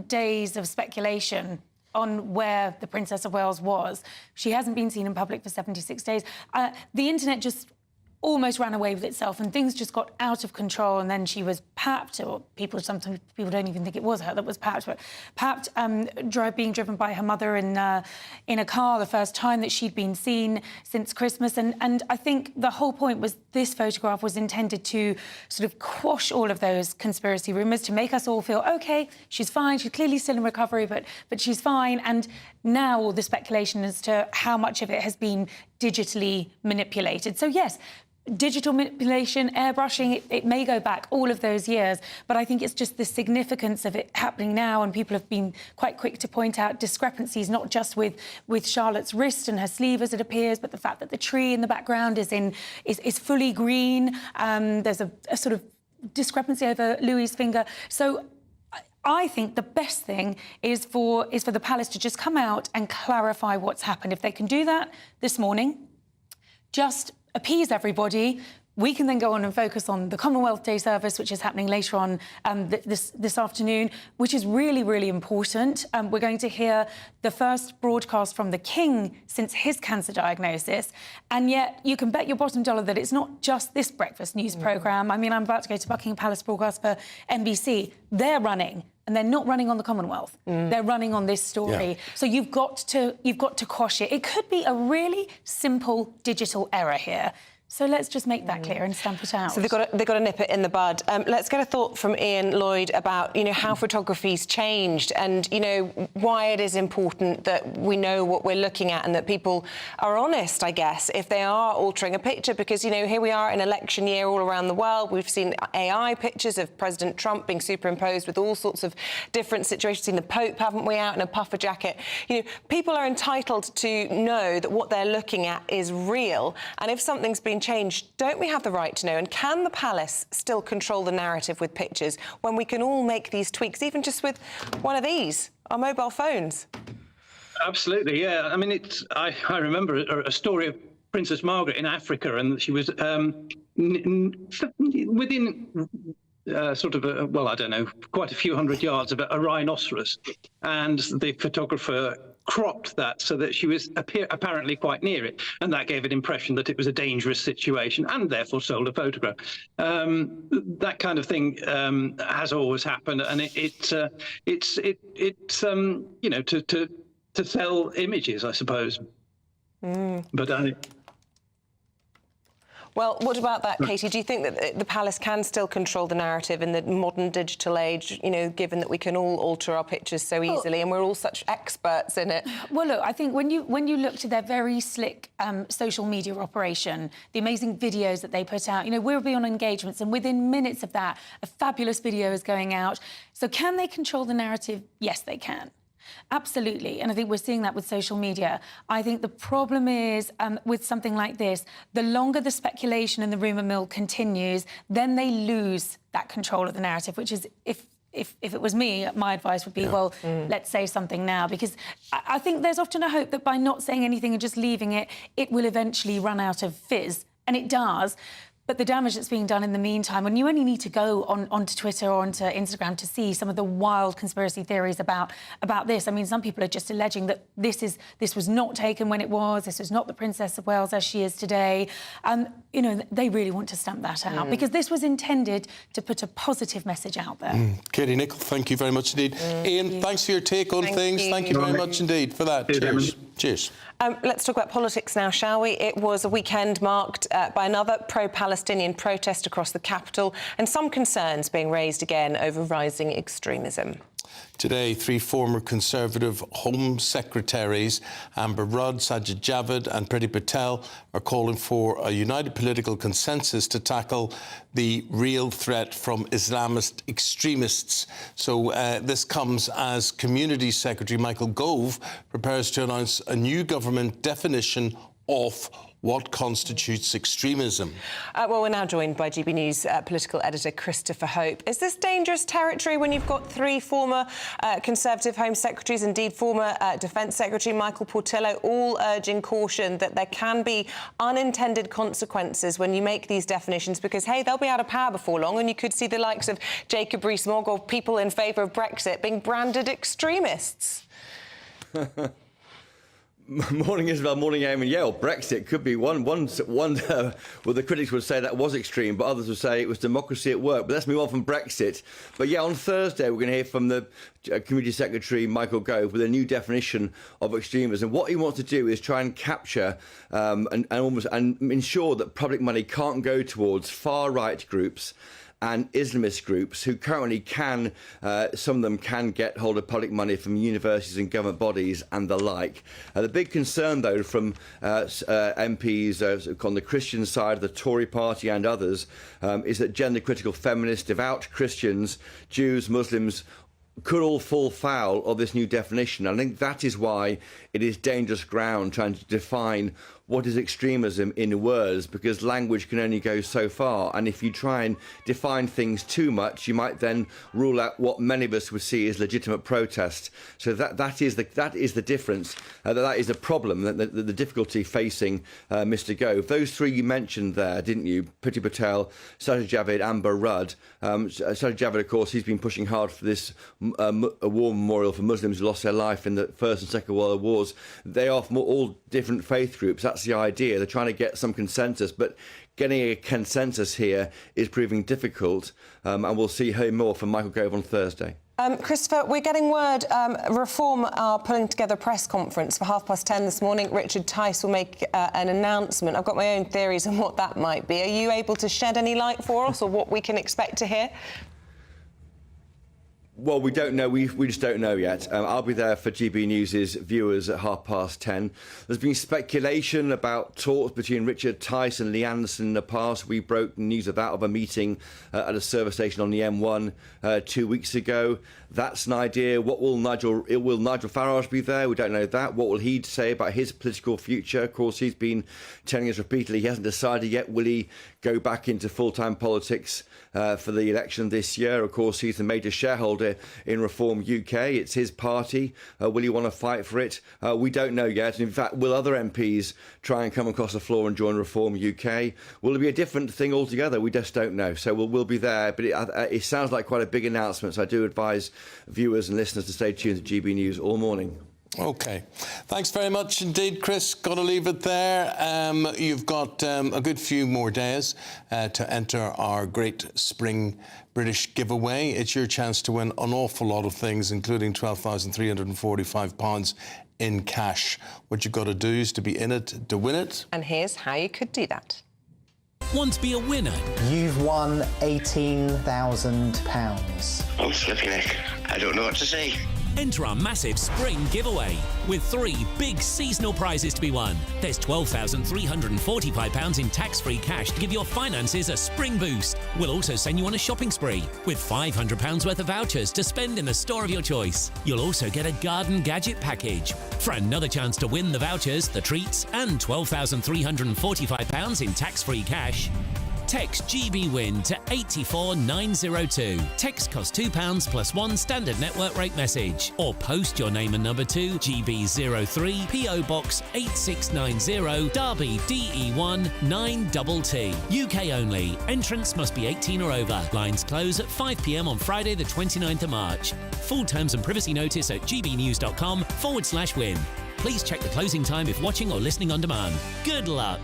days of speculation on where the Princess of Wales was, she hasn't been seen in public for 76 days. The internet just almost ran away with itself and things just got out of control, and then she was papped, or sometimes people don't even think it was her that was papped, but papped, being driven by her mother in a car the first time that she'd been seen since Christmas. And I think the whole point was this photograph was intended to sort of quash all of those conspiracy rumours, to make us all feel, OK, she's fine, she's clearly still in recovery, but she's fine. And now all the speculation as to how much of it has been digitally manipulated. So, yes, digital manipulation, airbrushing, it may go back all of those years, but I think it's just the significance of it happening now, and people have been quite quick to point out discrepancies, not just with Charlotte's wrist and her sleeve as it appears, but the fact that the tree in the background is fully green. There's a sort of discrepancy over Louis's finger. So I think the best thing is for the palace to just come out and clarify what's happened. If they can do that this morning, just appease everybody. We can then go on and focus on the Commonwealth Day service, which is happening later on this afternoon, which is really, really important. We're going to hear the first broadcast from the King since his cancer diagnosis. And yet you can bet your bottom dollar that it's not just this breakfast news programme. I mean, I'm about to go to Buckingham Palace broadcast for NBC. They're running. And they're not running on the Commonwealth. They're running on this story. Yeah. So you've got to quash it. It could be a really simple digital error here. So let's just make that clear and stamp it out. So they've got to nip it in the bud. Let's get a thought from Ian Lloyd about, how photography's changed and, why it is important that we know what we're looking at and that people are honest, I guess, if they are altering a picture. Because, here we are in election year all around the world. We've seen AI pictures of President Trump being superimposed with all sorts of different situations. We've seen the Pope, haven't we, out in a puffer jacket. People are entitled to know that what they're looking at is real. And if something's been changed, don't we have the right to know? And can the palace still control the narrative with pictures when we can all make these tweaks, even just with one of these, our mobile phones? Absolutely, yeah. I mean, I remember a story of Princess Margaret in Africa, and she was within I don't know, quite a few hundred yards of a rhinoceros, and the photographer cropped that so that she was apparently quite near it, and that gave an impression that it was a dangerous situation, and therefore sold a photograph. That kind of thing has always happened, and to sell images, I suppose. But well, what about that, Katie? Do you think that the palace can still control the narrative in the modern digital age, given that we can all alter our pictures so easily and we're all such experts in it? Well, look, I think when you look to their very slick social media operation, the amazing videos that they put out, we'll be on engagements, and within minutes of that, a fabulous video is going out. So can they control the narrative? Yes, they can. Absolutely, and I think we're seeing that with social media. I think the problem is with something like this, the longer the speculation and the rumour mill continues, then they lose that control of the narrative, which is, if it was me, my advice would be, let's say something now, because I think there's often a hope that by not saying anything and just leaving it, it will eventually run out of fizz, and it does. But the damage that's being done in the meantime, when you only need to go onto Twitter or onto Instagram to see some of the wild conspiracy theories about this. I mean, some people are just alleging that this was not taken when it was. This was not the Princess of Wales as she is today. They really want to stamp that out because this was intended to put a positive message out there. Katie Nicholl, thank you very much indeed. Ian, thanks for your take on things. Thank you very much indeed for that. Cheers. Cheers. Let's talk about politics now, shall we? It was a weekend marked by another pro-Palestinian protest across the capital and some concerns being raised again over rising extremism. Today, 3 former Conservative Home Secretaries, Amber Rudd, Sajid Javid and Priti Patel, are calling for a united political consensus to tackle the real threat from Islamist extremists. So this comes as Community Secretary Michael Gove prepares to announce a new government definition of what constitutes extremism. Well, we're now joined by GB News political editor Christopher Hope. Is this dangerous territory when you've got 3 former Conservative Home Secretaries, indeed former Defence Secretary Michael Portillo, all urging caution that there can be unintended consequences when you make these definitions because, hey, they'll be out of power before long and you could see the likes of Jacob Rees-Mogg or people in favour of Brexit being branded extremists? Morning, Isabel. Morning, Eamonn. Yeah, well, Brexit could be one. Well, the critics would say that was extreme, but others would say it was democracy at work. But let's move on from Brexit. But yeah, on Thursday we're going to hear from the Community Secretary Michael Gove with a new definition of extremism. What he wants to do is try and capture and ensure that public money can't go towards far-right groups and Islamist groups who currently can, some of them can get hold of public money from universities and government bodies and the like. The big concern, though, from MPs on the Christian side of the Tory party and others is that gender-critical feminists, devout Christians, Jews, Muslims could all fall foul of this new definition. I think that is why it is dangerous ground trying to define what is extremism in words, because language can only go so far, and if you try and define things too much, you might then rule out what many of us would see as legitimate protest. So that is the difference. That is the problem, the difficulty facing Mr. Gove. Those three you mentioned there, didn't you? Priti Patel, Sajid Javid, Amber Rudd. Sajid Javid, of course, he's been pushing hard for this a war memorial for Muslims who lost their life in the First and Second World Wars. They are from all different faith groups. That's the idea. They're trying to get some consensus, but getting a consensus here is proving difficult, and we'll see more from Michael Gove on Thursday. Christopher, we're getting word Reform are putting together a press conference for 10:30 this morning. Richard Tice will make an announcement. I've got my own theories on what that might be. Are you able to shed any light for us, or what we can expect to hear? Well, we don't know. We just don't know yet. I'll be there for GB News' viewers at 10:30. There's been speculation about talks between Richard Tice and Lee Anderson in the past. We broke news of that, of a meeting at a service station on the M1 2 weeks ago. That's an idea. Will Nigel Farage be there? We don't know that. What will he say about his political future? Of course, he's been telling us repeatedly he hasn't decided yet. Will he go back into full-time politics for the election this year? Of course, he's the major shareholder in Reform UK. It's his party. Will he want to fight for it? We don't know yet. In fact, will other MPs try and come across the floor and join Reform UK? Will it be a different thing altogether? We just don't know. So we'll be there. But it sounds like quite a big announcement. So I do advise viewers and listeners to stay tuned to GB News all morning. OK. Thanks very much indeed, Chris. Got to leave it there. You've got a good few more days to enter our great spring British giveaway. It's your chance to win an awful lot of things, including £12,345 in cash. What you've got to do is to be in it to win it. And here's how you could do that. Want to be a winner? You've won £18,000. Oh, flipping heck. I don't know what to say. Enter our massive spring giveaway with 3 big seasonal prizes to be won. There's £12,345 in tax-free cash to give your finances a spring boost. We'll also send you on a shopping spree with £500 worth of vouchers to spend in the store of your choice. You'll also get a garden gadget package. For another chance to win the vouchers, the treats and £12,345 in tax-free cash, text GBWIN to 84902. Text costs £2 plus 1 standard network rate message. Or post your name and number to GB03 PO Box 8690 Derby DE1 9TT. UK only. Entrance must be 18 or over. Lines close at 5 p.m. on Friday the 29th of March. Full terms and privacy notice at gbnews.com/win. Please check the closing time if watching or listening on demand. Good luck.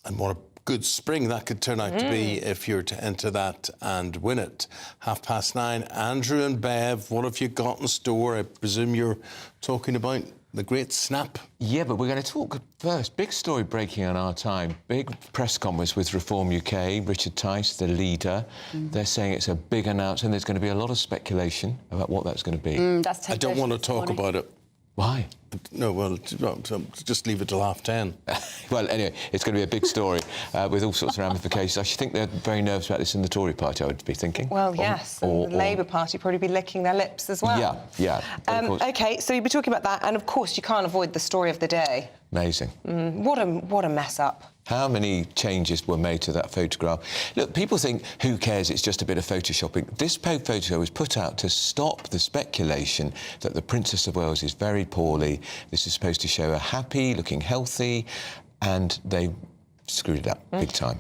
And what a good spring that could turn out to be if you're to enter that and win it. 9:30. Andrew and Bev, what have you got in store? I presume you're talking about the great snap. Yeah, but we're going to talk first. Big story breaking on our time. Big press conference with Reform UK. Richard Tice, the leader. They're saying it's a big announcement. There's going to be a lot of speculation about what that's going to be. I don't want to talk about it. Why? No, well, just leave it till 10:30. Well, anyway, it's going to be a big story with all sorts of ramifications. I should think they're very nervous about this in the Tory party, I would be thinking. Well, yes, and the Labour Party probably be licking their lips as well. Yeah. OK, so you'll be talking about that, and of course you can't avoid the story of the day. Amazing. What a mess up. How many changes were made to that photograph? Look, people think, who cares, it's just a bit of photoshopping. This photo was put out to stop the speculation that the Princess of Wales is very poorly. This is supposed to show her happy, looking healthy, and they screwed it up big time.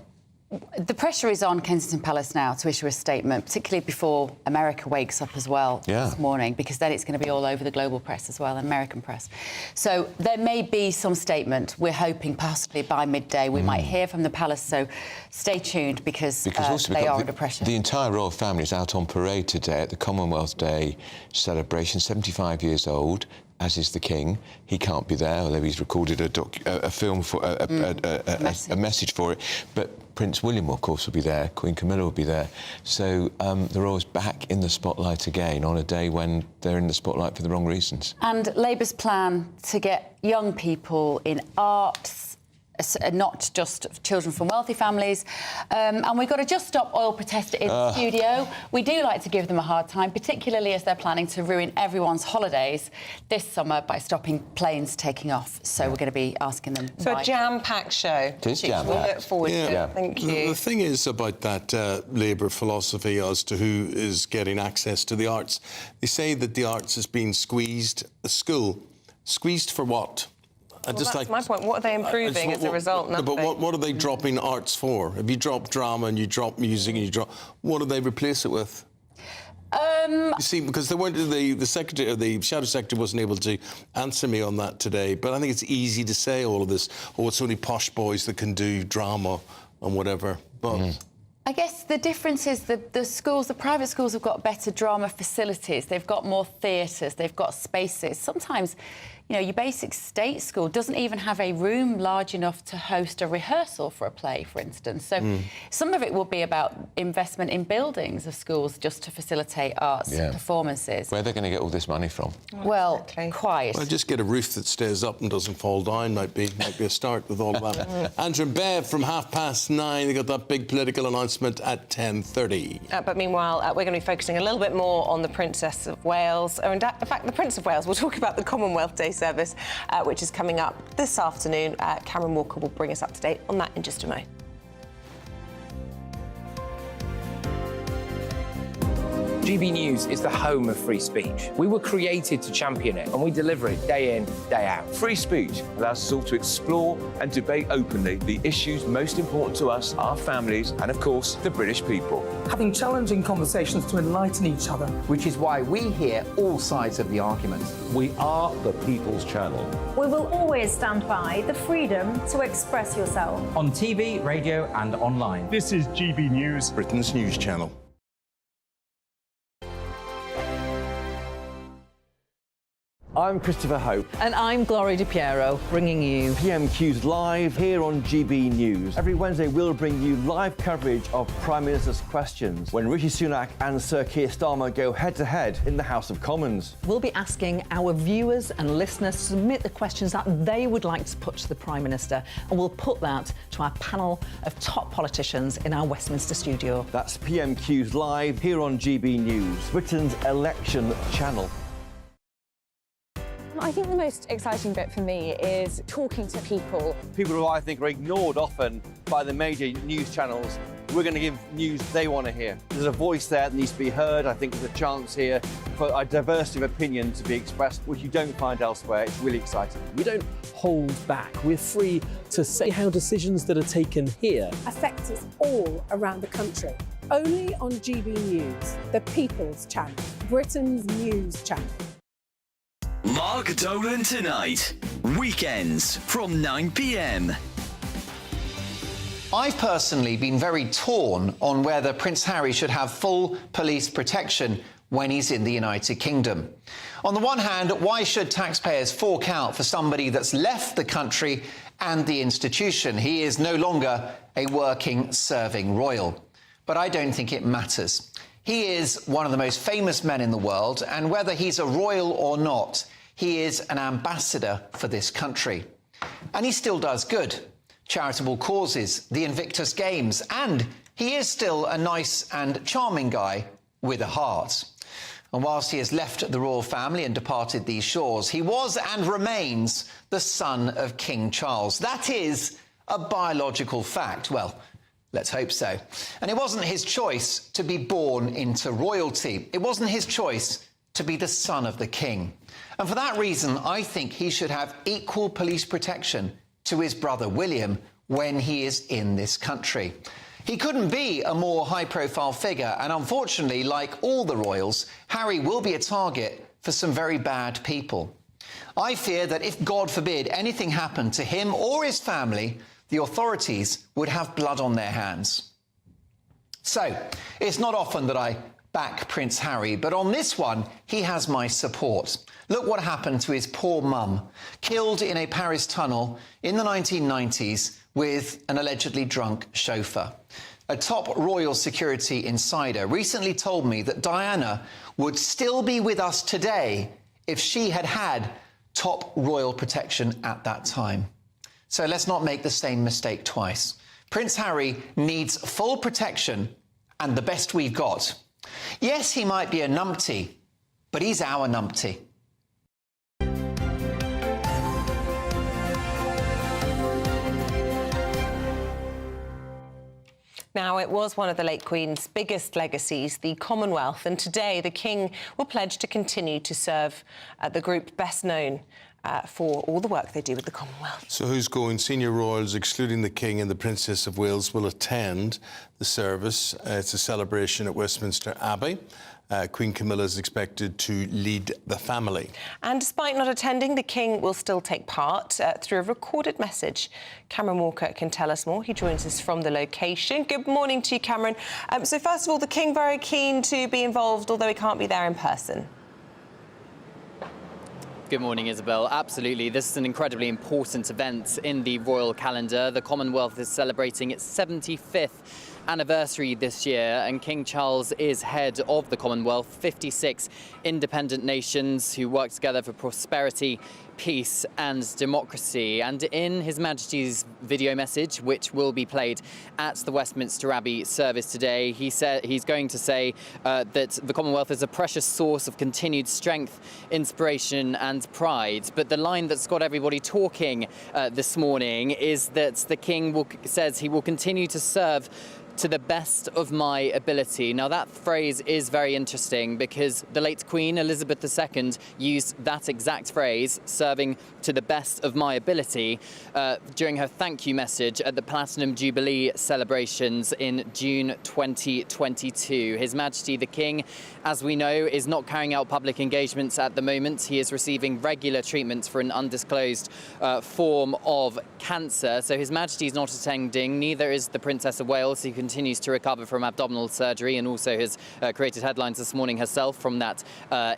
The pressure is on Kensington Palace now to issue a statement, particularly before America wakes up as well this morning, because then it's going to be all over the global press as well, American press. So there may be some statement. We're hoping possibly by midday we might hear from the palace, so stay tuned because also they are under pressure. The entire royal family is out on parade today at the Commonwealth Day celebration, 75 years old. As is the King. He can't be there, although he's recorded a film for a message for it. But Prince William, of course, will be there. Queen Camilla will be there. So the royals back in the spotlight again on a day when they're in the spotlight for the wrong reasons. And Labour's plan to get young people in arts, not just children from wealthy families. And we've got a Just Stop Oil protester in the studio. We do like to give them a hard time, particularly as they're planning to ruin everyone's holidays this summer by stopping planes taking off. So we're going to be asking them So why. a jam-packed show. It is jam-packed. We'll look forward to it. Thank you. The thing is about that Labour philosophy as to who is getting access to the arts. They say that the arts is being squeezed. The school, squeezed for what? Well, that's my point. What are they improving as a result? Nothing. But what are they dropping arts for? If you drop drama and you drop music and you drop, what do they replace it with? You see, because they weren't, the secretary, the shadow secretary, wasn't able to answer me on that today. But I think it's easy to say all of this. Oh, it's only posh boys that can do drama and whatever. But I guess the difference is that the schools, the private schools, have got better drama facilities. They've got more theatres. They've got spaces. Sometimes, you know, your basic state school doesn't even have a room large enough to host a rehearsal for a play, for instance. So some of it will be about investment in buildings of schools just to facilitate arts performances. Where are they going to get all this money from? Well, quite. Well, just get a roof that stays up and doesn't fall down might be a start with all of that. Andrew and Bev from 9:30. They got that big political announcement at 10:30. But meanwhile, we're going to be focusing a little bit more on the Princess of Wales. And in fact, the Prince of Wales. We'll talk about the Commonwealth Day service, which is coming up this afternoon. Cameron Walker will bring us up to date on that in just a moment. GB News is the home of free speech. We were created to champion it, and we deliver it day in, day out. Free speech allows us all to explore and debate openly the issues most important to us, our families, and of course, the British people. Having challenging conversations to enlighten each other. Which is why we hear all sides of the argument. We are the People's Channel. We will always stand by the freedom to express yourself. On TV, radio and online. This is GB News, Britain's news channel. I'm Christopher Hope. And I'm Gloria Di Piero, bringing you PmQs live here on GB News. Every Wednesday, we'll bring you live coverage of Prime Minister's questions when Rishi Sunak and Sir Keir Starmer go head-to-head in the House of Commons. We'll be asking our viewers and listeners to submit the questions that they would like to put to the Prime Minister, and we'll put that to our panel of top politicians in our Westminster studio. That's PmQs live here on GB News, Britain's election channel. I think the most exciting bit for me is talking to people. People who I think are ignored often by the major news channels. We're going to give news they want to hear. There's a voice there that needs to be heard. I think there's a chance here for a diversity of opinion to be expressed, which you don't find elsewhere. It's really exciting. We don't hold back. We're free to say how decisions that are taken here affect us all around the country. Only on GB News, the People's Channel, Britain's news channel. Mark Dolan Tonight, weekends from 9 p.m. I've personally been very torn on whether Prince Harry should have full police protection when he's in the United Kingdom. On the one hand, why should taxpayers fork out for somebody that's left the country and the institution? He is no longer a working, serving royal. But I don't think it matters. He is one of the most famous men in the world, and whether he's a royal or not, he is an ambassador for this country. And he still does good. Charitable causes, the Invictus Games, and he is still a nice and charming guy with a heart. And whilst he has left the royal family and departed these shores, he was and remains the son of King Charles. That is a biological fact. Well, let's hope so. And it wasn't his choice to be born into royalty. It wasn't his choice to be the son of the king. And for that reason, I think he should have equal police protection to his brother William when he is in this country. He couldn't be a more high-profile figure, and unfortunately, like all the royals, Harry will be a target for some very bad people. I fear that if, God forbid, anything happened to him or his family, the authorities would have blood on their hands. So, it's not often that I back Prince Harry, but on this one, he has my support. Look what happened to his poor mum, killed in a Paris tunnel in the 1990s with an allegedly drunk chauffeur. A top royal security insider recently told me that Diana would still be with us today if she had had top royal protection at that time. So let's not make the same mistake twice. Prince Harry needs full protection and the best we've got. Yes, he might be a numpty, but he's our numpty. Now, it was one of the late Queen's biggest legacies, the Commonwealth, and today the King will pledge to continue to serve the group best known for all the work they do with the Commonwealth. So who's going? Senior royals, excluding the King and the Princess of Wales, will attend the service. It's a celebration at Westminster Abbey. Queen Camilla is expected to lead the family. And despite not attending, the King will still take part through a recorded message. Cameron Walker can tell us more. He joins us from the location. Good morning to you, Cameron. So first of all, the King very keen to be involved, although he can't be there in person. Good morning, Isabel. Absolutely. This is an incredibly important event in the royal calendar. The Commonwealth is celebrating its 75th anniversary this year, and King Charles is head of the Commonwealth, 56 independent nations who work together for prosperity, peace and democracy. And in His Majesty's video message, which will be played at the Westminster Abbey service today, he said he's going to say that the Commonwealth is a precious source of continued strength, inspiration and pride. But the line that's got everybody talking this morning is that the King says he will continue to serve to the best of my ability. Now, that phrase is very interesting because the late Queen Elizabeth II used that exact phrase, serving to the best of my ability, during her thank you message at the Platinum Jubilee celebrations in June 2022. His Majesty the King, as we know, is not carrying out public engagements at the moment. He is receiving regular treatment for an undisclosed form of cancer. So His Majesty is not attending, neither is the Princess of Wales, who continues to recover from abdominal surgery and also has created headlines this morning herself from that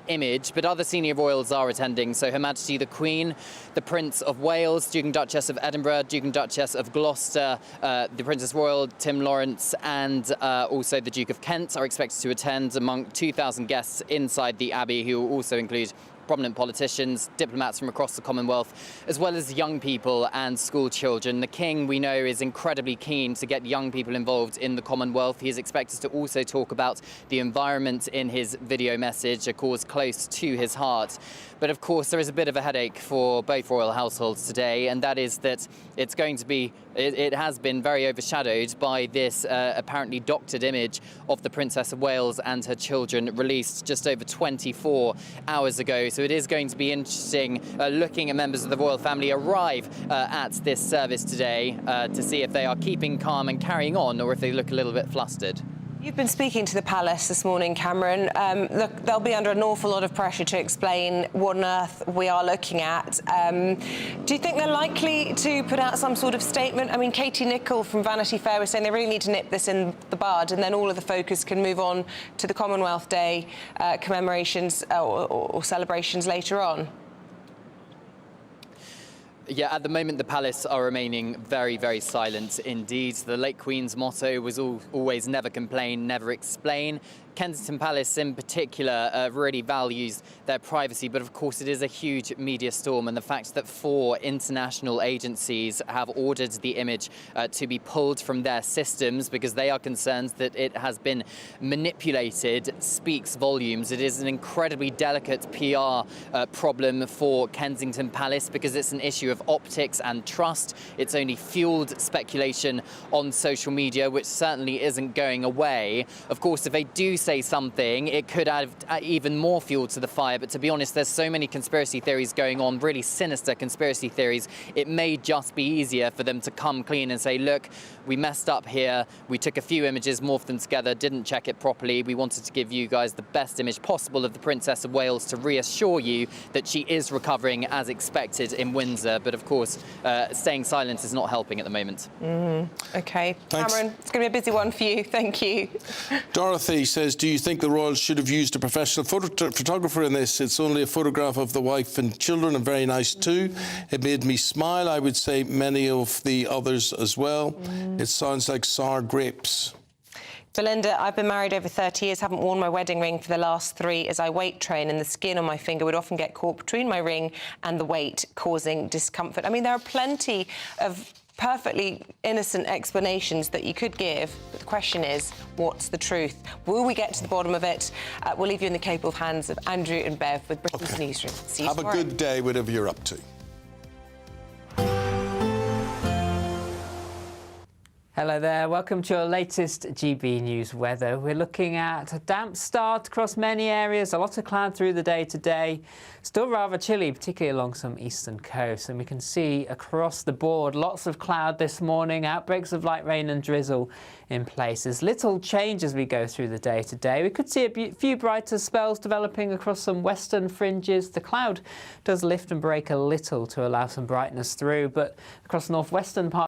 image. But other senior royals are attending. So Her Majesty the Queen, the Prince of Wales, Duke and Duchess of Edinburgh, Duke and Duchess of Gloucester, the Princess Royal, Tim Lawrence, and also the Duke of Kent are expected to attend, among 2,000 guests inside the Abbey, who will also include prominent politicians, diplomats from across the Commonwealth, as well as young people and school children. The King, we know, is incredibly keen to get young people involved in the Commonwealth. He is expected to also talk about the environment in his video message, a cause close to his heart. But of course, there is a bit of a headache for both royal households today, and that is that it's going to be, it has been very overshadowed by this apparently doctored image of the Princess of Wales and her children released just over 24 hours ago. So it is going to be interesting looking at members of the royal family arrive at this service today to see if they are keeping calm and carrying on, or if they look a little bit flustered. You've been speaking to the palace this morning, Cameron. Look, they'll be under an awful lot of pressure to explain what on earth we are looking at. Do you think they're likely to put out some sort of statement? I mean, Katie Nicholl from Vanity Fair was saying they really need to nip this in the bud, and then all of the focus can move on to the Commonwealth Day commemorations or celebrations later on. Yeah, at the moment, the palace are remaining very, very silent indeed. The late Queen's motto was always never complain, never explain. Kensington Palace in particular really values their privacy, but of course it is a huge media storm, and the fact that 4 international agencies have ordered the image to be pulled from their systems because they are concerned that it has been manipulated speaks volumes. It is an incredibly delicate PR problem for Kensington Palace because it's an issue of optics and trust. It's only fueled speculation on social media, which certainly isn't going away. Of course, if they do say something, it could add even more fuel to the fire. But to be honest, there's so many conspiracy theories going on, really sinister conspiracy theories. It may just be easier for them to come clean and say, look, we messed up here. We took a few images, morphed them together, didn't check it properly. We wanted to give you guys the best image possible of the Princess of Wales to reassure you that she is recovering as expected in Windsor. But of course, staying silent is not helping at the moment. OK. Thanks. Cameron, it's going to be a busy one for you. Thank you. Dorothy says, do you think the royals should have used a professional photographer in this? It's only a photograph of the wife and children, and very nice too. It made me smile. I would say many of the others as well. It sounds like sour grapes. Belinda, I've been married over 30 years, haven't worn my wedding ring for the last 3 as I weight train, and the skin on my finger would often get caught between my ring and the weight, causing discomfort. I mean, there are plenty of perfectly innocent explanations that you could give, but the question is, what's the truth? Will we get to the bottom of it? We'll leave you in the capable hands of Andrew and Bev with Britain's Newsroom. See you tomorrow. Have a good day, whatever you're up to. Hello there, welcome to your latest GB News weather. We're looking at a damp start across many areas, a lot of cloud through the day today. Still rather chilly, particularly along some eastern coasts, and we can see across the board lots of cloud this morning, outbreaks of light rain and drizzle in places. Little change as we go through the day today. We could see a few brighter spells developing across some western fringes. The cloud does lift and break a little to allow some brightness through, but across northwestern parts